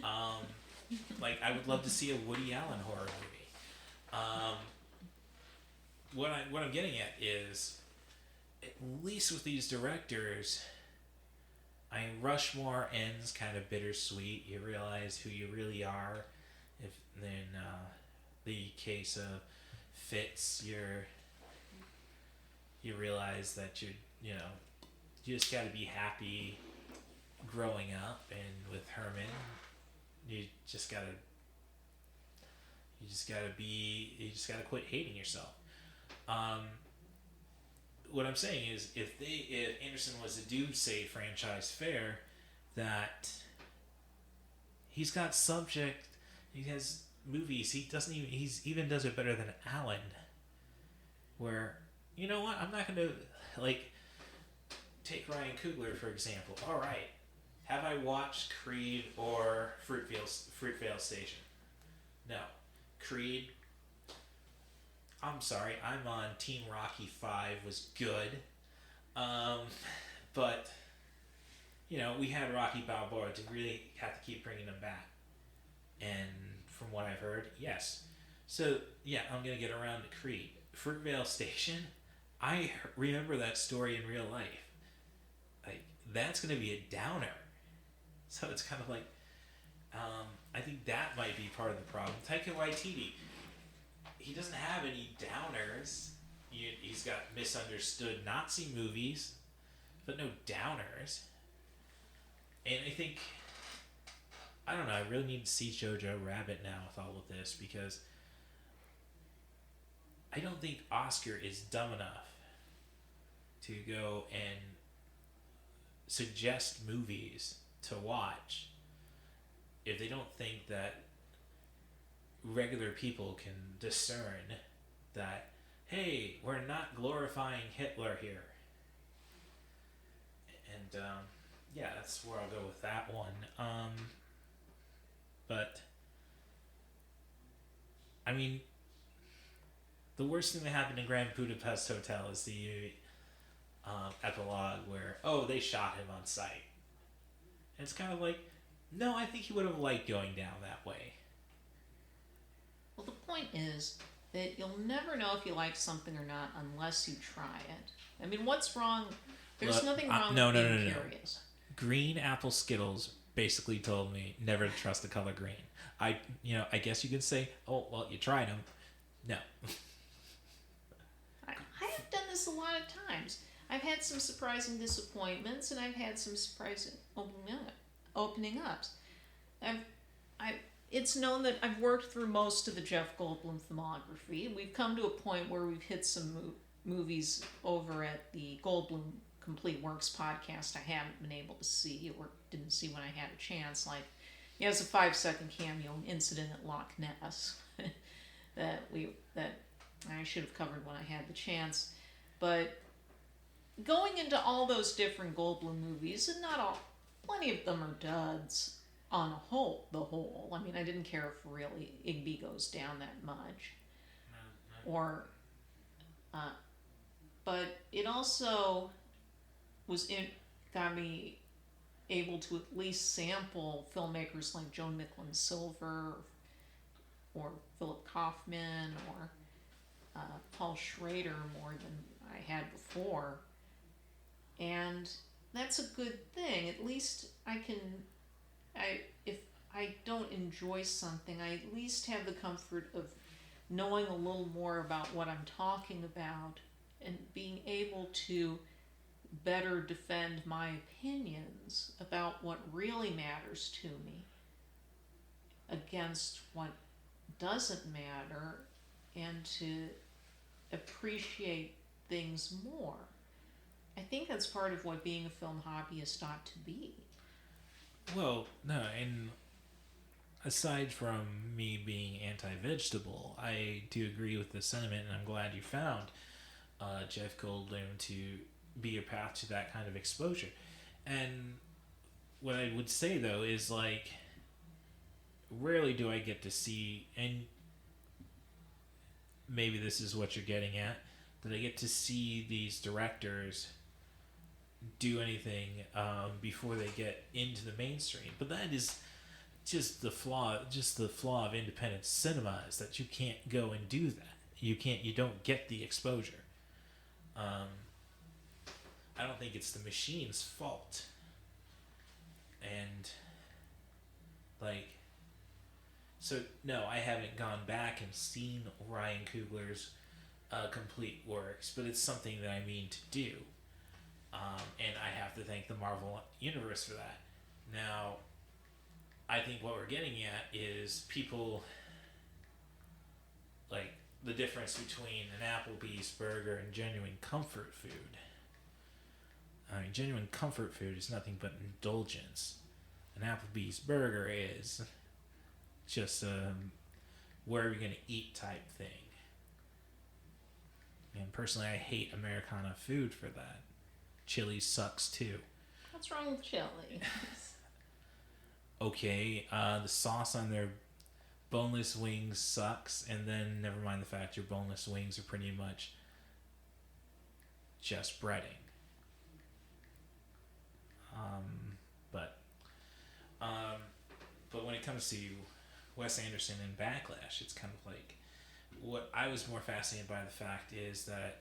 I would love to see a Woody Allen horror movie. What I'm getting at is, at least with these directors, Rushmore ends kind of bittersweet. You realize who you really are. If then the case of Fitz, you realize that you just got to be happy growing up, and with Herman, you just gotta quit hating yourself. What I'm saying is, if Anderson was to do, say, franchise fair, that he's got subject, he has movies, he even does it better than Allen, where, you know what, I'm not going to, take Ryan Coogler, for example. All right, have I watched Creed or Fruitvale Station? No. Creed, I'm sorry, I'm on Team Rocky 5, was good. But, we had Rocky Balboa to really have to keep bringing them back. And from what I've heard, yes. So, yeah, I'm going to get around to Creed. Fruitvale Station, I remember that story in real life. That's going to be a downer. So it's kind of I think that might be part of the problem. Taika Waititi, he doesn't have any downers. He's got misunderstood Nazi movies, but no downers. And I think, I don't know, I really need to see Jojo Rabbit now with all of this, because I don't think Oscar is dumb enough to go and suggest movies to watch if they don't think that regular people can discern that, hey, we're not glorifying Hitler here. And that's where I'll go with that one. But the worst thing that happened in Grand Budapest Hotel is the epilogue where, they shot him on sight. And it's kind of no, I think he would have liked going down that way. Well, the point is that you'll never know if you like something or not unless you try it. What's wrong? There's nothing wrong with being curious. Green apple Skittles basically told me never to trust the color green. I guess you could say, oh, well, you tried them. No. I have done this a lot of times. I've had some surprising disappointments, and I've had some surprising opening ups. It's known that I've worked through most of the Jeff Goldblum filmography. We've come to a point where we've hit some movies over at the Goldblum Complete Works podcast I haven't been able to see or didn't see when I had a chance. He has a 5-second cameo in Incident at Loch Ness that I should have covered when I had the chance. But going into all those different Goldblum movies, and plenty of them are duds on the whole. I didn't care if really Igby goes down that much. But it also got me able to at least sample filmmakers like Joan Micklin Silver or Philip Kaufman or Paul Schrader more than I had before. And that's a good thing. At least if I don't enjoy something, I at least have the comfort of knowing a little more about what I'm talking about and being able to better defend my opinions about what really matters to me against what doesn't matter, and to appreciate things more. I think that's part of what being a film hobbyist ought to be. Well, no, and aside from me being anti-vegetable, I do agree with the sentiment, and I'm glad you found Jeff Goldblum to be your path to that kind of exposure. And what I would say, though, is, like, rarely do I get to see, and maybe this is what you're getting at, that I get to see these directors do anything before they get into the mainstream. But that is just the flaw of independent cinema, is that you can't go and do that. You don't get the exposure. I don't think it's the machine's fault. And, like, so no, I haven't gone back and seen Ryan Coogler's complete works, but it's something that I mean to do. And I have to thank the Marvel Universe for that. Now, I think what we're getting at is people, like, the difference between an Applebee's burger and genuine comfort food. I mean, genuine comfort food is nothing but indulgence. An Applebee's burger is just where are we going to eat type thing. And personally, I hate Americana food for that. Chili sucks too. What's wrong with chili? Okay, the sauce on their boneless wings sucks, and then never mind the fact your boneless wings are pretty much just breading. But when it comes to Wes Anderson and Backlash, it's kind of like, what I was more fascinated by the fact is that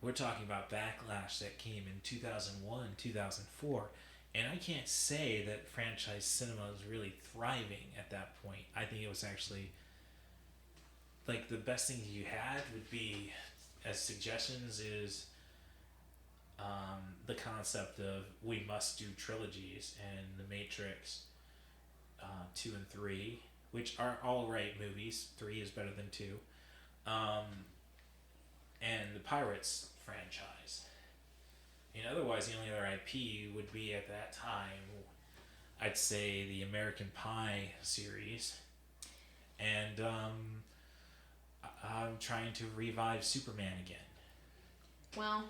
we're talking about Backlash that came in 2001, 2004, and I can't say that franchise cinema was really thriving at that point. I think it was actually, like, the best thing you had would be, as suggestions, is the concept of we must do trilogies, and The Matrix 2 and 3, which are all right movies. 3 is better than 2. And the Pirates franchise. And otherwise, the only other IP would be, at that time, I'd say the American Pie series. And I'm trying to revive Superman again. Well,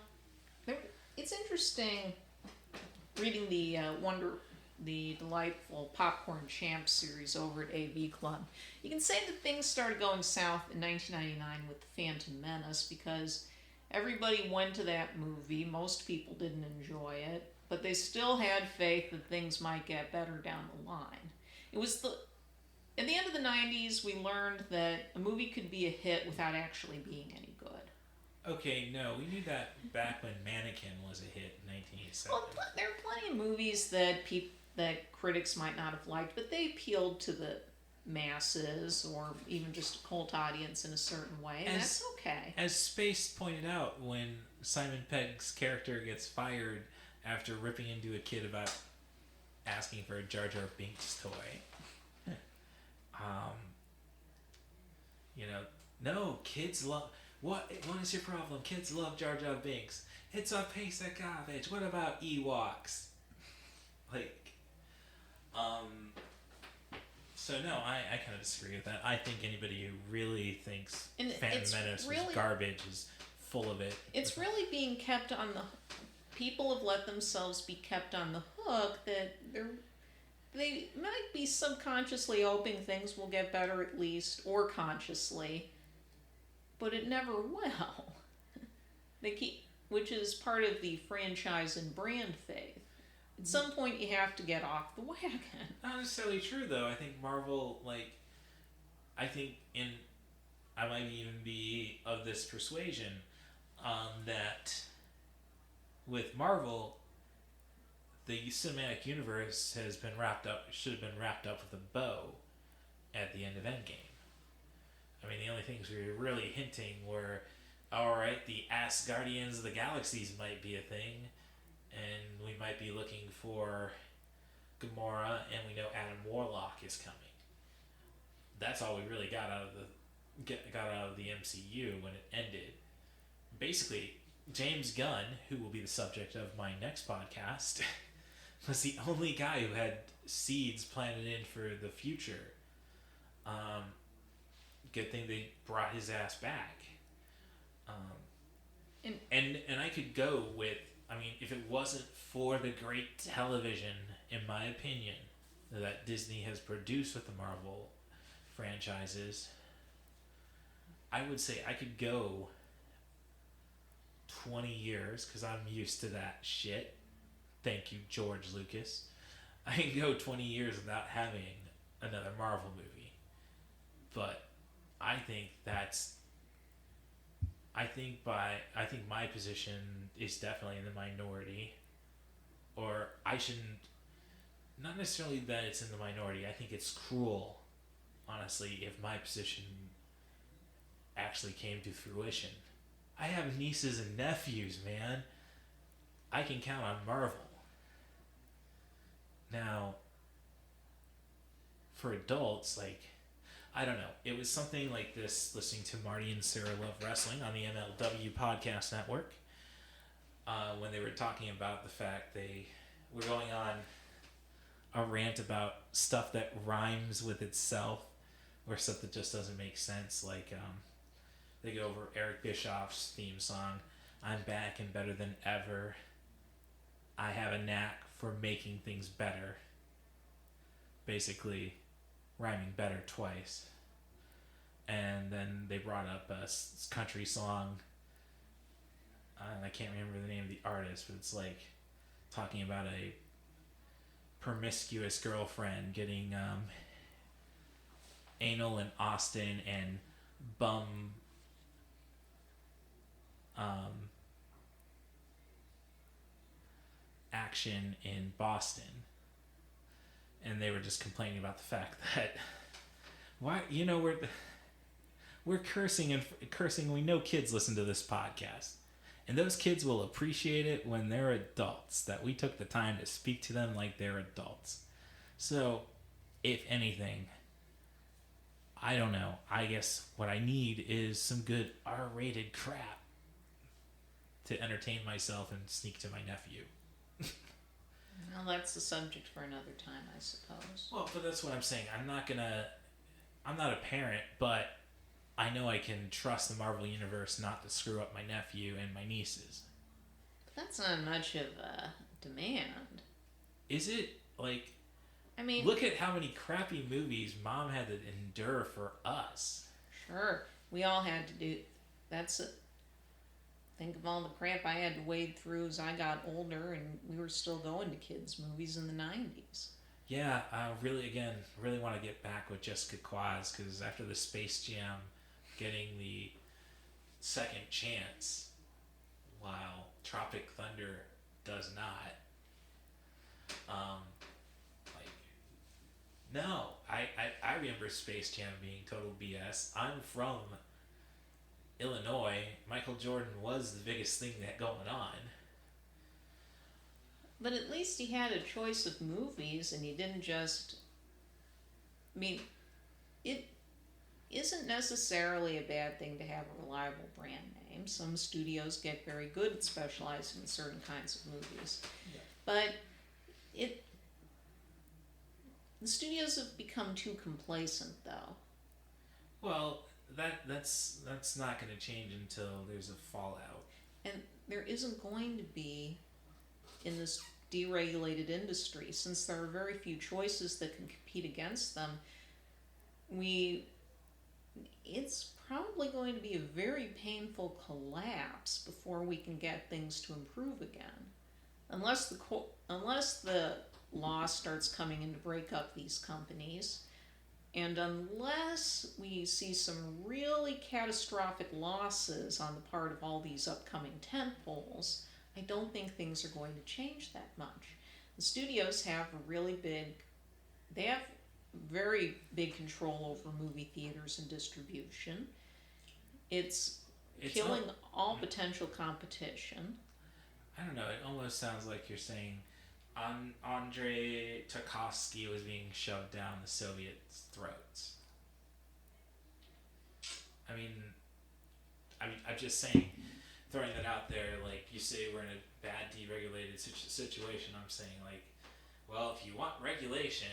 it's interesting reading the delightful Popcorn Champ series over at AV Club. You can say that things started going south in 1999 with The Phantom Menace, because everybody went to that movie. Most people didn't enjoy it, but they still had faith that things might get better down the line. At the end of the 90s, we learned that a movie could be a hit without actually being any good. Okay, no, we knew that back when Mannequin was a hit in 1987. Well, there are plenty of movies that critics might not have liked, but they appealed to the masses or even just a cult audience in a certain way, and that's okay. As Space pointed out, when Simon Pegg's character gets fired after ripping into a kid about asking for a Jar Jar Binks toy, no, kids love... What is your problem? Kids love Jar Jar Binks. It's a piece of garbage. What about Ewoks? So no, I kind of disagree with that. I think anybody who really thinks Phantom Menace was garbage is full of it. It's really being kept on the... People have let themselves be kept on the hook that they might be subconsciously hoping things will get better at least, or consciously, but it never will. Which is part of the franchise and brand faith. At some point, you have to get off the wagon. Not necessarily true, though. I think Marvel, I might even be of this persuasion that with Marvel, the cinematic universe should have been wrapped up with a bow at the end of Endgame. I mean, the only things we were really hinting were, alright, the Asgardians of the Galaxies might be a thing, and we might be looking for Gamora, and we know Adam Warlock is coming. That's all we really got out of the MCU when it ended. Basically, James Gunn, who will be the subject of my next podcast, was the only guy who had seeds planted in for the future. Good thing they brought his ass back. And I could go with, I mean, if it wasn't for the great television, in my opinion, that Disney has produced with the Marvel franchises, I would say I could go 20 years, because I'm used to that shit. Thank you, George Lucas. I can go 20 years without having another Marvel movie. But I think my position is definitely in the minority. Or I shouldn't, not necessarily that it's in the minority, I think it's cruel, honestly, if my position actually came to fruition. I have nieces and nephews, man. I can count on Marvel. Now, for adults, like, I don't know. It was something like this, listening to Marty and Sarah Love Wrestling on the MLW Podcast Network, when they were talking about the fact they were going on a rant about stuff that rhymes with itself, or stuff that just doesn't make sense, like, they go over Eric Bischoff's theme song, I'm back and better than ever. I have a knack for making things better. Basically, rhyming better twice. And then they brought up a country song. I can't remember the name of the artist, but it's like talking about a promiscuous girlfriend getting anal in Austin and bum action in Boston. And they were just complaining about the fact that we're cursing and cursing. We know kids listen to this podcast, and those kids will appreciate it when they're adults, that we took the time to speak to them like they're adults. So, if anything, I don't know. I guess what I need is some good R-rated crap to entertain myself and sneak to my nephew. Well, that's the subject for another time, I suppose. Well, but that's what I'm saying. I'm not a parent, but I know I can trust the Marvel Universe not to screw up my nephew and my nieces. But that's not much of a demand. Is it? Like, I mean, look at how many crappy movies Mom had to endure for us. Sure. We all had to do... That's it. Think of all the crap I had to wade through as I got older, and we were still going to kids' movies in the 90s. Yeah, I really want to get back with Jessica Quaz, because after the Space Jam getting the second chance, while Tropic Thunder does not, no, I remember Space Jam being total BS. I'm from Illinois. Michael Jordan was the biggest thing that going on. But at least he had a choice of movies, and he didn't just... I mean, it isn't necessarily a bad thing to have a reliable brand name. Some studios get very good at specializing in certain kinds of movies. Yeah. But the studios have become too complacent, though. Well, that's not going to change until there's a fallout. And there isn't going to be in this deregulated industry, since there are very few choices that can compete against them. It's probably going to be a very painful collapse before we can get things to improve again, unless the law starts coming in to break up these companies, and unless we see some really catastrophic losses on the part of all these upcoming tentpoles. I don't think things are going to change that much. The studios have very big control over movie theaters and distribution. It's killing all potential competition. I don't know. It almost sounds like you're saying Andrei Tarkovsky was being shoved down the Soviets' throats. I mean, I'm just saying, throwing that out there. Like you say, we're in a bad deregulated situation. I'm saying, like, well, if you want regulation,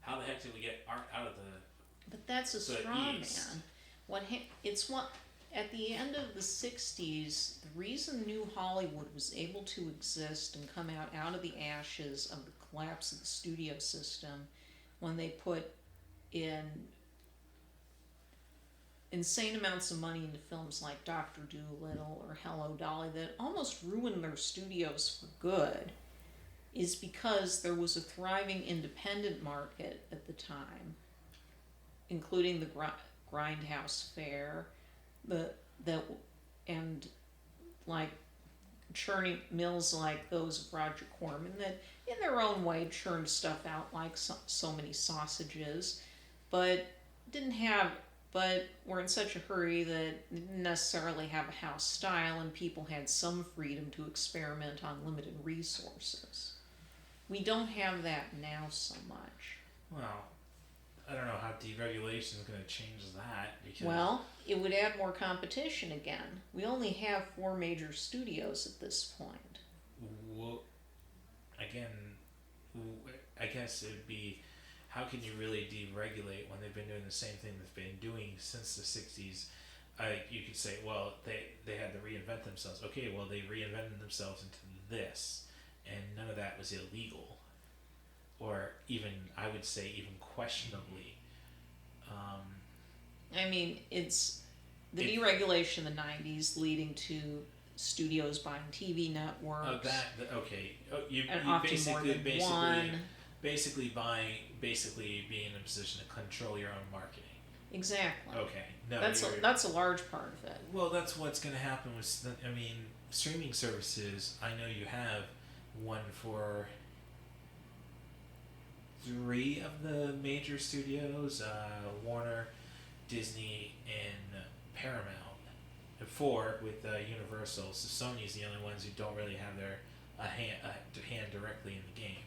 how the heck did we get art out of the? But that's a straw man. It's what at the end of the 60s, the reason New Hollywood was able to exist and come out of the ashes of the collapse of the studio system when they put in insane amounts of money into films like Dr. Dolittle or Hello Dolly that almost ruined their studios for good is because there was a thriving independent market at the time, including the Grindhouse Fair, and like churning mills like those of Roger Corman that in their own way churned stuff out like so many sausages, but were in such a hurry that didn't necessarily have a house style, and people had some freedom to experiment on limited resources. We don't have that now so much. Well, I don't know how deregulation is going to change that. Because well, it would add more competition again. We only have 4 major studios at this point. Well, again, I guess it would be, how can you really deregulate when they've been doing the same thing they've been doing since the 60s? You could say, well, they had to reinvent themselves. Okay, well, they reinvented themselves into this, and none of that was illegal. Or even, I would say, even questionably. I mean, it's the deregulation in the 90s leading to studios buying TV networks. You basically being in a position to control your own marketing. Exactly. Okay. No, that's a large part of it. Well, that's what's going to happen with, streaming services. I know you have one for 3 of the major studios, Warner, Disney, and Paramount. 4 with Universal. So Sony's the only ones who don't really have their hand directly in the game.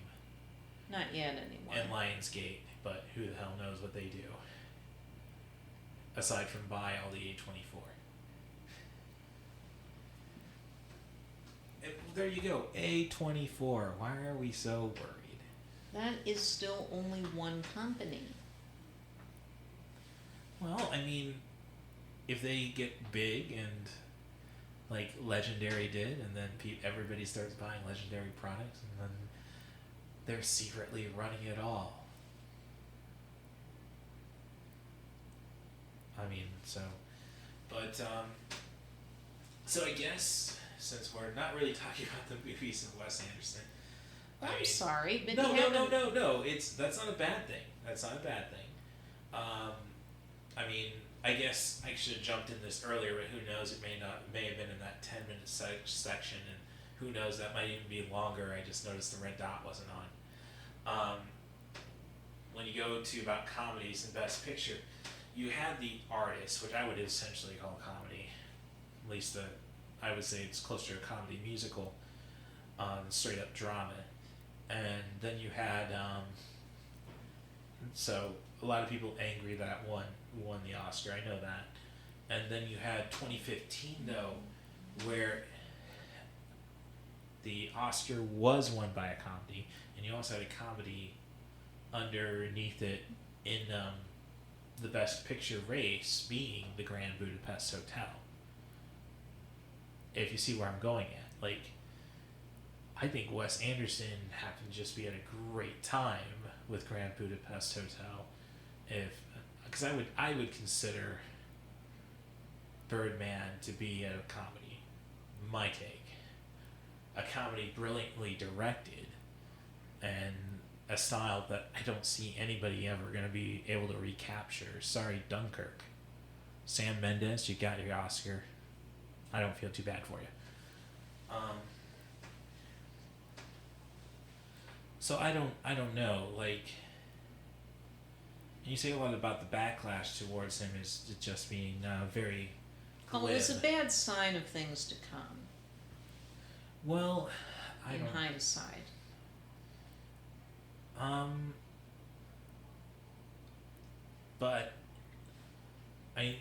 Not yet, anymore. And Lionsgate, but who the hell knows what they do? Aside from buy all the A24. There you go, A24. Why are we so worried? That is still only one company. Well, if they get big and like Legendary did, and then everybody starts buying Legendary products, and then they're secretly running it all. So I guess since we're not really talking about the movies of Wes Anderson, I'm sorry, but no. That's not a bad thing. That's not a bad thing. I guess I should have jumped in this earlier, but who knows? It may have been in that 10-minute section, and who knows? That might even be longer. I just noticed the red dot wasn't on. When you go to about comedies and Best Picture, you had The Artist, which I would essentially call a comedy. At least I would say it's closer to a comedy musical, straight up drama. And then you had, so a lot of people angry that won the Oscar, I know that. And then you had 2015 though, where the Oscar was won by a comedy, and you also had a comedy underneath it in the Best Picture race being The Grand Budapest Hotel. If you see where I'm going at, I think Wes Anderson happened to just be at a great time with Grand Budapest Hotel, because I would consider Birdman to be a comedy. My take, a comedy brilliantly directed, and a style that I don't see anybody ever going to be able to recapture. Sorry, Dunkirk. Sam Mendes, you got your Oscar. I don't feel too bad for you. So I don't know. You say a lot about the backlash towards him is just being very glib. Well, it's a bad sign of things to come. Well, I in don't. hindsight. But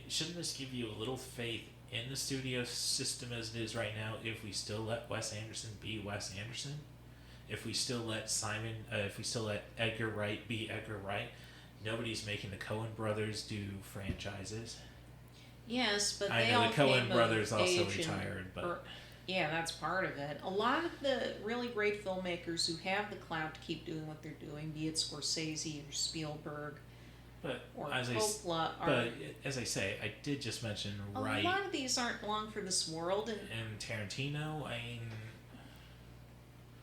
shouldn't this give you a little faith in the studio system as it is right now? If we still let Wes Anderson be Wes Anderson, if we still let if we still let Edgar Wright be Edgar Wright, nobody's making the Coen brothers do franchises. Yes, but I they know all the Coen came brothers of also age retired, but yeah, that's part of it. A lot of the really great filmmakers who have the clout to keep doing what they're doing, be it Scorsese or Spielberg or Coppola, as I say, I did just mention Wright. A lot of these aren't long for this world, and Tarantino.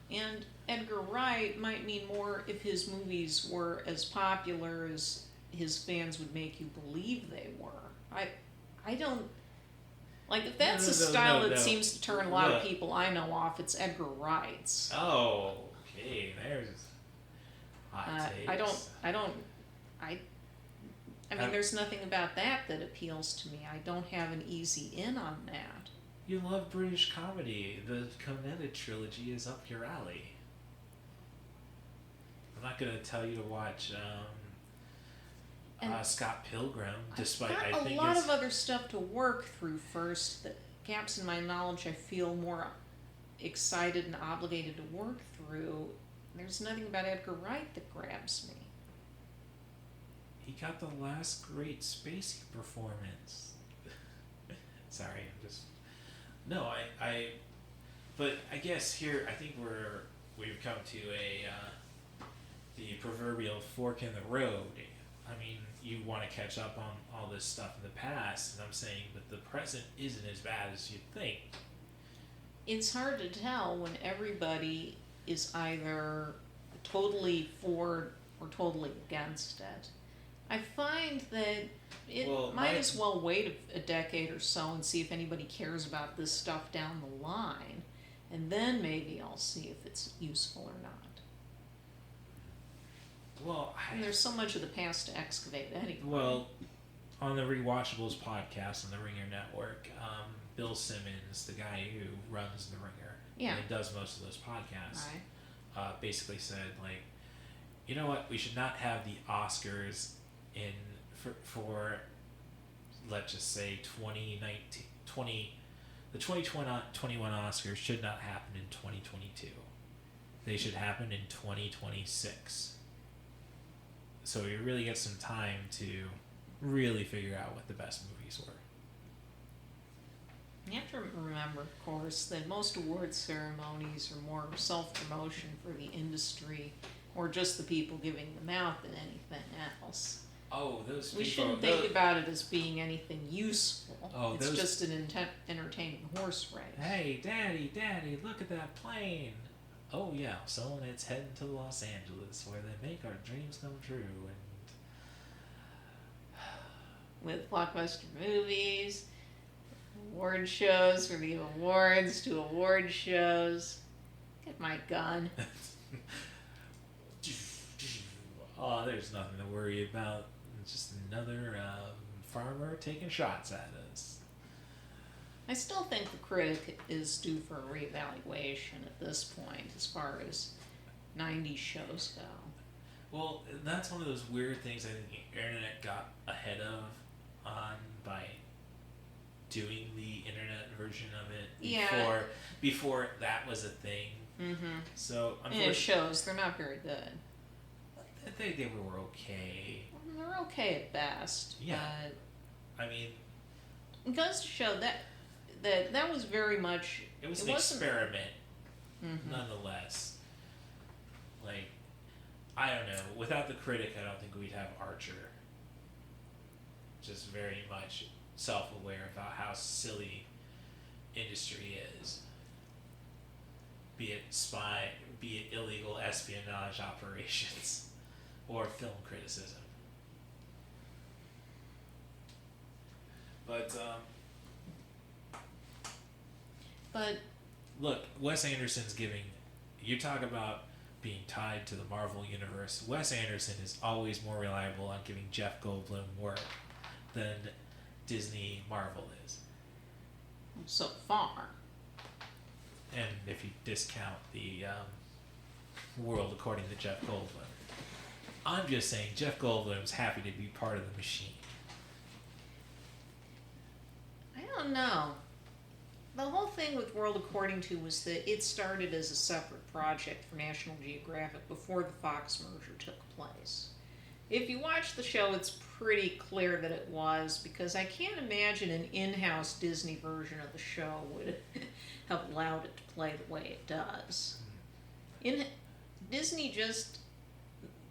And Edgar Wright might mean more if his movies were as popular as his fans would make you believe they were. I don't like if that's a style that seems to turn a lot of people I know off. It's Edgar Wright's. Oh, okay. There's hot takes. I mean, there's nothing about that appeals to me. I don't have an easy in on that. You love British comedy. The Coen trilogy is up your alley. I'm not going to tell you to watch Scott Pilgrim, despite I've got a lot of other stuff to work through first. The gaps in my knowledge I feel more excited and obligated to work through. There's nothing about Edgar Wright that grabs me. He got the last great Spacey performance. Sorry, I'm just... No, but I guess here, I think we've come to the proverbial fork in the road. I mean, you want to catch up on all this stuff in the past, and I'm saying that the present isn't as bad as you'd think. It's hard to tell when everybody is either totally for or totally against it. I find that it might as well wait a decade or so and see if anybody cares about this stuff down the line, and then maybe I'll see if it's useful or not. Well, and there's so much of the past to excavate anyway. Well, on the Rewatchables podcast on the Ringer Network, Bill Simmons, the guy who runs the Ringer, and does most of those podcasts, basically said, like, you know what, we should not have the Oscars for let's just say 2019, the 2021 Oscars should not happen in 2022. They should happen in 2026. So we really get some time to really figure out what the best movies were. You have to remember, of course, that most award ceremonies are more self-promotion for the industry or just the people giving them out than anything else. Oh, those people... We shouldn't think about it as being anything useful. Oh, it's just an entertaining horse race. Hey, Daddy, look at that plane. Oh, yeah, so it's heading to Los Angeles where they make our dreams come true. And with blockbuster movies, award shows for the awards to award shows. Get my gun. Oh, there's nothing to worry about. It's just another farmer taking shots at us. I still think the critic is due for a reevaluation at this point as far as 90s shows go. Well, that's one of those weird things I think the internet got ahead of by doing the internet version of it before that was a thing. Mm-hmm. So and it shows they're not very good. They were okay. They're okay at best. Yeah. I mean, it goes to show that was very much... It was an experiment, nonetheless. Like, I don't know. Without the critic, I don't think we'd have Archer. Just very much self-aware about how silly industry is. Be it illegal espionage operations, or film criticism. But look, Wes Anderson's giving... You talk about being tied to the Marvel Universe. Wes Anderson is always more reliable on giving Jeff Goldblum work than Disney Marvel is. So far. and if you discount the World According to Jeff Goldblum. I'm just saying Jeff Goldblum's happy to be part of the machine. I don't know. The whole thing with World According to was that it started as a separate project for National Geographic before the Fox merger took place. If you watch the show, it's pretty clear that it was, because I can't imagine an in-house Disney version of the show would have allowed it to play the way it does. Disney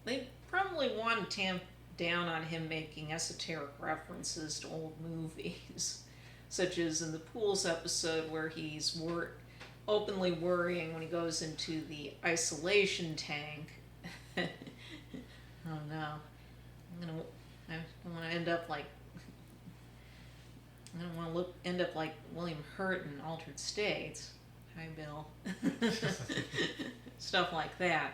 they probably wanted to tamp down on him making esoteric references to old movies. Such as in the Pools episode where he's openly worrying when he goes into the isolation tank. Oh no. I don't want to end up like William Hurt in Altered States. Hi, Bill. Stuff like that.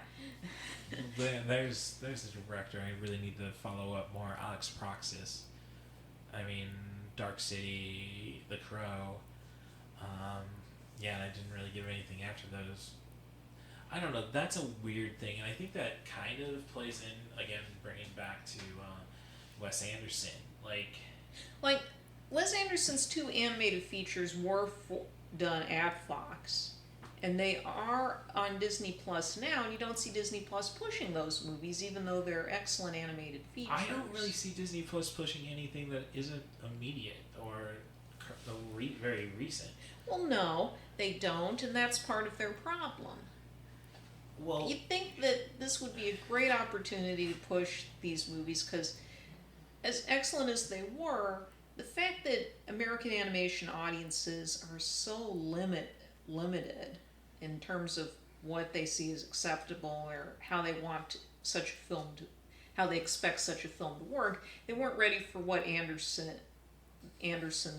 There's a director I really need to follow up more, Alex Proxis. I mean, Dark City, The Crow. And I didn't really give anything after those. I don't know, that's a weird thing, and I think that kind of plays in, again, bringing back to Wes Anderson. Like Wes Anderson's 2 animated features were done at Fox, and they are on Disney Plus now, and you don't see Disney Plus pushing those movies, even though they're excellent animated features. I don't really see Disney Plus pushing anything that isn't immediate or very recent. Well, no, they don't, and that's part of their problem. Well, You'd think that this would be a great opportunity to push these movies, because as excellent as they were, the fact that American animation audiences are so limited in terms of what they see as acceptable or how they want such a film to, how they expect such a film to work, they weren't ready for what Anderson's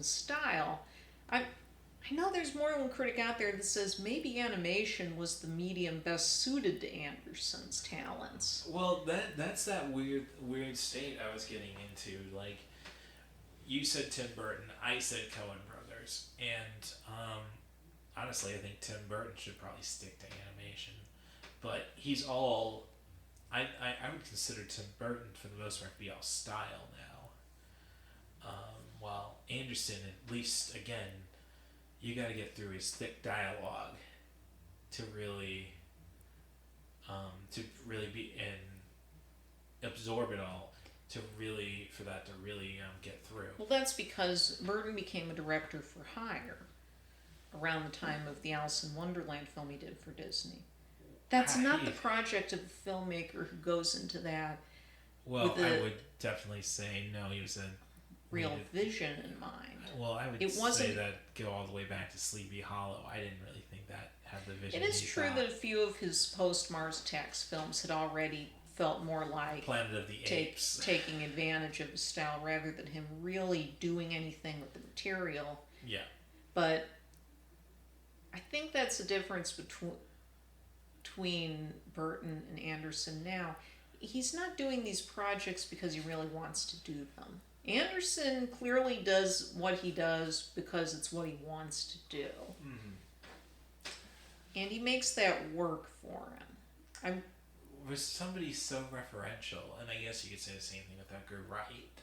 style. I know there's more than one critic out there that says maybe animation was the medium best suited to Anderson's talents. Well, that's that weird state I was getting into. Like, you said Tim Burton, I said Coen Brothers, and honestly, I think Tim Burton should probably stick to animation. But he's all... I would consider Tim Burton, for the most part, to be all style now. While Anderson, at least, again, you got to get through his thick dialogue to really be and absorb it all, for that to really get through. Well, that's because Burton became a director for hire around the time of the Alice in Wonderland film he did for Disney. That's not the project of a filmmaker who goes into that. Well, I would definitely say no. He was a real vision in mind. Well, I would say that go all the way back to Sleepy Hollow. I didn't really think that had the vision. It is true that a few of his post-Mars Attacks films had already felt more like Planet of the Apes, taking advantage of his style rather than him really doing anything with the material. Yeah. But I think that's the difference between Burton and Anderson now. He's not doing these projects because he really wants to do them. Anderson clearly does what he does because it's what he wants to do. Mm-hmm. And he makes that work for him. Was somebody so referential, and I guess you could say the same thing with Edgar Wright.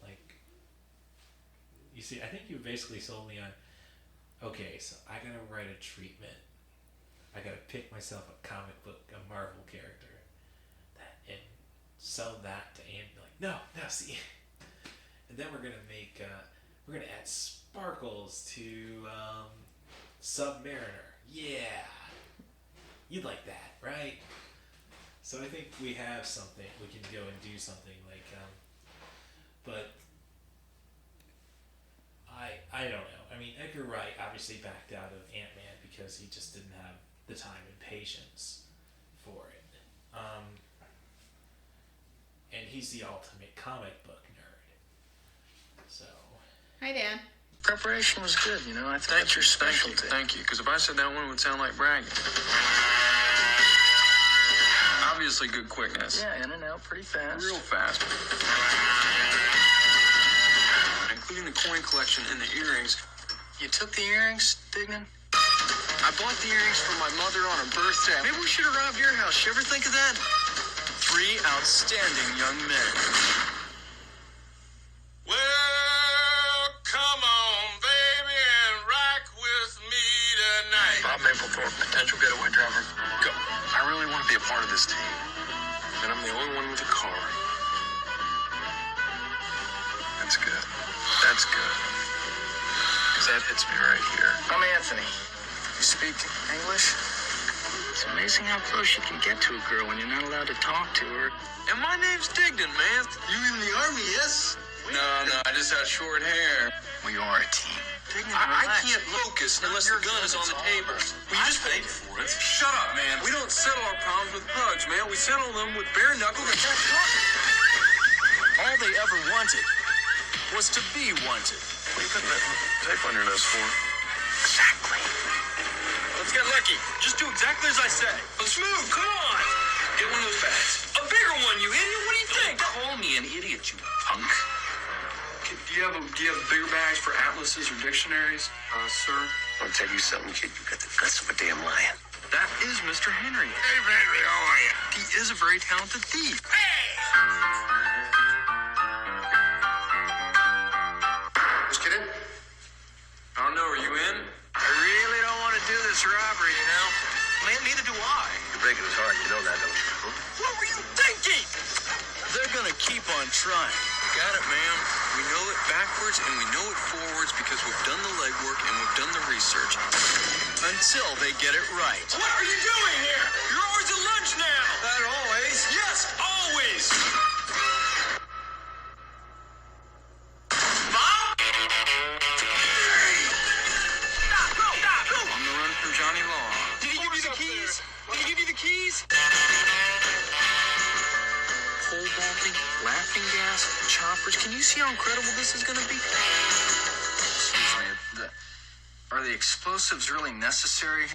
Like, you see, I think you basically sold me on, okay, so I gotta write a treatment. I gotta pick myself a comic book, a Marvel character, and sell that to Andy. Like, no, see. And then we're gonna add sparkles to Submariner. Yeah. You'd like that, right? So I think we have something. We can go and do something like, but I don't know. I mean, Edgar Wright obviously backed out of Ant-Man because he just didn't have the time and patience for it. And he's the ultimate comic book nerd. So. Hi, Dad. Preparation was good, you know. I think that's your specialty. Thank you, because if I said that one, it would sound like bragging. Obviously good quickness. Yeah, in and out pretty fast. Real fast. Including the coin collection and the earrings. You took the earrings, Dignan? I bought the earrings for my mother on her birthday. Maybe we should have robbed your house. You ever think of that? 3 outstanding young men. Well, come on, baby, and rock with me tonight. Bob Mapplethorpe, potential getaway driver. Go. I really want to be a part of this team. And I'm the only one with a car. That's good. That's good. Because that hits me right here. I'm Anthony. You speak English? It's amazing how close you can get to a girl when you're not allowed to talk to her. And my name's Dignan, man. You in the army, yes? No, I just had short hair. We are a team. Dignan, I can't locus unless the gun is on the table. Will you just paid for it? Shut up, man. We don't settle our problems with hugs, man. We settle them with bare knuckles and back talking. All they ever wanted was to be wanted. What are you putting that tape on your nose for? Exactly. Let's get lucky. Just do exactly as I say. Let's move. Come on. Get one of those bags. A bigger one, you idiot. What do you think? Don't call me an idiot, you punk. Do you have bigger bags for atlases or dictionaries, sir? I'll tell you something, kid. You got the guts of a damn lion. That is Mr. Henry. Hey, Henry, how are you? He is a very talented thief. Hey! Just kidding. I don't know. Are you in? I really don't want to do this robbery, you know? Man, neither do I. You're breaking his heart. You know that, don't you? What were you thinking? They're gonna keep on trying. Got it, ma'am. We know it backwards and we know it forwards because we've done the legwork and we've done the research. Until they get it right. What are you doing here? You're always at lunch now. Not always. Yes, always. Mom? Stop! On the run from Johnny Law. Did he give you the keys? Did he give you the keys? Pole vaulting, laughing gas, choppers. Can you see how incredible this is going to be? Excuse me. Are the explosives really necessary?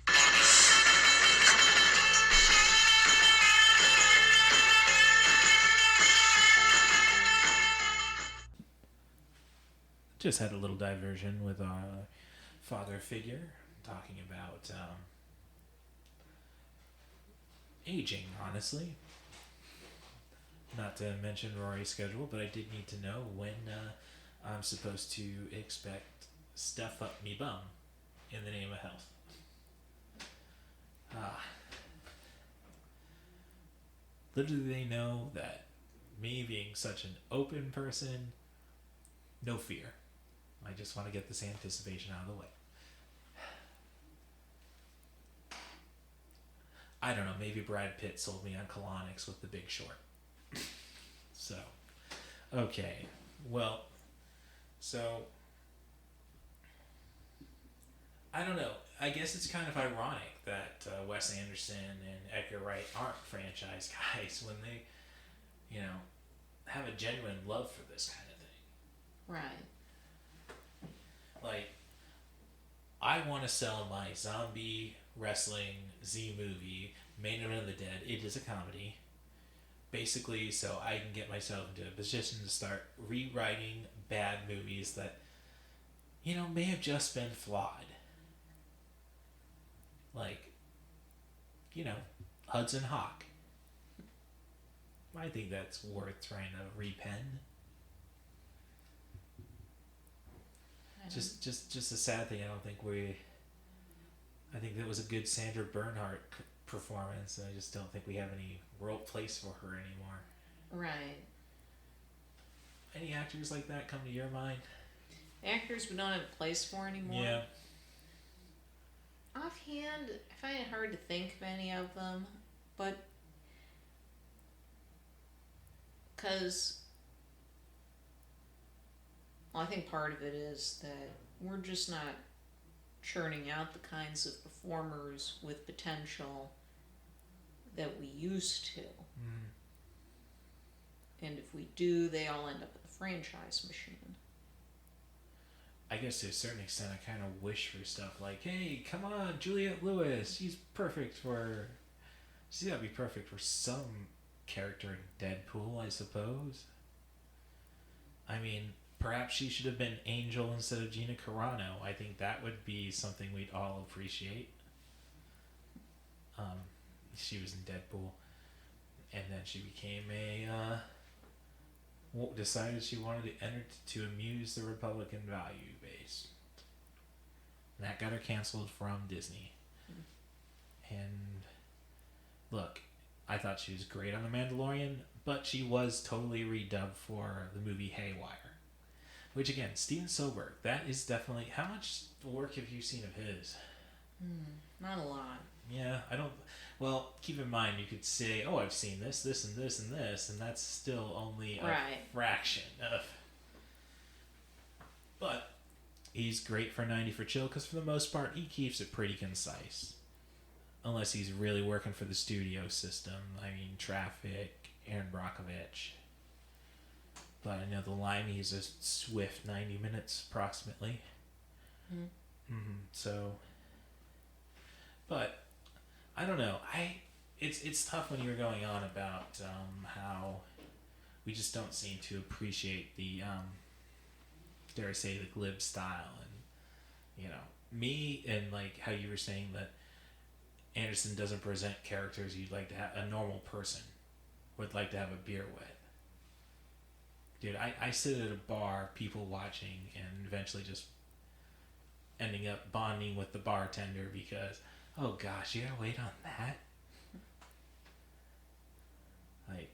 Just had a little diversion with our father figure talking about aging, honestly. Not to mention Rory's schedule, but I did need to know when I'm supposed to expect stuff up me bum in the name of health. Little do they know that me being such an open person, no fear. I just want to get this anticipation out of the way. I don't know, maybe Brad Pitt sold me on colonics with The Big Short. So, okay, well, so, I don't know. I guess it's kind of ironic that Wes Anderson and Edgar Wright aren't franchise guys when they, have a genuine love for this kind of thing. Right. Like, I want to sell my zombie wrestling Z movie, Main Event of the Dead. It is a comedy. Basically, so I can get myself into a position to start rewriting bad movies that, may have just been flawed. Like, Hudson Hawk. I think that's worth trying to repen. Just a sad thing. I think that was a good Sandra Bernhardt performance. I just don't think we have any place for her anymore. Right. Any actors like that come to your mind? Actors we don't have a place for anymore? Yeah. Offhand, I find it hard to think of any of them, but because I think part of it is that we're just not churning out the kinds of performers with potential that we used to. Mm. And if we do, they all end up at the franchise machine. I guess to a certain extent, I kind of wish for stuff like, hey, come on, Juliette Lewis, she's gotta be perfect for some character in Deadpool, I suppose. I mean, perhaps she should have been Angel instead of Gina Carano. I think that would be something we'd all appreciate. She was in Deadpool, and then she became decided she wanted to enter to amuse the Republican value base. And that got her canceled from Disney. And look, I thought she was great on The Mandalorian, but she was totally redubbed for the movie Haywire. Which again, Steven Soderbergh, that is definitely... How much work have you seen of his? Not a lot. Yeah, I don't... Well, keep in mind, you could say, oh, I've seen this, and this, and this, and that's still only a fraction of... But he's great for 90 for Chill, because for the most part, he keeps it pretty concise. Unless he's really working for the studio system. I mean, Traffic, Aaron Brockovich. But I know The Limey is a swift 90 minutes, approximately. So... But... I don't know. It's tough when you're going on about how we just don't seem to appreciate the dare I say the glib style, and me, and like how you were saying that Anderson doesn't present characters you'd like to have a normal person would like to have a beer with. Dude, I sit at a bar, people watching, and eventually just ending up bonding with the bartender because, oh gosh, you gotta wait on that? Like,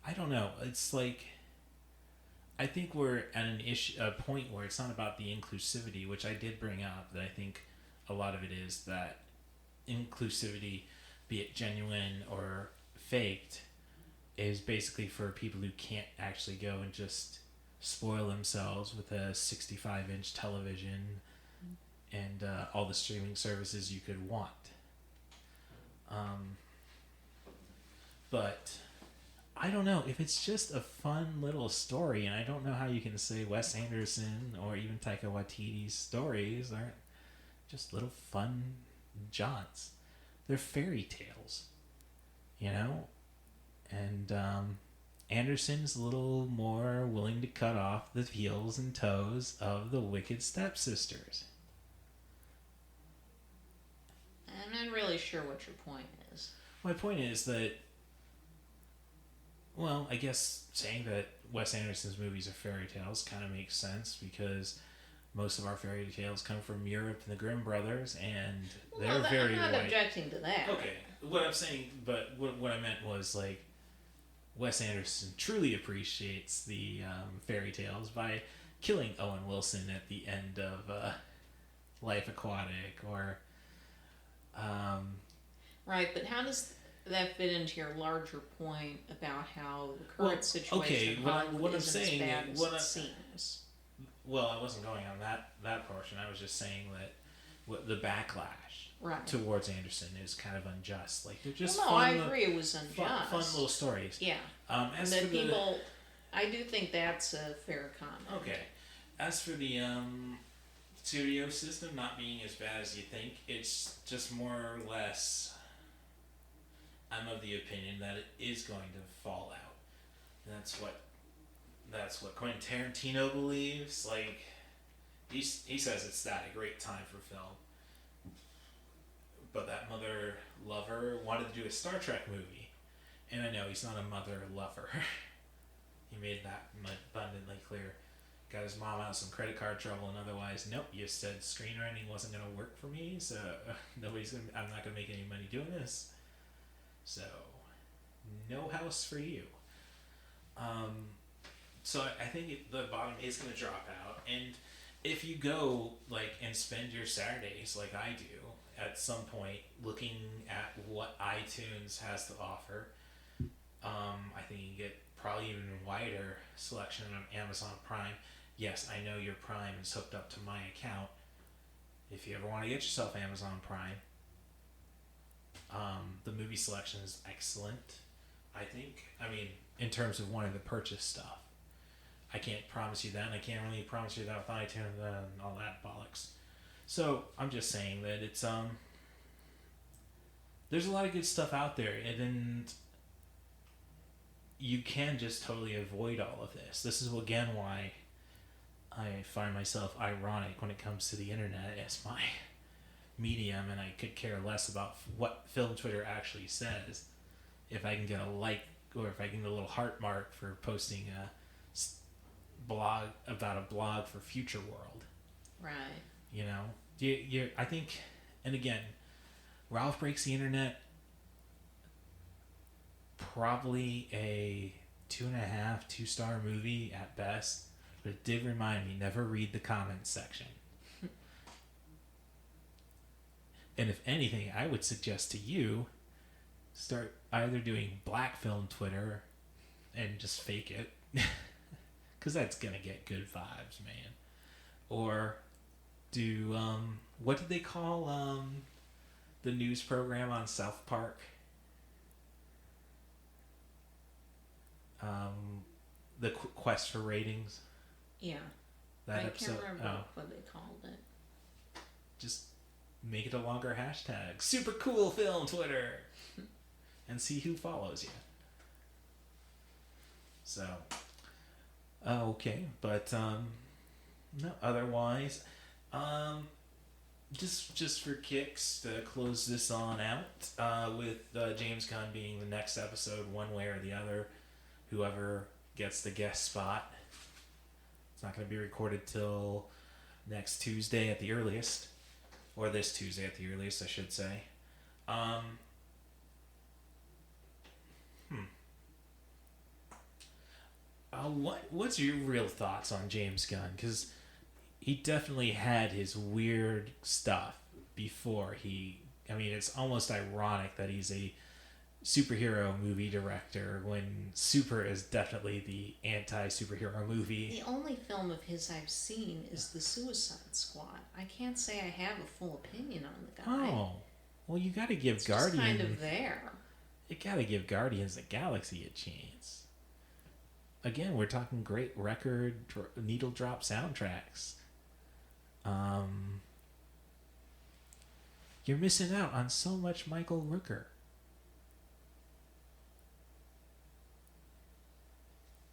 I don't know. It's like, I think we're at a point where it's not about the inclusivity, which I did bring up, that I think a lot of it is that inclusivity, be it genuine or faked, is basically for people who can't actually go and just spoil themselves with a 65-inch television and all the streaming services you could want. But I don't know if it's just a fun little story, and I don't know how you can say Wes Anderson or even Taika Waititi's stories aren't just little fun jaunts. They're fairy tales, and Anderson's a little more willing to cut off the heels and toes of the wicked stepsisters. I'm not really sure what your point is. My point is that, well, I guess saying that Wes Anderson's movies are fairy tales kind of makes sense because most of our fairy tales come from Europe and the Grimm brothers, and they're very white. I'm not objecting to that. Okay, what I'm saying, but what I meant was like Wes Anderson truly appreciates the fairy tales by killing Owen Wilson at the end of Life Aquatic, or right, but how does that fit into your larger point about how the current situation in Hollywood isn't as bad as it seems? Well, I wasn't going on that portion. I was just saying that the backlash towards Anderson is kind of unjust. Like, they're just I agree it was unjust. Fun little stories. Yeah. And that people, I do think that's a fair comment. Okay. As for the studio system not being as bad as you think, it's just more or less, I'm of the opinion that it is going to fall out. That's what Quentin Tarantino believes. Like, he says it's not a great time for film. But that mother lover wanted to do a Star Trek movie. And I know he's not a mother lover. He made that abundantly clear. Got his mom out of some credit card trouble, and otherwise, nope, you said screenwriting wasn't going to work for me, so I'm not going to make any money doing this. So, no house for you. So I think the bottom is going to drop out, and if you go and spend your Saturdays like I do at some point looking at what iTunes has to offer, I think you can get probably even wider selection on Amazon Prime. Yes, I know your Prime is hooked up to my account. If you ever want to get yourself Amazon Prime, the movie selection is excellent, I think. I mean, in terms of wanting to purchase stuff. I can't promise you that, and I can't really promise you that with iTunes and all that bollocks. So, I'm just saying that it's, there's a lot of good stuff out there, and you can just totally avoid all of this. This is, again, why I find myself ironic when it comes to the internet as my medium, and I could care less about what film Twitter actually says. If I can get a like, or if I can get a little heart mark for posting a blog about a blog for Future World. Right. You know, I think, and again, Ralph Breaks the Internet, probably a 2.5, 2-star movie at best, but it did remind me, never read the comments section. And if anything, I would suggest to you, start either doing black film Twitter and just fake it, because that's going to get good vibes, man. Or do, what did they call the news program on South Park? The quest for ratings. Yeah. That I episode. can't remember what they called it. Just make it a longer hashtag. Super cool film Twitter. And see who follows you. So, okay, but no. Otherwise, just for kicks to close this on out, with James Gunn being the next episode, one way or the other, whoever gets the guest spot. It's not going to be recorded till next Tuesday at the earliest, or this Tuesday at the earliest, I should say. What's your real thoughts on James Gunn? Because he definitely had his weird stuff before it's almost ironic that he's a superhero movie director when Super is definitely the anti-superhero movie. The only film of his I've seen is The Suicide Squad. I can't say I have a full opinion on the guy. Oh, well, you got to give it's Guardians just kind of there. You got to give Guardians of the Galaxy a chance. Again, we're talking great record needle drop soundtracks. You're missing out on so much Michael Rooker.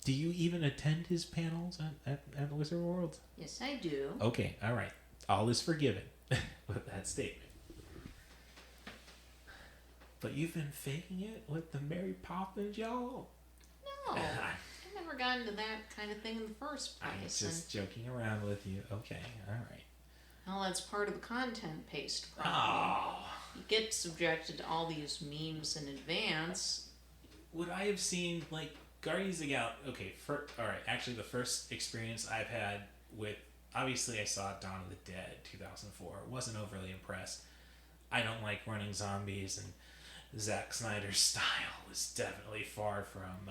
Do you even attend his panels at Wizard World? Yes, I do. Okay, all right. All is forgiven with that statement. But you've been faking it with the Mary Poppins, y'all? No. I've never gotten to that kind of thing in the first place. I'm just joking around with you. Okay, all right. Well, that's part of the content-based problem. Oh. You get subjected to all these memes in advance. Would I have seen, like, Guardians of the Galaxy? Okay, alright, actually the first experience I've had with, obviously I saw Dawn of the Dead, 2004. Wasn't overly impressed. I don't like running zombies, and Zack Snyder's style was definitely far from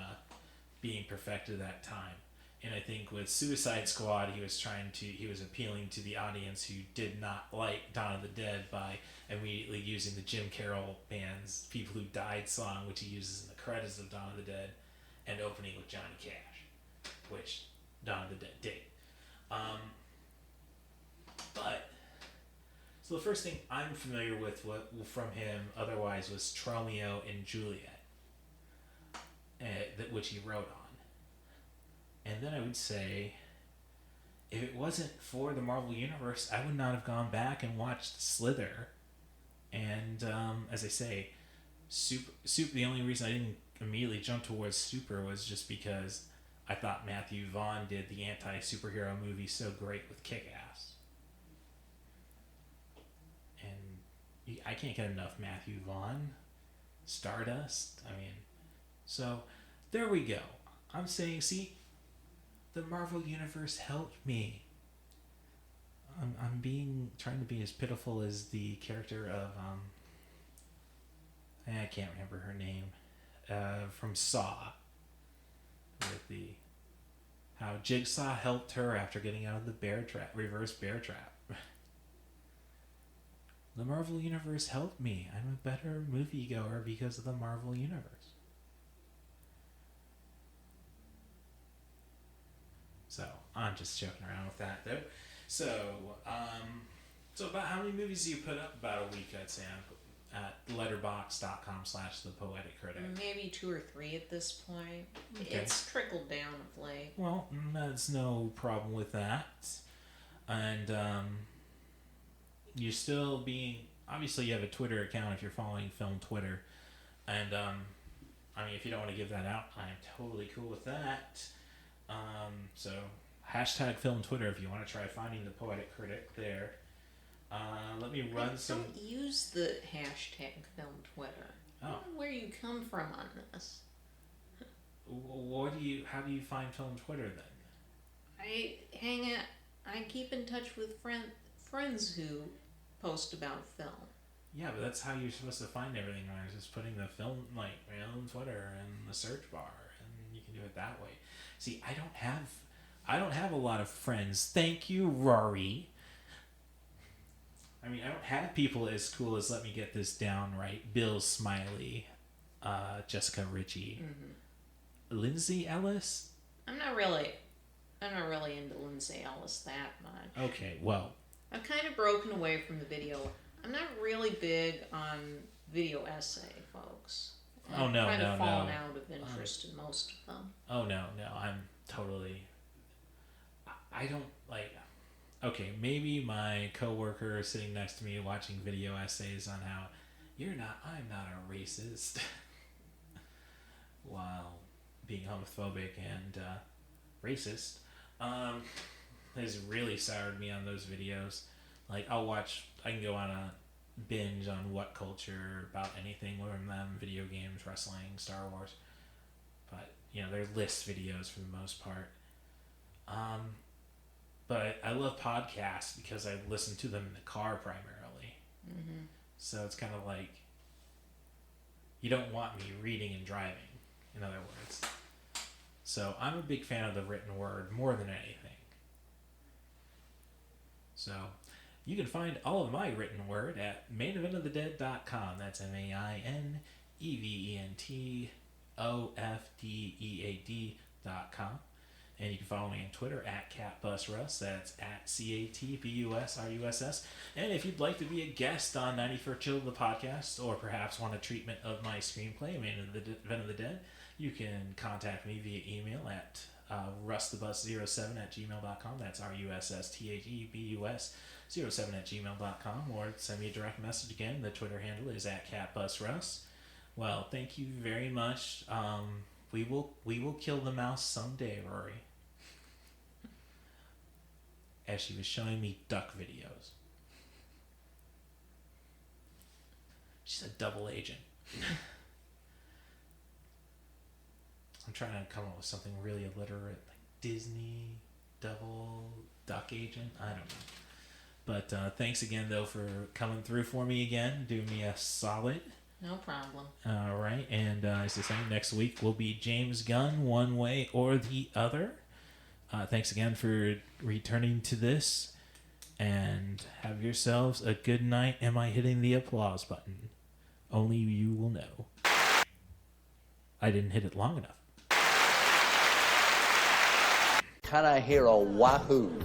being perfected at that time. And I think with Suicide Squad, he was appealing to the audience who did not like Dawn of the Dead by immediately using the Jim Carroll band's People Who Died song, which he uses in the credits of Dawn of the Dead, and opening with Johnny Cash, which Dawn of the Dead did. So the first thing I'm familiar with from him otherwise was Tromeo and Juliet, which he wrote on. And then I would say, if it wasn't for the Marvel Universe, I would not have gone back and watched Slither. And as I say, Super. The only reason I didn't immediately jump towards Super was just because I thought Matthew Vaughn did the anti-superhero movie so great with Kick-Ass. And I can't get enough Matthew Vaughn. Stardust. So there we go. I'm saying, see, the Marvel Universe helped me. I'm trying to be as pitiful as the character of I can't remember her name, from Saw, with how Jigsaw helped her after getting out of the reverse bear trap. The Marvel Universe helped me. I'm a better moviegoer because of the Marvel Universe. So, I'm just joking around with that, though. So about how many movies do you put up about a week, I'd say, at letterbox.com/ThePoeticCritic. Maybe 2 or 3 at this point. Okay. It's trickled down of late. Well, that's no problem with that. And you're still being... Obviously, you have a Twitter account if you're following Film Twitter. And, I mean, if you don't want to give that out, I'm totally cool with that. So, hashtag Film Twitter if you want to try finding The Poetic Critic there. Let me run some... Don't use the hashtag Film Twitter. I don't know where you come from on this. How do you find Film Twitter then? I keep in touch with friends who post about film. Yeah, but that's how you're supposed to find everything, right? Just putting the film, Twitter in the search bar, and you can do it that way. See, I don't have a lot of friends. Thank you, Rory. I mean, I don't have people as cool as Let Me Get This Down Right, Bill Smiley, Jessica Ritchie, Lindsay Ellis. I'm not really into Lindsay Ellis that much. Okay, well, I've kind of broken away from the video. I'm not really big on video essay, folks. I've kind of fallen out of interest in most of them. Oh, no, I'm totally... I don't, Okay, maybe my coworker sitting next to me watching video essays on how I'm not a racist, while being homophobic and racist, has really soured me on those videos. I can go on a binge on What Culture about anything from them, video games, wrestling, Star Wars. But, they're list videos for the most part. But I love podcasts because I listen to them in the car primarily. Mm-hmm. So it's kind of like, you don't want me reading and driving, in other words. So I'm a big fan of the written word more than anything. So you can find all of my written word at maineventofthedead.com. That's MAINEVENTOFDEAD.com. And you can follow me on Twitter at CatBusRuss. That's at CatBusRuss. And if you'd like to be a guest on 90 for Chill, the podcast, or perhaps want a treatment of my screenplay, Man of the Event of the Dead, you can contact me via email at russthebus07@gmail.com. That's RUSSTHEBUS07@gmail.com. Or send me a direct message again. The Twitter handle is at CatBusRuss. Well, thank you very much. We will kill the mouse someday, Rory. As she was showing me duck videos. She's a double agent. I'm trying to come up with something really illiterate, like Disney, double, duck agent. I don't know. But thanks again, though, for coming through for me again, doing me a solid. No problem. All right, and as I say, next week will be James Gunn, one way or the other. Thanks again for returning to this, and have yourselves a good night. Am I hitting the applause button? Only you will know. I didn't hit it long enough. Can I hear a wahoo?